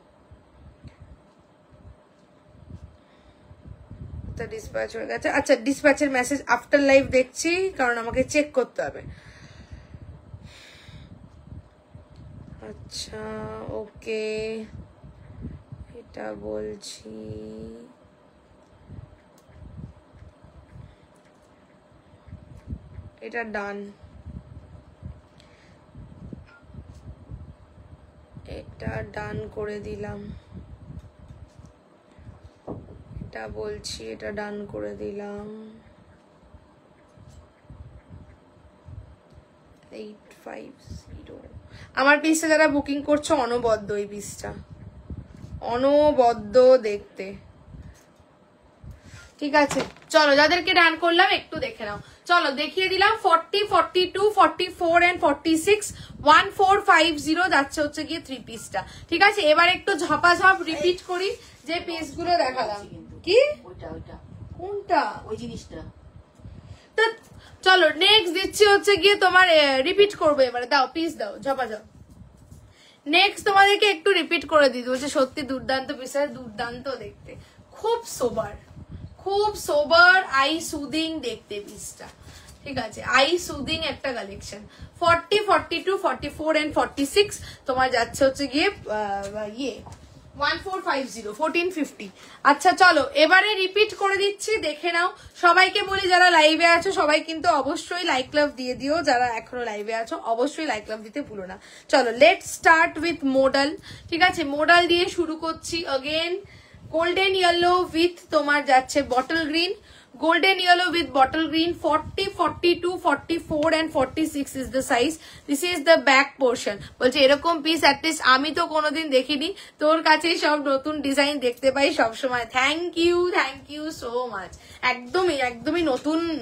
डिस्पैच हो गया। अच्छा डिस्पैचर मैसेज आफ्टर लाइव देखছি, কারণ আমাকে চেক করতে হবে। আচ্ছা ওকে, এটা বলছি এটা ডান, এটা ডান করে দিলাম, এটা বলছি এটা ডান করে দিলাম। 850 আমার পিসটা যারা বুকিং করছো অনবদ্য, এই পিসটা অনবদ্য দেখতে, ঠিক আছে। চলো যাদেরকে ডান করলাম একটু দেখে নাও, চলো দেখিয়ে দিলাম। 40, 42, 44 and 46 1450 যাচ্ছে হচ্ছে গিয়ে 3 পিসটা, ঠিক আছে। এবার একটু ঝপাঝপ রিপিট করি যে পিস গুলো দেখালাম। কি কোনটা ওই জিনিসটা, তো চলো নেক্সট দিচ্ছি হচ্ছে গিয়ে তোমার রিপিট করবো এবারে, দাও পিস দাও ঝপাঝপ। নেক্সট তোমাদেরকে একটু রিপিট করে দিই, বলছে সত্যি দুর্দান্ত পিস, দুর্দান্ত দেখতে, খুব সোবার আই সুদিং দেখতে পিসটা, ঠিক আছে। আই সুদিং একটা কালেকশন। 40, 42, 44 and 46 তোমার যাচ্ছে হচ্ছে গিয়ে 1450 1450। আচ্ছা চলো এবারে রিপিট করে দিচ্ছি, দেখে নাও। সবাইকে বলি যারা লাইভে আছো সবাই কিন্তু অবশ্যই লাইক লাভ দিয়ে দিও, যারা এখনো লাইভে আছো অবশ্যই লাইক লাভ দিতে ভুলো না। চলো লেটস স্টার্ট উইথ মডেল, ঠিক আছে। মডেল দিয়ে শুরু করছি। अगेन গোল্ডেন ইয়েলো উইথ তোমার যাচ্ছে bottle green, golden yellow with bottle green. 40, 42, 44 and 46 is the size. This is the back portion. বলছে এরকম পিস at least আমি তো কোনোদিন দেখিনি, তোর কাছেই সব নতুন ডিজাইন দেখতে পাই সব সময়। Thank you so much. একদমই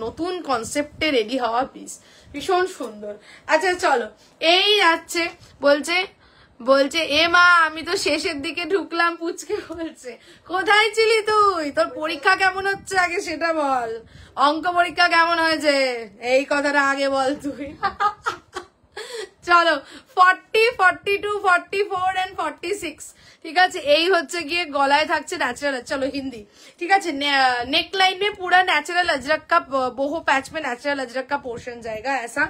নতুন কনসেপ্টে রেডি হওয়া পিস, ভীষণ সুন্দর। আচ্ছা চলো, এই যাচ্ছে বলছে এ মা আমি তো শেষের দিকে ঢুকলাম, পুচকে বলছে কোথায় ছিলি তুই, তোর পরীক্ষা কেমন হচ্ছে আগে সেটা বল, অঙ্ক পরীক্ষা কেমন হয়েছে এই কথাটা আগে বল তুই। চলো 40, 42, 44 and 46, ঠিক আছে। এই হচ্ছে গিয়ে গলায় থাকছে ন্যাচারাল, চলো হিন্দি, ঠিক আছে। नेक लाइन में पूरा नेचुरल अजरक का बोहो पैच में नेचुरल अजरक का पोर्शन जाएगा ऐसा।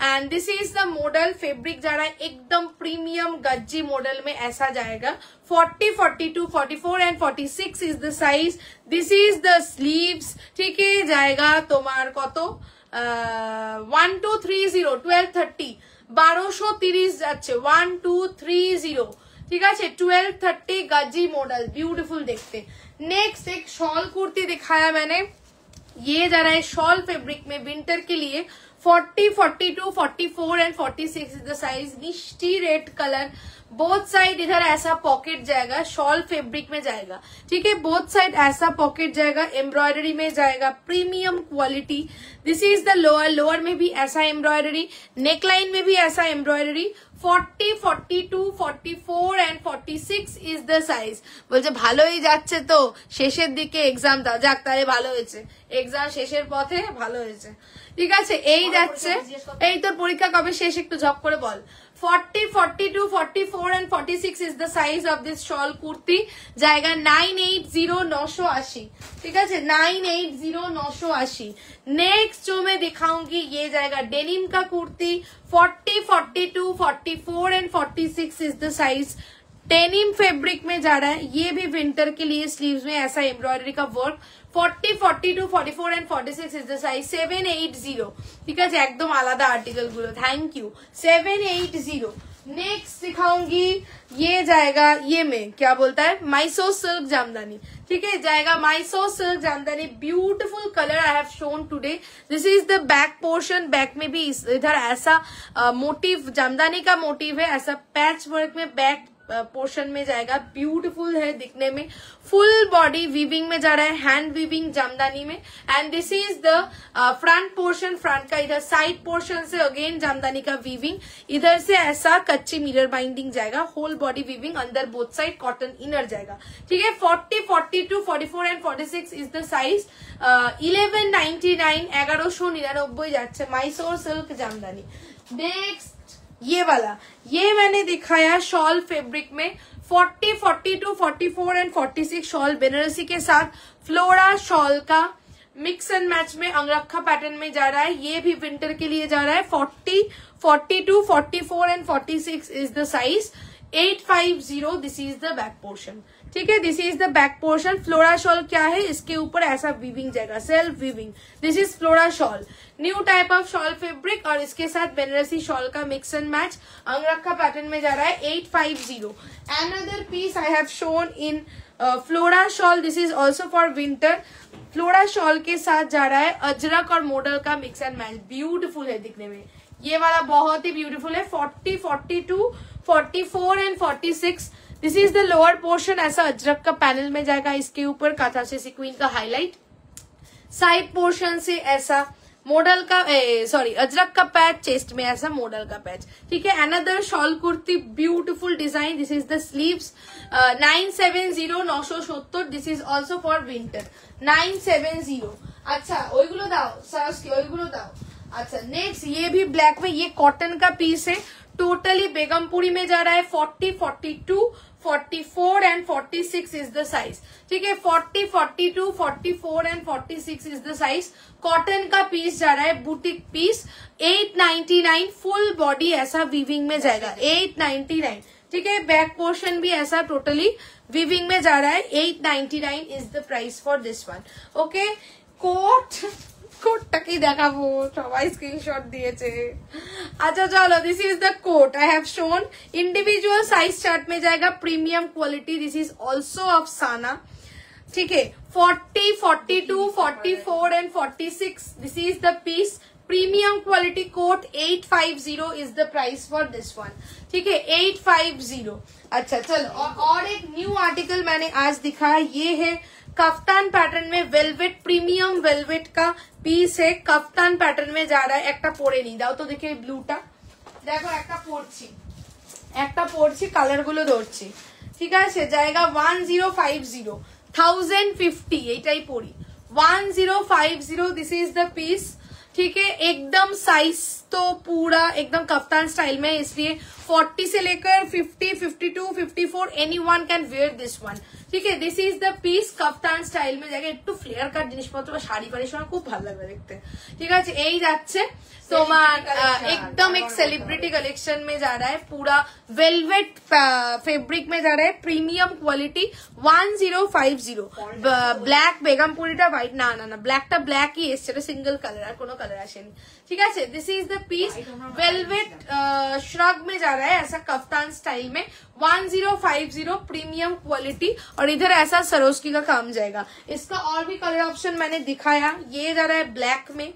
And this is the model, fabric जा रहा है एकदम प्रीमियम गज्जी मॉडल में ऐसा जाएगा। 40, 42, 44 and 46 is the size. This is the sleeves, ठीक है, जाएगा तुम्हार कत 1230, 1230, 1230 যাচ্ছে 1230, ठीक है। 1230 गजी मॉडल, ब्यूटीफुल देखते। नेक्स्ट एक शॉल कुर्ती दिखाया मैंने, ये जा रहा है शॉल फैब्रिक में विंटर के लिए। 40, 42, 44 and 46 is the size. Mishti red colour, both side इधर ऐसा पॉकेट जाएगा, शॉल फैब्रिक में जाएगा, ठीक है। बोथ साइड ऐसा पॉकेट जाएगा, एम्ब्रॉयडरी में जाएगा, premium quality. This is the lower में भी ऐसा एम्ब्रॉयडरी, नेकलाइन में भी ऐसा embroidery. 40, 42, 44 and 46 is the size। বলছে ভালোই যাচ্ছে তো, শেষের দিকে এক্সাম দাও, যাক তাহলে ভালো হয়েছে, এক্সাম শেষের পথে ভালো হয়েছে, ঠিক আছে। এই যাচ্ছে, এই তোর পরীক্ষা কবে শেষ একটু ঝপ করে বল। 40, 42, 44 and 46 is the size of this shawl kurti, जाएगा 980-980, ठीक है, 980-980। नेक्स्ट जो मैं दिखाऊंगी ये जाएगा डेनिम का kurti. 40, 42, 44 and 46 is the size। Denim fabric में जा रहा है, ये भी विंटर के लिए, स्लीव्स में ऐसा एम्ब्रॉयडरी का work. 40, 42, 44 and 46 is the size। 780, ठीक है, एकदम आलादा article Gulo, thank you. 780। Next दिखाऊंगी, ये जाएगा, ये में क्या बोलता है, माइसो सिल्क जामदानी, ठीक है, जाएगा Mysore silk Jamdani. Beautiful colour I have shown today. This is the back portion, back में भी इधर ऐसा मोटिव, जामदानी का मोटिव है, ऐसा पैच वर्क में बैक पोर्शन में जाएगा, ब्यूटीफुल है दिखने में। फुल बॉडी वीविंग में जा रहा है, हैंड वीविंग जामदानी में। And this is the front portion, front का इधर साइड पोर्शन से अगेन जामदानी का वीविंग, इधर से ऐसा कच्ची मिरर बाइंडिंग जाएगा, होल बॉडी वीविंग, अंदर बोथ साइड कॉटन इनर जाएगा, ठीक है। 40, 42, 44 एंड 46 इज द साइज। 1199, 1199 যাচ্ছে माइसोर सिल्क जामदानी। नेक्स्ट ये वाला, ये मैंने दिखाया शॉल फैब्रिक में। 40, 42, 44 एंड 46 शॉल बेनारसी के साथ, फ्लोरा शॉल का मिक्स एंड मैच में अंगरखा पैटर्न में जा रहा है, ये भी विंटर के लिए जा रहा है। 40, 42, 44 and 46 is the size. 850, this is the back portion, ठीक है, this is the back portion. Flora shawl क्या है, इसके ऊपर ऐसा वीविंग जाएगा, self weaving. This is flora shawl, new type of shawl fabric, और इसके साथ बेनारसी शॉल का mix and match angrakha pattern में जा रहा है। 850। Another piece I have shown in flora shawl, this is also for winter. Flora shawl के साथ जा रहा है अजरक और मॉडल का मिक्स एंड मैच, ब्यूटीफुल है दिखने में, ये वाला बहुत ही ब्यूटीफुल है। 40, 42, 44 and 46, this is the lower portion, ऐसा अजरक का पैनल में जाएगा, इसके ऊपर काथा से सीक्वेंस का हाईलाइट, साइड पोर्शन से ऐसा मॉडल का अजरक का पैच, चेस्ट में ऐसा मॉडल का पैच, ठीक है। Another shawl kurti, beautiful design, this is the sleeves. 970, 970, this is also for winter. 970। अच्छा ওইগুলো দাও, সার্চ কি ওইগুলো দাও। अच्छा नेक्स्ट, ये भी ब्लैक में, ये कॉटन का पीस है, टोटली बेगमपुरी में जा रहा है। 40, 42, 44 एंड 46 इज द साइज, ठीक है। 40, 42, 44 and 46 is the size. Cotton का पीस जा रहा है, बुटीक पीस। 899, फुल बॉडी ऐसा वीविंग में जाएगा। 899, ठीक है। बैक पोर्शन भी ऐसा टोटली वीविंग में जा रहा है। 899 is the price for this one, okay. Coat কোটটাকেই দেখাবো, সবাই স্ক্রিনশট দিয়েছে। আচ্ছা চলো, this is the coat I have shown. Individual size chart में जाएगा, premium quality. This is also of Sana. ठीक है 40, 42, 44 and 46 this is the piece. Premium quality coat 850 is the price for this one, ठीक है 850। अच्छा चलो और एक न्यू आर्टिकल मैंने आज दिखाया, ये है कफ्तान पैटर्न में वेलवेट, प्रीमियम वेलवेट का पीस है, कफ्तान पैटर्न में जा रहा है। একটা পরে নি দাও তো দেখে ব্লুটা দেখো, একটা পরছি কালার গুলো ধরছি, ঠিক আছে জায়গা 1050 1050 এটাই পরি 1050 दिस इज द पीस, ठीक है एकदम साइज तो पूरा एकदम कफ्तान स्टाइल में, इसलिए 40 से लेकर 50, 52, 54 anyone can wear this one, ठीक है this is the piece kaftan style में जाएगा। একটু ফ্লেয়ার কাট জিনিসপত্র বা শাড়ি ফাড়ির সময় খুব ভালো লাগবে দেখতে, ঠিক আছে এই যাচ্ছে তোমার एकदम एक सेलिब्रिटी कलेक्शन में जा रहा है, पूरा वेलवेट फैब्रिक में जा रहा है, प्रीमियम क्वालिटी 1050 ব্ল্যাক বেগমপুরিটা হোয়াইট না না না ব্ল্যাকটা ব্ল্যাকই এসছে, এটা সিঙ্গেল কালার আর কোনো কালার আসেনি, ठीक है this is the piece velvet shrug में जा रहा है ऐसा कफ्तान स्टाइल में 1050 प्रीमियम क्वालिटी, और इधर ऐसा सरोस्की का काम जाएगा। इसका और भी कलर ऑप्शन मैंने दिखाया, ये जा रहा है ब्लैक में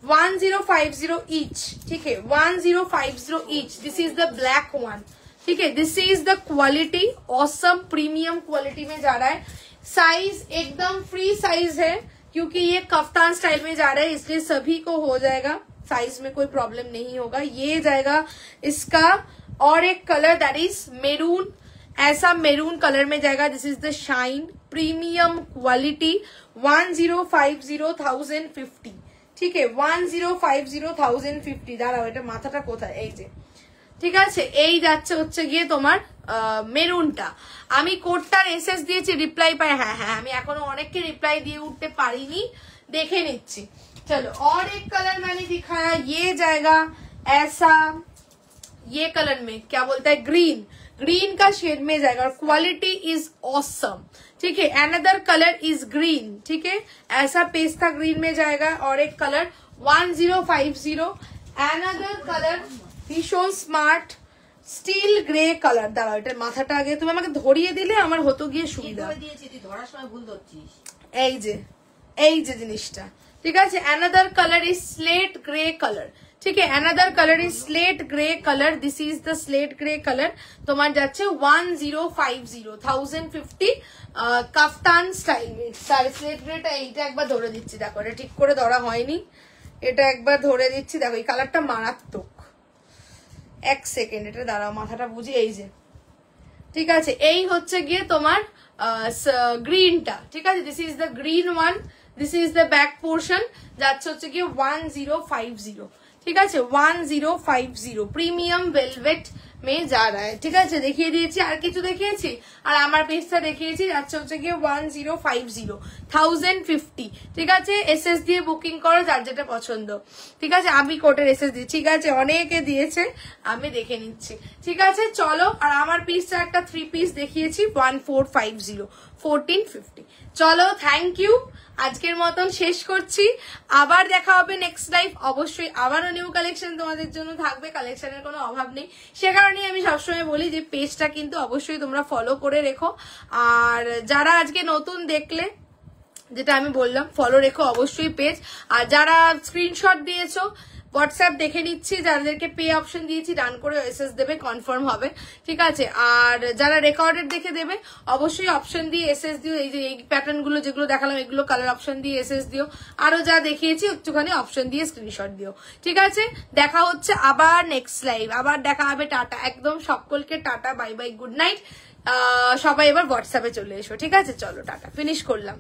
1050 ईच, ठीक है 1050 each this is the black one, ठीक है this is the quality awesome premium quality में जा रहा है। साइज एकदम फ्री साइज है क्योंकि ये कफ्तान स्टाइल में जा रहा है, इसलिए सभी को हो जाएगा, साइज में कोई प्रॉब्लम नहीं होगा। ये जाएगा इसका और एक कलर दैट इज मेरून, ऐसा मेरून कलर में जाएगा, this is the shine premium quality 1050 1050, ठीक है 1050 1050 দাঁড়াও এটা মাথাটা কোথায়, এই যে ঠিক আছে এই যাচ্ছে হচ্ছে গিয়ে তোমার মেরুনটা। আমি কোডটার এসএস দিয়েছি, রিপ্লাই পাই, হ্যাঁ হ্যাঁ আমি এখনো অনেককে রিপ্লাই দিয়ে উঠতে পারিনি, দেখে নিচ্ছি। चलो और एक कलर मैंने दिखाया, ये जाएगा ऐसा, ये कलर में क्या बोलता है ग्रीन, ग्रीन का शेड में जाएगा और क्वालिटी इज ऑसम, ठीक है अनदर कलर इज ग्रीन, ठीक है ऐसा पेस्ता ग्रीन में जाएगा, और एक कलर 1050 अनदर कलर ভীষণ স্মার্ট স্টিল গ্রে কালার। দাঁড়াও এটার মাথাটা আগে তুমি আমাকে ধরিয়ে দিলে আমার হতো গিয়ে সুবিধা, এই যে জিনিসটা, ঠিক আছে another colour is slate grey colour, ठीक है another colour is slate grey colour, this is the slate grey colour তোমার যাচ্ছে 1050 1050 কাফতান স্টাইল में। স্লেট গ্রেটা এইটা একবার ধরে দিচ্ছি, দেখো এটা ঠিক করে ধরা হয়নি, এটা একবার ধরে দিচ্ছি, দেখো এই কালারটা মারাত্মক, এক সেকেন্ড এটা দাঁড়াও মাথাটা বুঝি, এই যে ঠিক আছে এই হচ্ছে গিয়ে তোমার গ্রিনটা, ঠিক আছে this is the green one, this is the back portion যাচ্ছে হচ্ছে গিয়ে 1050, ঠিক আছে 1050 প্রিমিয়াম ভেলভেট মে যা রা है, ঠিক আছে দেখিয়ে দিয়েছি, আর কিছু দেখিয়েছি আর আমার পেজটা দেখিয়েছি, যাচ্ছে হচ্ছে গিয়ে 1050 1050, ঠিক আছে এসএস দিয়ে বুকিং করো যার যেটা পছন্দ, ঠিক আছে আমি কোটের এসএস দিই, ঠিক আছে অনেকে দিয়েছে আমি দেখে নিচ্ছি, ঠিক আছে চলো। আর আমার পিসটা একটা 3 পিস দেখিয়েছি 1450 1450, চলো থ্যাংক ইউ, আজকের মতন শেষ করছি, আবার দেখা হবে নেক্সট লাইভ, অবশ্যই আবারও নিউ কালেকশন তোমাদের জন্য থাকবে, কালেকশনের কোনো অভাব নেই, সে কারণে আমি সবসময় বলি যে পেজটা কিন্তু অবশ্যই তোমরা ফলো করে রেখো, আর যারা আজকে নতুন দেখলে যেটা আমি বললাম ফলো রেখো অবশ্যই পেজ, আর যারা স্ক্রিনশট দিয়েছো হোয়াটসঅ্যাপ দেখে নিচ্ছি, যাদেরকে পে অপশন দিয়েছি ডান করে এসএস দেবে, কনফার্ম হবে, ঠিক আছে আর যারা রেকর্ডেড দেখে দেবে অবশ্যই অপশন দিয়ে এসএস দিও, এই যে এই প্যাটার্ন গুলো যেগুলো দেখালাম এগুলো কালার অপশন দিয়ে এসএস দিও, আরো যা দেখিয়েছি একটুখানি অপশন দিয়ে স্ক্রিনশট দিও, ঠিক আছে দেখা হচ্ছে আবার নেক্সট লাইভ, আবার দেখা হবে, টাটা একদম সকলকে tata bye bye good night, সবাই এবার হোয়াটসঅ্যাপে চলে এসো, ঠিক আছে চলো টাটা ফিনিশ করলাম।